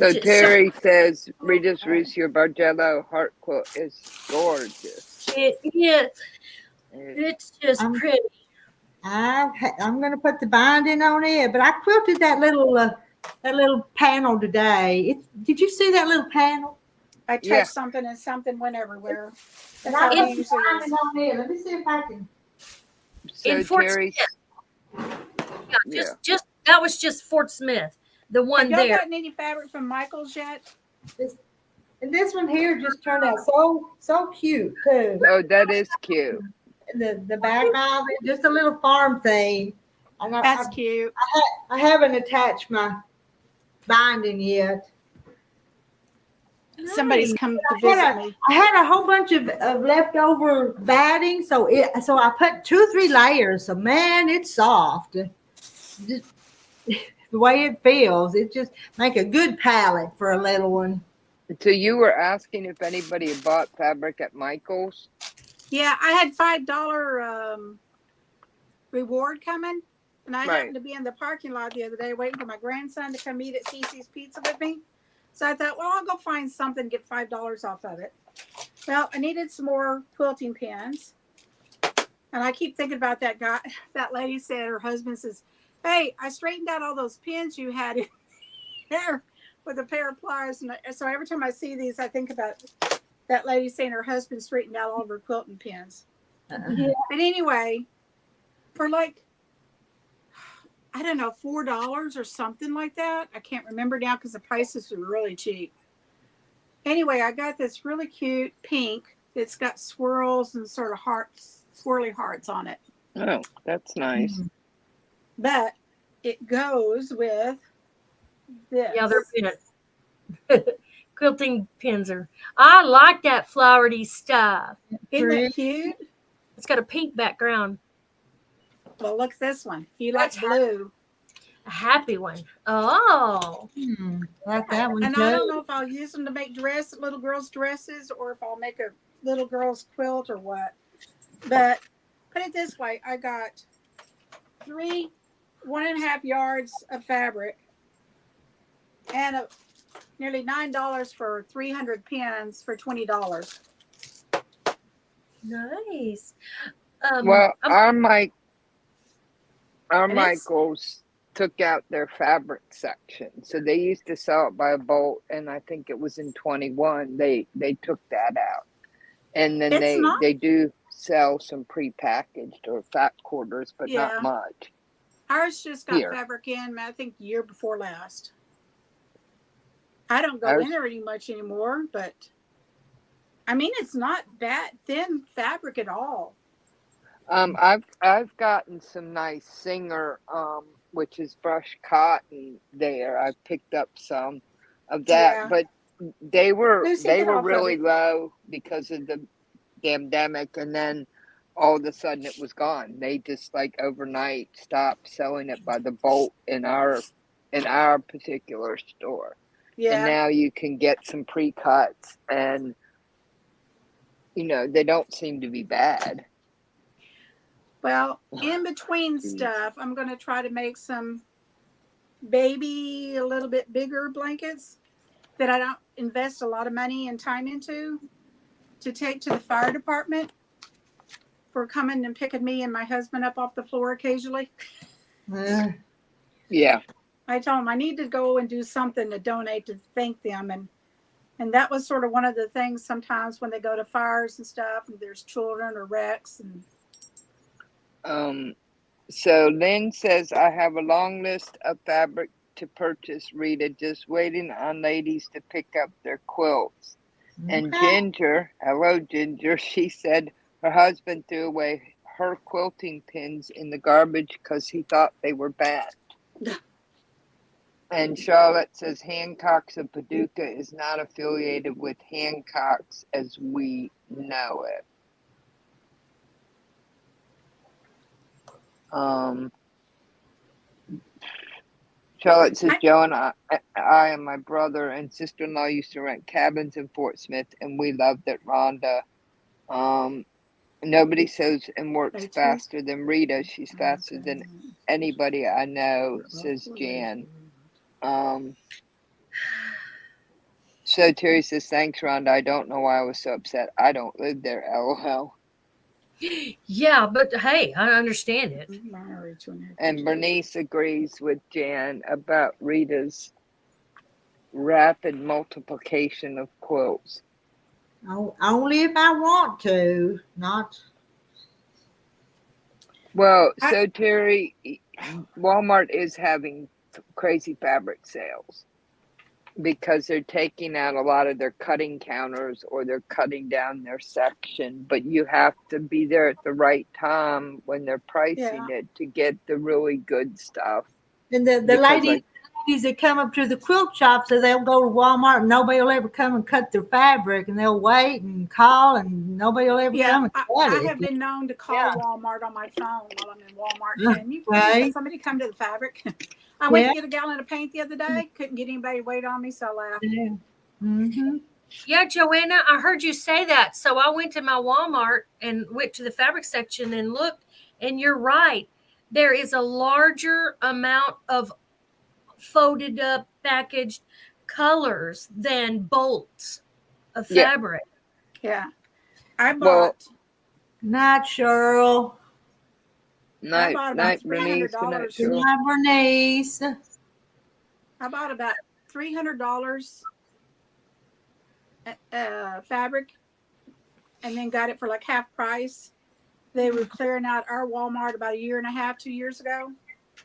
So Terry says, Rita's Roost, your Bargello heart quilt is gorgeous. It's just pretty. I'm going to put the binding on it, but I quilted that little panel today. Did you see that little panel? I touched something and something went everywhere. And That's I how put it the usually is. binding on it. Let me see if I can. So In Fort Terry, Smith. Just that was just Fort Smith, the one Have y'all there. gotten any fabric from Michael's yet? And this one here just turned out so cute too. oh, that is cute. The back of it, just a little farm thing. And That's cute. I haven't attached my binding yet. Somebody's come to visit me. I had a whole bunch of leftover batting, so I put 2-3 layers. So man, it's soft. Just the way it feels, it just make a good palette for a little one. So you were asking if anybody bought fabric at Michael's? Yeah, I had $5 reward coming, and I happened to be in the parking lot the other day waiting for my grandson to come eat at Cece's Pizza with me. So I thought, well, I'll go find something, get $5 off of it. Well, I needed some more quilting pins. And I keep thinking about that guy. That lady said, her husband says, hey, I straightened out all those pins you had in there with a pair of pliers. And so every time I see these, I think about that lady saying her husband straightened out all of her quilting pins. Yeah. But anyway, for like, I don't know, $4 or something like that. I can't remember now because the prices were really cheap. Anyway, I got this really cute pink. It's got swirls and sort of hearts swirly hearts on it. Oh, that's nice. Mm. But it goes with this. Yeah, they're pin. Quilting pins are. I like that flowery stuff. Isn't Pretty. it cute? It's got a pink background. Well, look at this one. If you like That's blue. a happy one. Oh, Like that one And too. I don't know if I'll use them to make little girls' dresses, or if I'll make a little girl's quilt or what. But put it this way, I got 1.5 yards of fabric and nearly $9 for 300 pins for $20. nice. Well, our And it's- Michaels took out their fabric section, so they used to sell it by a bolt, and I think it was in 21 they took that out, and then It's not- they do sell some prepackaged or fat quarters, but Yeah. not much. Ours just got Here. fabric in, I think, the year before last. I don't go Ours- in there any much anymore, but I mean, it's not that thin fabric at all. I've gotten some nice Singer, which is brushed cotton there. I picked up some of that, Yeah. but they were Lucy, get off of really it. low because of the pandemic, and then all of a sudden it was gone. They just like overnight stopped selling it by the bolt in our particular store. And Yeah. now you can get some pre-cuts, and they don't seem to be bad. Well, in between stuff, I'm going to try to make some baby, a little bit bigger blankets that I don't invest a lot of money and time into to take to the fire department for coming and picking me and my husband up off the floor occasionally. Uh, Yeah. I told them I need to go and do something to donate to thank them. And that was sort of one of the things sometimes when they go to fires and stuff, and there's children or wrecks. And So Lynn says, I have a long list of fabric to purchase, Rita, just waiting on ladies to pick up their quilts. And okay. Ginger, hello Ginger, she said her husband threw away her quilting pins in the garbage because he thought they were bad. And Charlotte says Hancock's of Paducah is not affiliated with Hancock's as we know it. Charlotte says, Joanna, I and my brother and sister-in-law used to rent cabins in Fort Smith, and we loved it, Rhonda. Nobody sews and works faster than Rita. She's faster than anybody I know, says Jan. So Terry says, thanks, Rhonda. I don't know why I was so upset. I don't live there, LOL. Yeah, but hey, I understand it. And Bernice agrees with Jan about Rita's rapid multiplication of quilts. Oh, only if I want to, not. Well, so Terry, Walmart is having crazy fabric sales because they're taking out a lot of their cutting counters or they're cutting down their section, but you have to be there at the right time when they're pricing it to get the really good stuff. And the ladies that come up to the quilt shop, so they'll go to Walmart and nobody will ever come and cut their fabric, and they'll wait and call and nobody will ever come and cut it. I have been known to call Walmart on my phone while I'm in Walmart. Can you please have somebody come to the fabric? I went to get a gallon of paint the other day. Couldn't get anybody to wait on me, so I laughed. Yeah. Mm-hmm. Yeah, Joanna, I heard you say that. So I went to my Walmart and went to the fabric section and looked, and you're right. There is a larger amount of folded up, packaged colors than bolts of fabric. Yeah. I bought. Not Cheryl. I bought about $300. Not Bernice. I bought about $300 fabric and then got it for like half price. They were clearing out our Walmart about 1.5 years, 2 years ago.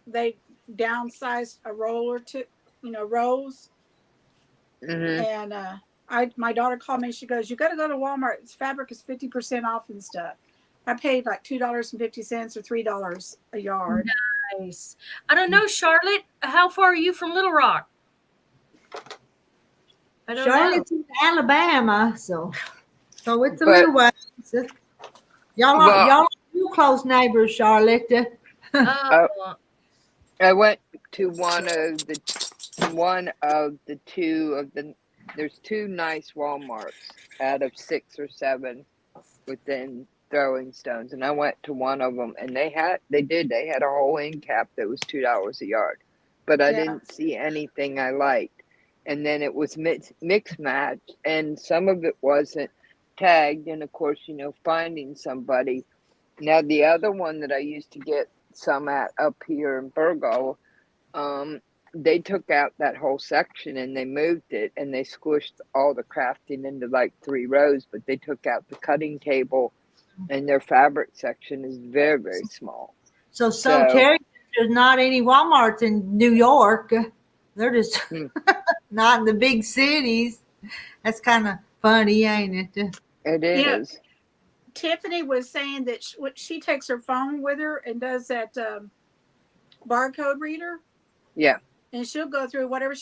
They downsized a roll or two, rolls. And my daughter called me. She goes, "You got to go to Walmart. Its fabric is 50% off and stuff." I paid like $2.50 or $3 a yard. Nice. I don't know, Charlotte. How far are you from Little Rock? I don't know. Charlotte's in Alabama, so it's a But little ways. well, Y'all are real close neighbors, Charlotte. Oh, I went to there's two nice Walmarts out of 6 or 7 within throwing stones, and I went to one of them, and they had a whole end cap that was $2 a yard, but I Yeah. didn't see anything I liked. And then it was mix match, and some of it wasn't tagged, and of course, finding somebody. Now the other one that I used to get some at up here in Burgo, they took out that whole section and they moved it, and they squished all the crafting into like 3 rows, but they took out the cutting table, and their fabric section is very, very small. So So Terry, there's not any Walmarts in New York. They're just not in the big cities. That's kind of funny, ain't it? it Yeah. is. Tiffany was saying that she takes her phone with her and does that barcode reader. Yeah. And she'll go through whatever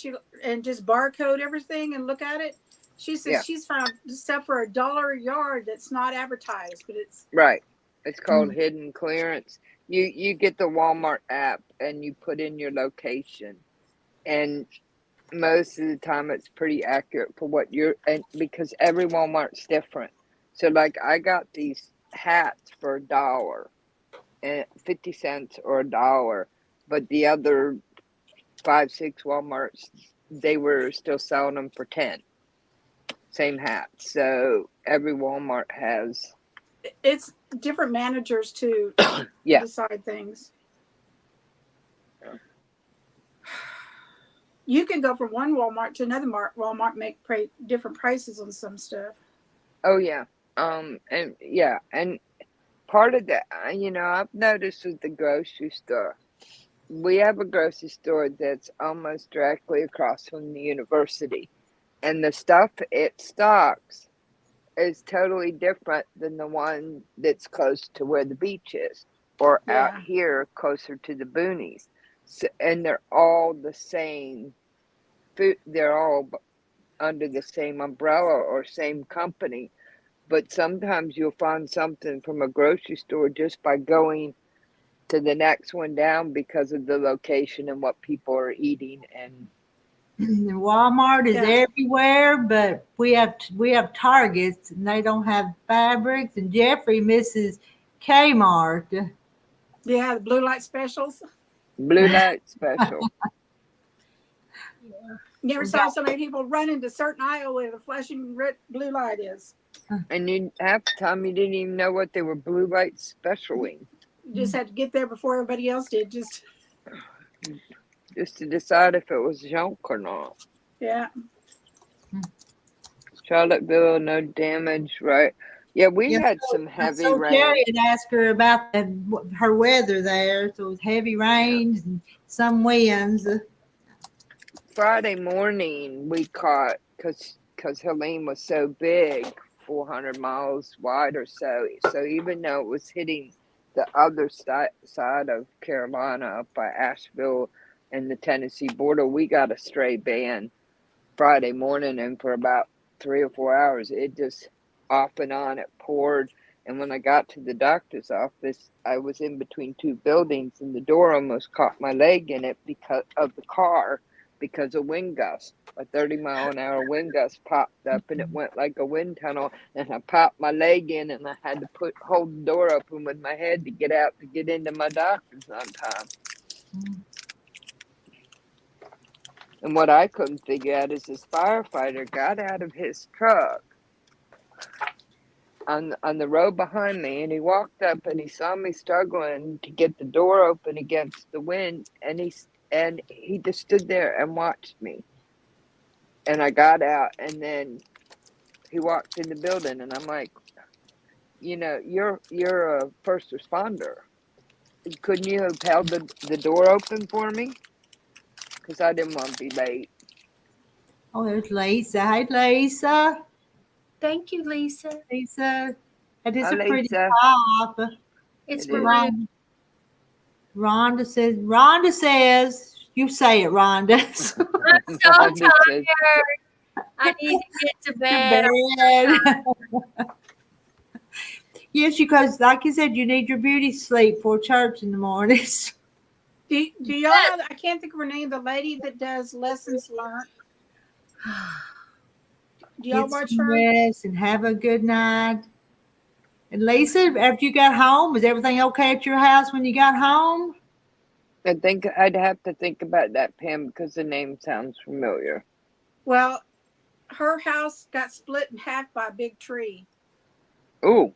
and just barcode everything and look at it. She says she's found stuff for $1 a yard that's not advertised, but it's Right. It's called hidden clearance. You get the Walmart app and you put in your location, and most of the time it's pretty accurate for what and because every Walmart's different. So like I got these hats for $1 and 50 cents or $1, but the other 5, 6 Walmarts, they were still selling them for 10. Same hats. So every Walmart has. It's different managers to decide things. You can go from one Walmart to another Walmart, make different prices on some stuff. Oh yeah. And part of that, I've noticed with the grocery store, we have a grocery store that's almost directly across from the university, and the stuff it stocks is totally different than the one that's close to where the beach is, or out here closer to the boonies. So, and they're all the same food. They're all under the same umbrella or same company. But sometimes you'll find something from a grocery store just by going to the next one down because of the location and what people are eating. And Walmart is everywhere, but we have Targets and they don't have fabrics. And Jeffrey misses Kmart. Yeah, the blue light specials. Blue light special. You ever saw so many people run into certain aisle where the flashing red blue light is? And half the time you didn't even know what they were blue light specialing. You just had to get there before everybody else did. Just to decide if it was junk or not. Yeah. Charlottesville, no damage, right? Yeah, we had some heavy rain. Terry had asked her about her weather there. So it was heavy rains and some winds. Friday morning we caught, because Helene was so big, 400 miles wide or so. So even though it was hitting the other side of Carolina up by Asheville and the Tennessee border, we got a stray band Friday morning, and for about 3 or 4 hours it just off and on it poured. And when I got to the doctor's office, I was in between 2 buildings and the door almost caught my leg in it because of the car, because a wind gust, a 30-mile-an-hour wind gust popped up, and it went like a wind tunnel, and I popped my leg in, and I had to hold the door open with my head to get out to get into my doctor's on time. And what I couldn't figure out is this firefighter got out of his truck on the road behind me, and he walked up and he saw me struggling to get the door open against the wind, and he just stood there and watched me. And I got out, and then he walked in the building, and I'm like, you're a first responder. Couldn't you have held the door open for me? Because I didn't want to be late. Oh, there's Lisa. Hi, Lisa. Thank you, Lisa. Lisa. That is a pretty Lisa. top. It's It is. Maria. Rhonda says, you say it, Rhonda. I'm so Rhonda says- tired. I need to get to bed. Bed. Yes, because like you said, you need your beauty sleep for church in the mornings. Do y'all know? I can't think of her name. The lady that does lessons learned. Do y'all Get watch some her? rest and have a good night. And Lisa, after you got home, was everything okay at your house when you got home? I think I'd have to think about that, Pam, because the name sounds familiar. Well, her house got split in half by a big tree. Ooh,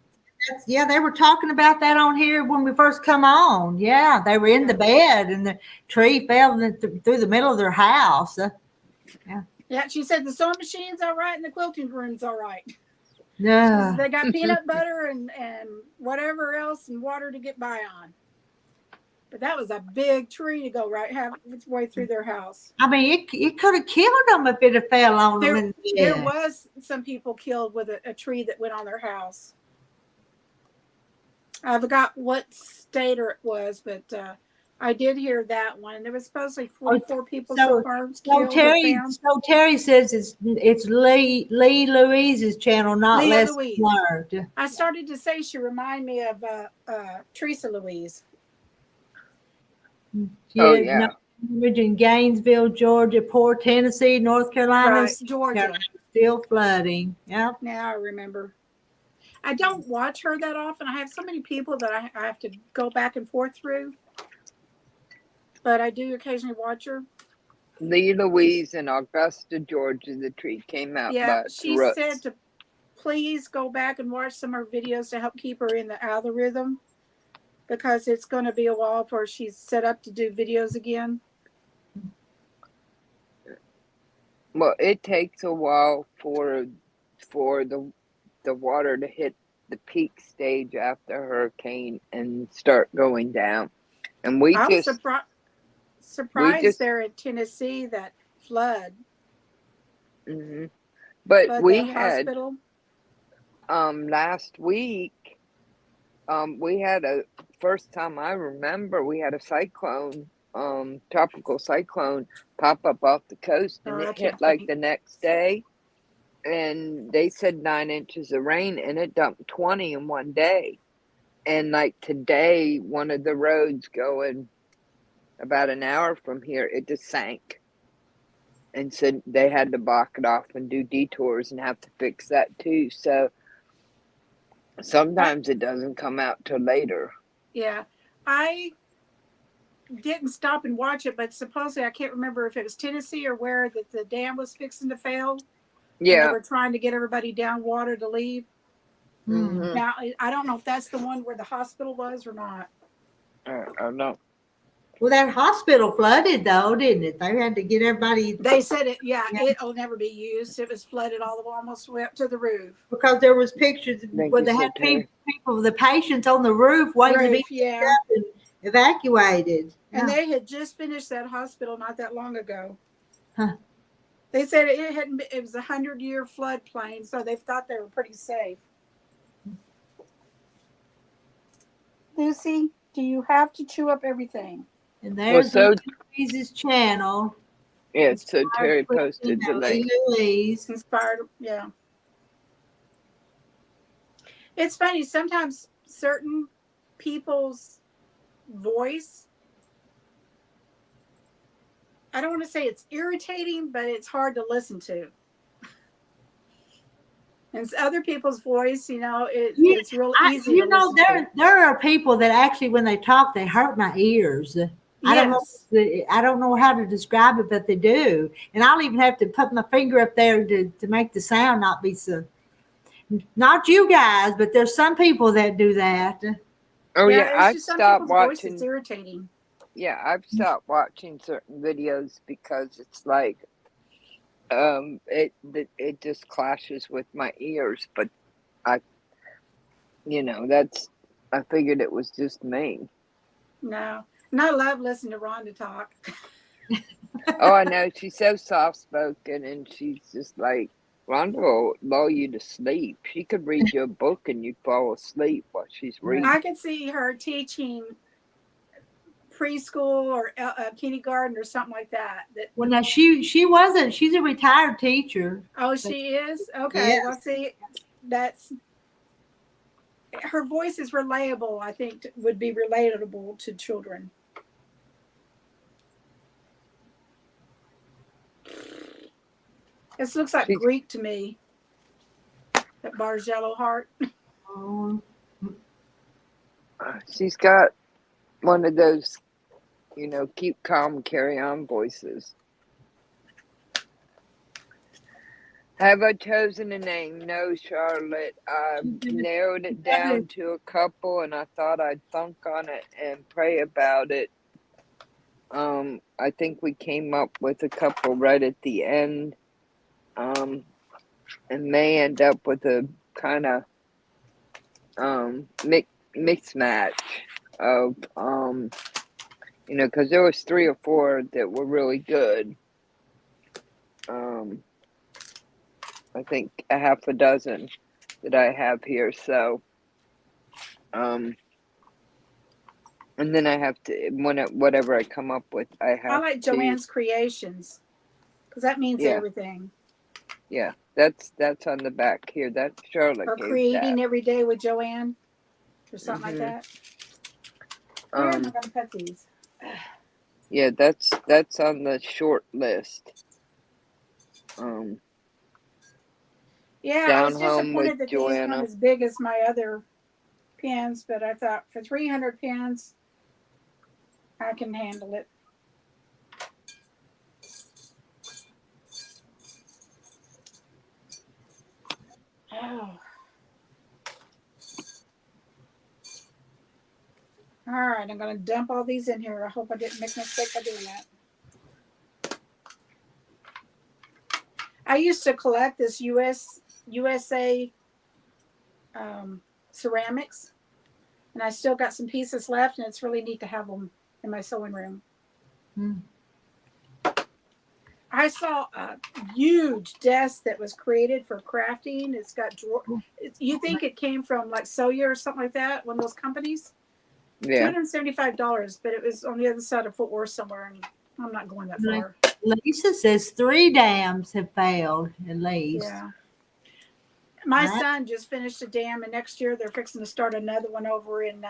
Yeah, they were talking about that on here when we first come on. Yeah, they were in the bed and the tree fell through the middle of their house. Yeah, she said the sewing machine's all right and the quilting room's all right. No. They got peanut butter and whatever else and water to get by on. But that was a big tree to go half its way through their house. I mean, it could have killed them if it had fell on them. In the There bed. was some people killed with a tree that went on their house. I forgot what state it was, but I did hear that one. And there was supposedly 44 people so far killed or found. So Terry says it's Lee Louise's channel, not Leah Les Louise. Learned. I started to say she reminded me of Teresa Louise. Oh, yeah. No, in Gainesville, Georgia, poor Tennessee, North Carolina, Right, Georgia. still flooding. Yeah. Now I remember. I don't watch her that often. I have so many people that I have to go back and forth through. But I do occasionally watch her. Lee Louise in Augusta, Georgia, the tree came out Yeah, by she Roost. said to please go back and watch some of her videos to help keep her in the algorithm because it's going to be a while before she's set up to do videos again. Well, it takes a while for the water to hit the peak stage after hurricane and start going down. And I was surprised there in Tennessee that flood. Mm-hmm. But flood we that had hospital. Last week we had a first time I remember we had a cyclone, tropical cyclone pop up off the coast, and it hit like the next day, and they said 9 inches of rain, and it dumped 20 in one day. And like today, one of the roads going about an hour from here, it just sank, and said they had to block it off and do detours and have to fix that too. So sometimes it doesn't come out till later. Yeah, I didn't stop and watch it, but supposedly I can't remember if it was Tennessee or where that the dam was fixing to fail. Yeah, and they were trying to get everybody down water to leave. mm-hmm. Now I don't know if that's the one where the hospital was or not. I don't know. Well, that hospital flooded though, didn't it? They had to get everybody. They said it. Yeah, it'll never be used. It was flooded almost way up to the roof. Because there was pictures where they had people, the patients on the roof waiting to be picked up and evacuated. And they had just finished that hospital not that long ago. Huh. They said it was 100-year floodplain, so they thought they were pretty safe. Lucy, do you have to chew up everything? And there's Louise's channel. Yeah, so Terry posted the link. Louise. Inspired, yeah. It's funny, sometimes certain people's voice, I don't want to say it's irritating, but it's hard to listen to. And other people's voice, it's real easy to listen to. There are people that actually, when they talk, they hurt my ears. I don't know how to describe it, but they do. And I'll even have to put my finger up there to make the sound not be so. Not you guys, but there's some people that do that. Oh yeah, I've stopped watching. It's irritating. Yeah, I've stopped watching certain videos because it's like, it just clashes with my ears. But I figured it was just me. No. And I love listening to Rhonda talk. Oh, I know. She's so soft spoken, and she's just like, Rhonda will lull you to sleep. She could read you a book and you'd fall asleep while she's reading. I could see her teaching preschool or kindergarten or something like that. Well, now she wasn't. She's a retired teacher. Oh, she is? Okay. Yes. Well, see, that's her voice is relatable. I think would be relatable to children. This looks like Greek to me. That bar's yellow heart. She's got one of those, keep calm, carry on voices. Have I chosen a name? No, Charlotte. I narrowed it down to a couple, and I thought I'd thunk on it and pray about it. I think we came up with a couple right at the end, and may end up with a kind of mixed match of because there was 3 or 4 that were really good. I think a half a dozen that I have here. So, and then I have to whatever I come up with, I like Joanne's creations because that means everything. Yeah, that's on the back here. That's Charlotte. Or creating every day with Joanne, or something like that. Where am I going to put these? Yeah, that's on the short list. Yeah, Down I was home disappointed with that Joanna. these weren't as big as my other pens, but I thought for 300 pens, I can handle it. Oh. All right, I'm going to dump all these in here. I hope I didn't make a mistake by doing that. I used to collect this USA ceramics, and I still got some pieces left, and it's really neat to have them in my sewing room. I saw a huge desk that was created for crafting. It's got you think it came from like Sawyer or something like that, one of those companies? Yeah. $275, but it was on the other side of Fort Worth somewhere, and I'm not going that far. Lisa says 3 dams have failed at least. Yeah. My son just finished a dam, and next year they're fixing to start another one over in.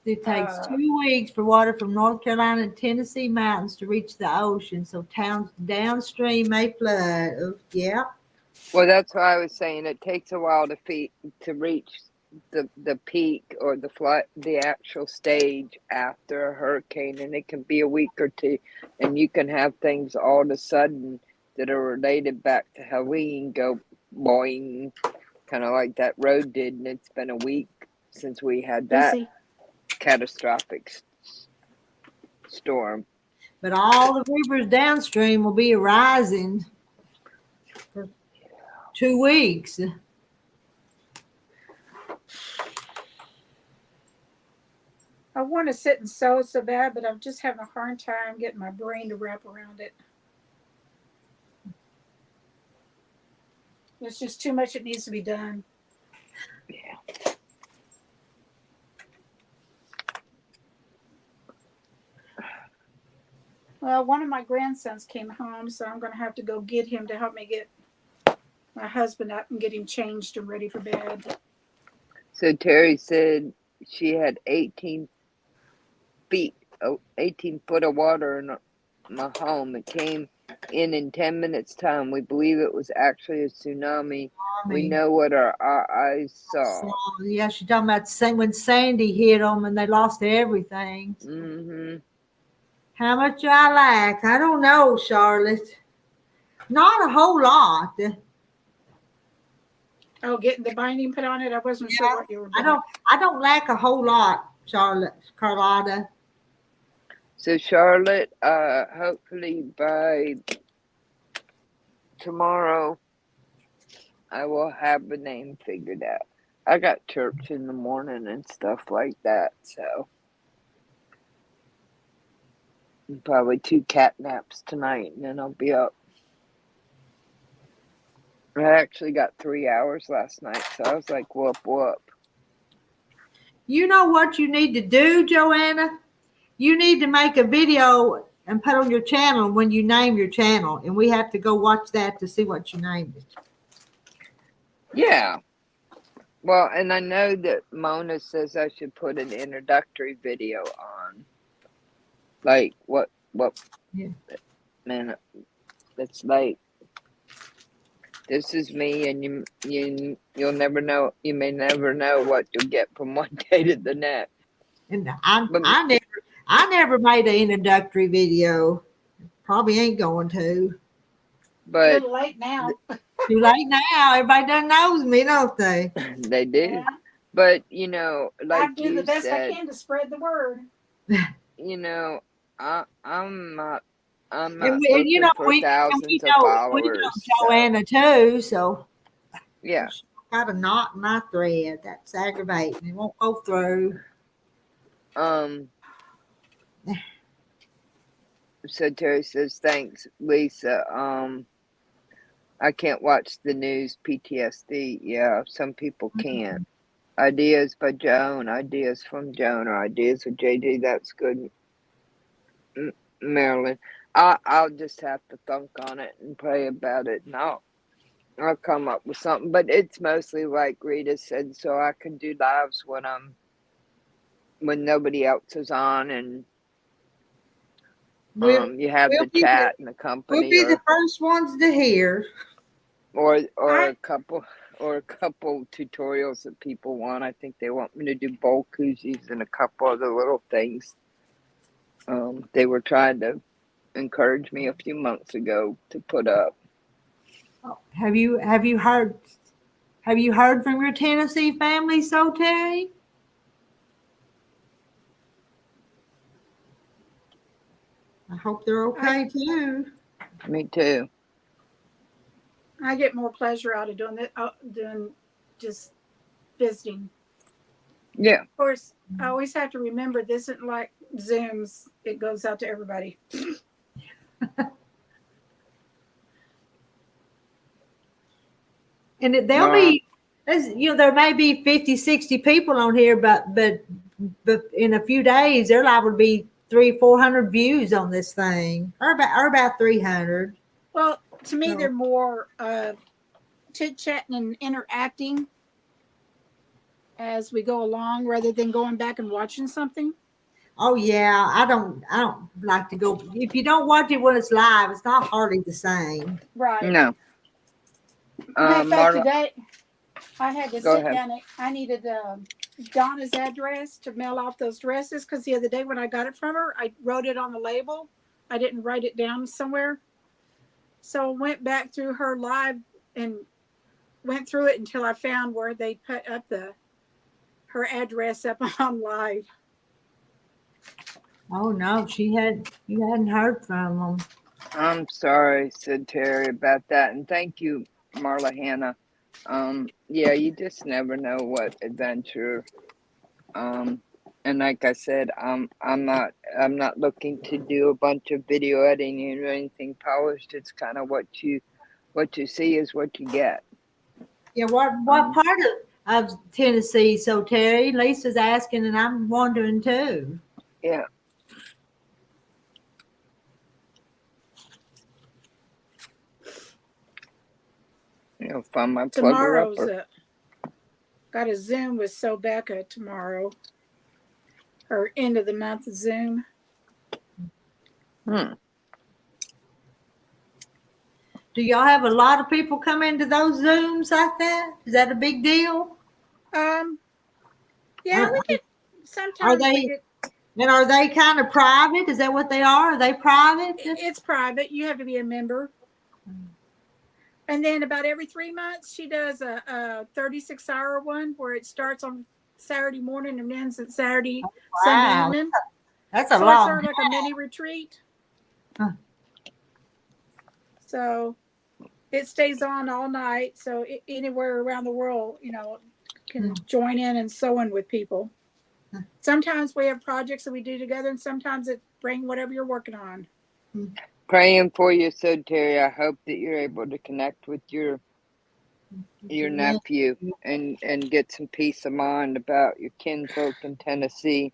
It takes 2 weeks for water from North Carolina and Tennessee mountains to reach the ocean, so towns downstream may flood. Yeah. Well, that's why I was saying it takes a while to reach the peak or the actual stage after a hurricane, and it can be a week or 2, and you can have things all of a sudden that are related back to Helene go boing, kind of like that road did, and it's been a week since we had that catastrophic storm. But all the rivers downstream will be rising for 2 weeks. I want to sit and sew so bad, but I'm just having a hard time getting my brain to wrap around it. There's just too much that needs to be done. Yeah. Well, one of my grandsons came home, so I'm going to have to go get him to help me get my husband up and get him changed and ready for bed. So Terry said she had 18 foot of water in my home. It came in 10 minutes time. We believe it was actually a tsunami. We know what our eyes saw. Yeah, she's talking about when Sandy hit them and they lost everything. Mm-hmm. How much do I lack? I don't know, Charlotte. Not a whole lot. Oh, getting the binding put on it? I wasn't sure what you were doing. I don't lack a whole lot, Carlotta. So Charlotte, hopefully by tomorrow, I will have the name figured out. I got church in the morning and stuff like that, so probably 2 cat naps tonight, and then I'll be up. I actually got 3 hours last night, so I was like, whoop, whoop. You know what you need to do, Joanna? You need to make a video and put on your channel when you name your channel, and we have to go watch that to see what you named it. Yeah. Well, and I know that Mona says I should put an introductory video on. Like, what, Yeah. man, it's like, this is me, and you'll never know, you may never know what you'll get from one day to the next. And But, I never made an introductory video. Probably ain't going to. A but little late now. Too late now. Everybody done knows me, don't they? they do. Yeah. But, you know, I like do the you best I said, can to spread the word. you know, I'm not And looking you know for we thousands of know followers. So, Joanna too, so yeah. she got a knot in my thread. That's aggravating. It won't go through. So Terry says, thanks, Lisa. I can't watch the news, PTSD. Yeah, some people can't. Ideas by Joan, ideas from Joan, or ideas with JD. That's good, Marilyn. I'll just have to thunk on it and pray about it, and I'll come up with something. But it's mostly like Rita said, so I can do lives when nobody else is on, and you have We'll the be chat and the we'll company, be the first ones to hear. or I- a couple tutorials that people want. I think they want me to do bowl koozies and a couple other little things. They were trying to encourage me a few months ago to put up. Have you heard from your Tennessee family, so Terry? I hope they're okay too. Me too. I get more pleasure out of doing that than just visiting. Yeah. Of course, I always have to remember this isn't like Zooms. It goes out to everybody. And they'll be, there may be 50, 60 people on here, but in a few days, there liable to be 300-400 views on this thing, or about 300. Well, to me, So- they're more chit-chatting and interacting as we go along rather than going back and watching something. Oh yeah, I don't like to go. If you don't watch it when it's live, it's not hardly the same. Right. No. Matter of fact, Marla, today I had to Go sit ahead. down. I needed Donna's address to mail off those dresses because the other day when I got it from her, I wrote it on the label. I didn't write it down somewhere. So I went back through her live and went through it until I found where they put up her address up on live. Oh no, you hadn't heard from them. I'm sorry, said Terry, about that, and thank you, Marla Hannah. Yeah, you just never know what adventure. And like I said, I'm not looking to do a bunch of video editing or anything polished. It's kind of what you see is what you get. Yeah, what part of Tennessee? So Terry, Lisa's asking, and I'm wondering too. Yeah. Find my plugger Tomorrow's upper. got a Zoom with Sobecca tomorrow. Her end of the month Zoom. Do y'all have a lot of people come into those Zooms like that? Is that a big deal? Yeah, we get sometimes are they kind of private? Is that what they are? Are they private? It's private. You have to be a member. And then about every 3 months, she does a 36-hour one where it starts on Saturday morning and ends at Sunday evening. That's a So long it's sort of like a mini retreat. Huh. So it stays on all night. So anywhere around the world, can join in and sew in with people. Sometimes we have projects that we do together, and sometimes it bring whatever you're working on. Praying for you, so Terry. I hope that you're able to connect with your your nephew and get some peace of mind about your kinfolk in Tennessee.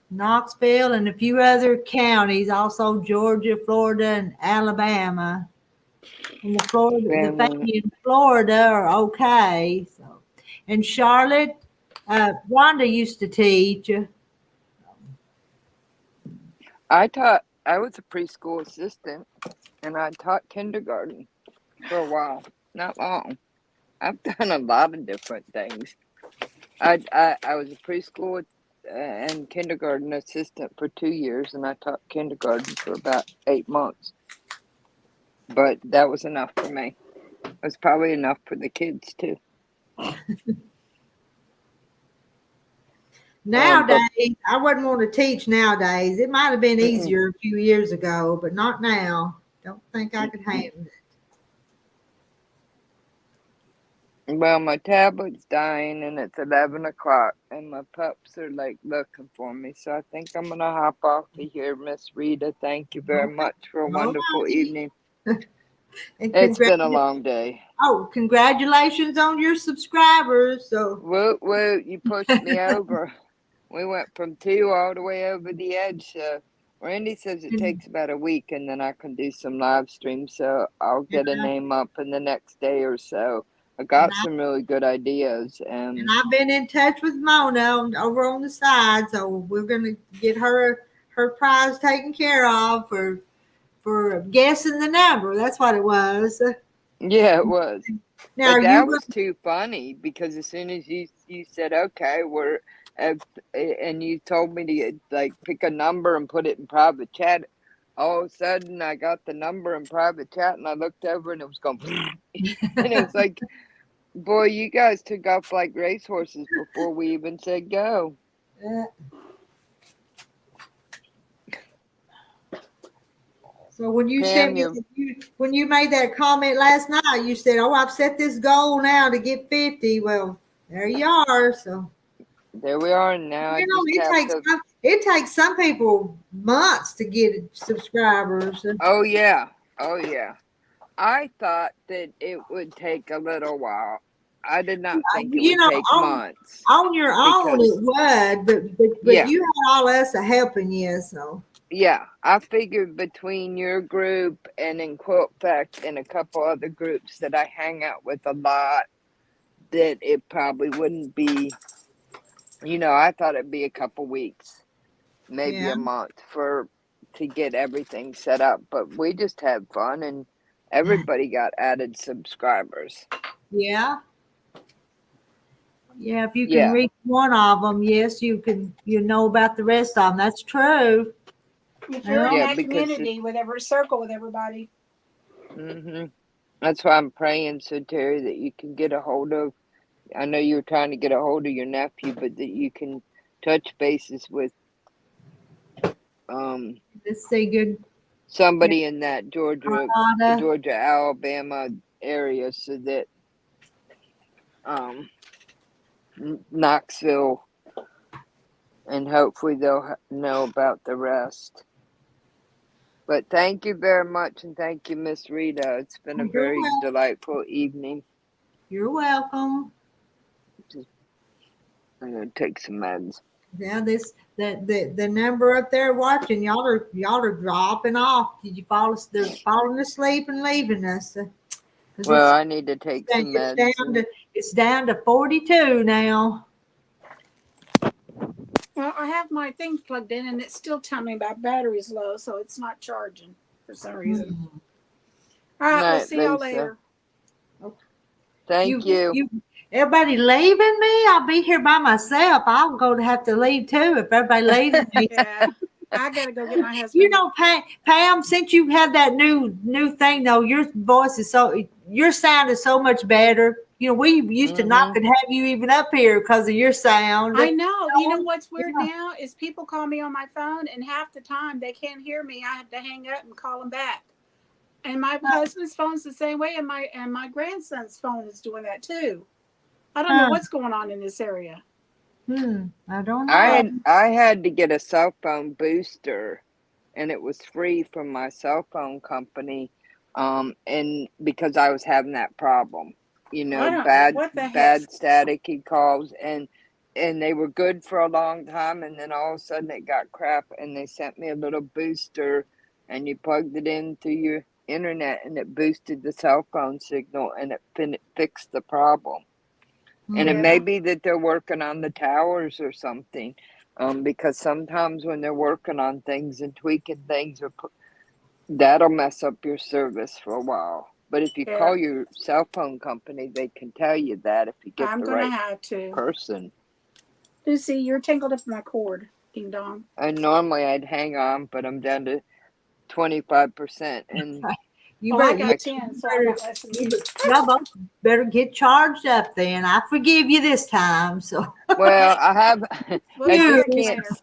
Knoxville and a few other counties, also Georgia, Florida, and Alabama. And the family in Florida are okay. So, and Charlotte, Rhonda used to teach. I was a preschool assistant, and I taught kindergarten for a while. Not long. I've done a lot of different things. I was a preschool and kindergarten assistant for 2 years, and I taught kindergarten for about 8 months. But that was enough for me. It was probably enough for the kids too. Nowadays, I wouldn't want to teach nowadays. It might have been easier a few years ago, but not now. Don't think I could handle it. Well, my tablet's dying and it's 11 o'clock and my pups are like looking for me. So I think I'm going to hop off of here, Miss Rita. Thank you very much for a wonderful evening. It's been a long day. Oh, congratulations on your subscribers. So Woo, you pushed me over. We went from 2 all the way over the edge. So Randy says it takes about a week and then I can do some live streams. So I'll get a name up in the next day or so. I got some really good ideas. And I've been in touch with Mona over on the side. So we're going to get her prize taken care of for guessing the number. That's what it was. Yeah, it was. Now, but that was too funny because as soon as you said, okay, we're, and you told me to like pick a number and put it in private chat, all of a sudden I got the number in private chat and I looked over and it was going, and it was like, boy, you guys took off like racehorses before we even said go. So when you said when you made that comment last night, you said, "Oh, I've set this goal now to get 50." Well, there you are. So there we are now. You know, it takes some people months to get subscribers. Oh yeah. I thought that it would take a little while. I did not think it would take months. On your own, it would, but you had all us helping you, so. Yeah, I figured between your group and in Quilt Fact and a couple other groups that I hang out with a lot, that it probably wouldn't be, I thought it'd be a couple weeks, maybe a month to get everything set up. But we just had fun and everybody got added subscribers. Yeah. Yeah, if you can reach one of them, yes, you know about the rest of them. That's true. If you're in that community, circle with everybody. That's why I'm praying, so Terry, that you can get a hold of. I know you were trying to get a hold of your nephew, but that you can touch bases with. Let's say good. Somebody in that Georgia, Alabama area, so that Knoxville, and hopefully they'll know about the rest. But thank you very much, and thank you, Miss Rita. It's been a very delightful evening. You're welcome. I'm gonna take some meds. Yeah, the number up there watching, y'all are dropping off. Did you they're falling asleep and leaving us? Well, I need to take some meds. It's down to 42 now. Well, I have my thing plugged in and it's still telling me my battery's low, so it's not charging for some reason. All right, we'll see y'all later. Okay. Thank you. Everybody leaving me? I'll be here by myself. I'm going to have to leave too if everybody leaves me. Yeah, I gotta go get my husband. You know, Pam, since you have that new thing though, your voice is your sound is so much better. You know, we used to not could have you even up here because of your sound. I know. You know what's weird now is people call me on my phone and half the time they can't hear me. I have to hang up and call them back. And my husband's phone's the same way, and my grandson's phone is doing that too. I don't know what's going on in this area. I don't know. I had to get a cell phone booster, and it was free from my cell phone company And because I was having that problem, you I know, don't know what the heck. bad static he calls, and they were good for a long time, and then all of a sudden it got crap, and they sent me a little booster, and you plugged it into your internet, and it boosted the cell phone signal, and it fixed the problem. And it Hmm. may Yeah. be that they're working on the towers or something, because sometimes when they're working on things and tweaking things, that'll mess up your service for a while. But if you Yeah. call your cell phone company, they can tell you that if you get I'm the gonna right have to. person. Lucy, you're tangled up in my cord. Ding dong. And normally I'd hang on, but I'm down to 25%, and You Well, I better, you I got 10, so I better, got less than you you. y'all both better get charged up then. I forgive you this time. So well, I have We'll I get just you, back can't later.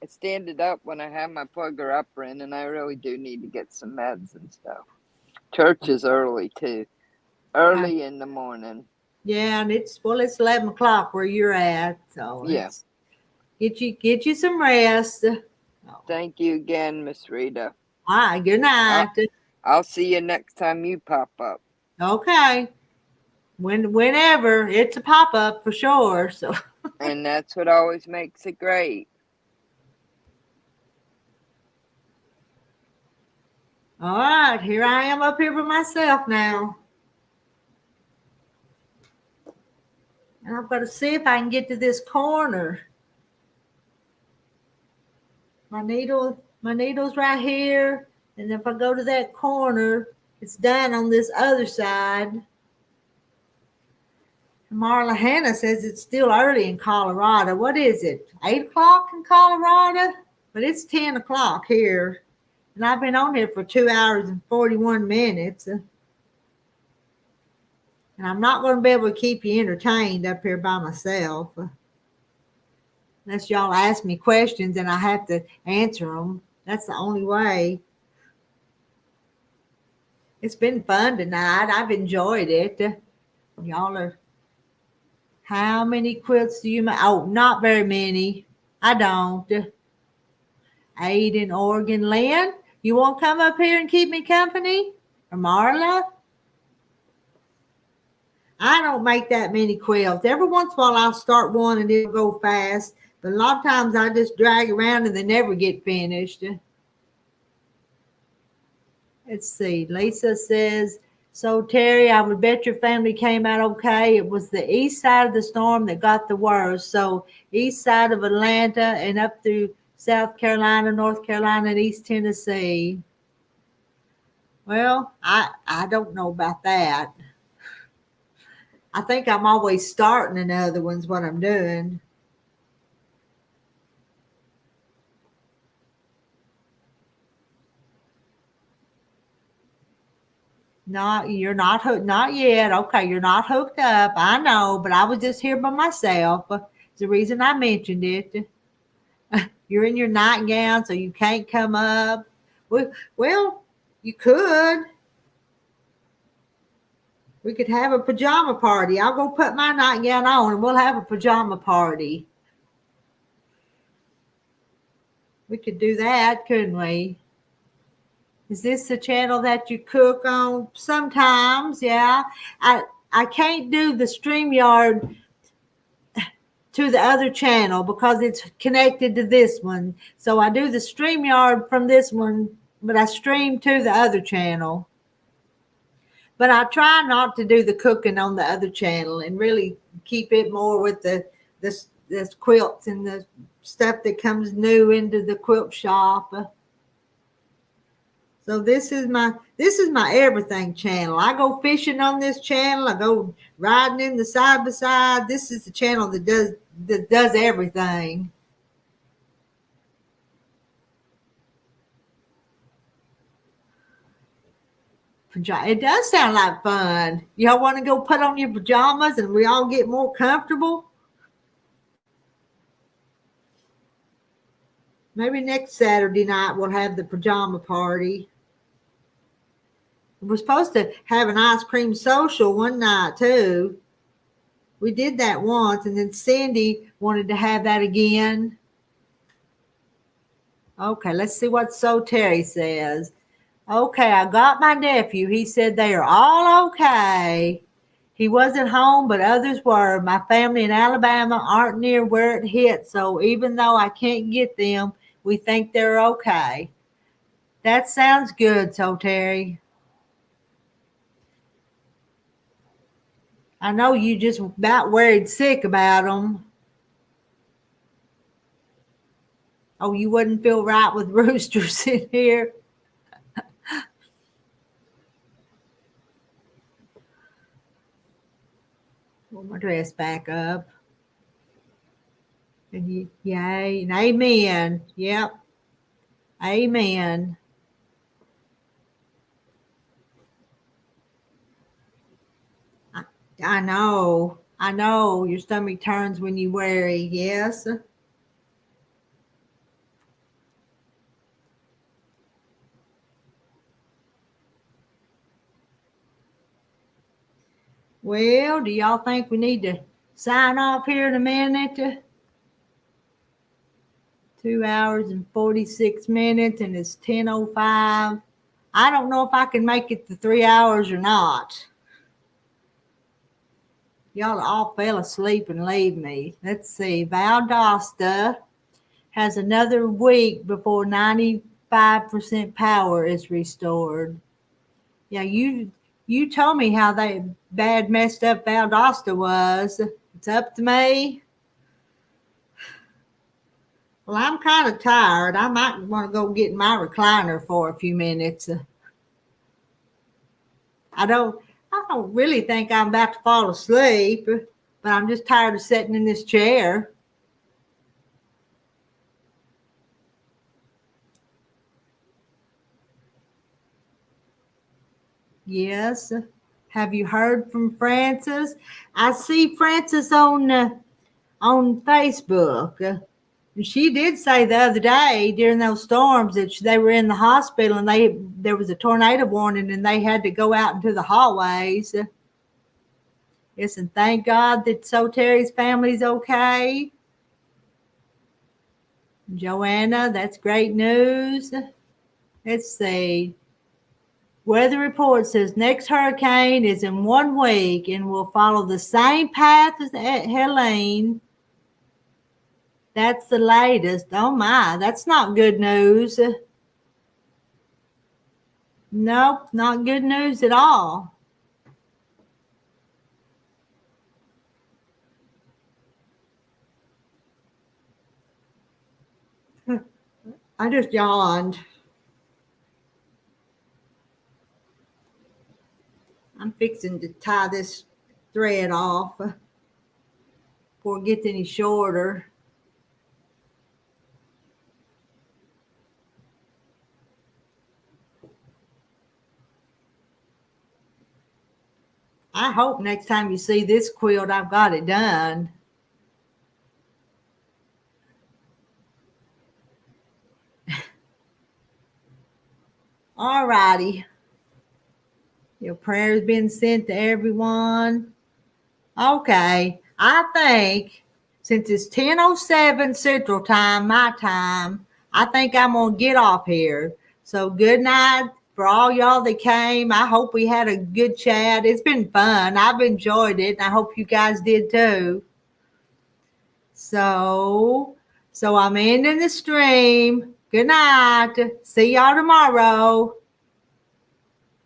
stand it up when I have my plugger upper in, and I really do need to get some meds and stuff. Church is early too, early in the morning. yeah, and it's 11 o'clock where you're at, so Yeah. it's get you some rest. All Thank you again, Miss Rita. right, good I'll, night. I'll see you next time you pop up. Okay, whenever it's a pop up for sure. So And that's what always makes it great. all right, here I am up here by myself now, and I've got to see if I can get to this corner. My needle's right here, and if I go to that corner, it's done on this other side. Marla Hannah says it's still early in Colorado. What is it? 8 o'clock in Colorado? But it's 10 o'clock here. And I've been on here for 2 hours and 41 minutes. And I'm not going to be able to keep you entertained up here by myself. Unless y'all ask me questions and I have to answer them. That's the only way. It's been fun tonight. I've enjoyed it. Y'all are. How many quilts do you make? Oh, not very many. I don't. 8 in Oregon. Lynn, you want to come up here and keep me company? Or Marla? I don't make that many quilts. Every once in a while I'll start one and it'll go fast. But a lot of times I just drag around and they never get finished. Let's see. Lisa says, so Terry, I would bet your family came out okay. It was the east side of the storm that got the worst. So east side of Atlanta and up through South Carolina, North Carolina, and East Tennessee. Well, I don't know about that. I think I'm always starting another one's what I'm doing. You're not hooked, not yet. Okay, you're not hooked up. I know, but I was just here by myself. It's the reason I mentioned it. You're in your nightgown, so you can't come up. Well, you could. We could have a pajama party. I'll go put my nightgown on and we'll have a pajama party. We could do that, couldn't we? Is this the channel that you cook on? Sometimes, yeah. I can't do the StreamYard to the other channel because it's connected to this one. So I do the StreamYard from this one, but I stream to the other channel. But I try not to do the cooking on the other channel and really keep it more with the quilts and the stuff that comes new into the quilt shop. So this is my everything channel. I go fishing on this channel. I go riding in the side by side. This is the channel that does everything. It does sound like fun. Y'all want to go put on your pajamas and we all get more comfortable? Maybe next Saturday night we'll have the pajama party. We're supposed to have an ice cream social one night too. We did that once, and then Cindy wanted to have that again. Okay, let's see what So Terry says. Okay, I got my nephew. He said they are all okay. He wasn't home, but others were. My family in Alabama aren't near where it hit, so even though I can't get them, we think they're okay. That sounds good, so Terry. I know you just about worried sick about them. Oh, you wouldn't feel right with roosters in here. Pull my dress back up. And yay, and amen. Yep, amen. I know. I know your stomach turns when you worry. Yes. Well, do y'all think we need to sign off here in a minute? 2 hours and 46 minutes, and it's 10:05. I don't know if I can make it to 3 hours or not. Y'all all fell asleep and leave me. Let's see. Valdosta has another week before 95% power is restored. Yeah, you told me how they bad messed up Valdosta was. It's up to me. Well, I'm kind of tired. I might want to go get in my recliner for a few minutes. I don't really think I'm about to fall asleep, but I'm just tired of sitting in this chair. Yes. Have you heard from Frances? I see Frances on Facebook. She did say the other day during those storms that they were in the hospital and there was a tornado warning and they had to go out into the hallways. Yes, and thank God that So Terry's family's okay. Joanna, that's great news. Let's see. Weather report says next hurricane is in 1 week and will follow the same path as Helene. That's the latest. Oh my, that's not good news. Nope, not good news at all. I just yawned. I'm fixing to tie this thread off before it gets any shorter. I hope next time you see this quilt, I've got it done. All righty. Your prayer's been sent to everyone. Okay. I think since it's 10:07 Central Time, my time, I think I'm going to get off here. So good night for all y'all that came. I hope we had a good chat. It's been fun. I've enjoyed it. And I hope you guys did too. So I'm ending the stream. Good night. See y'all tomorrow.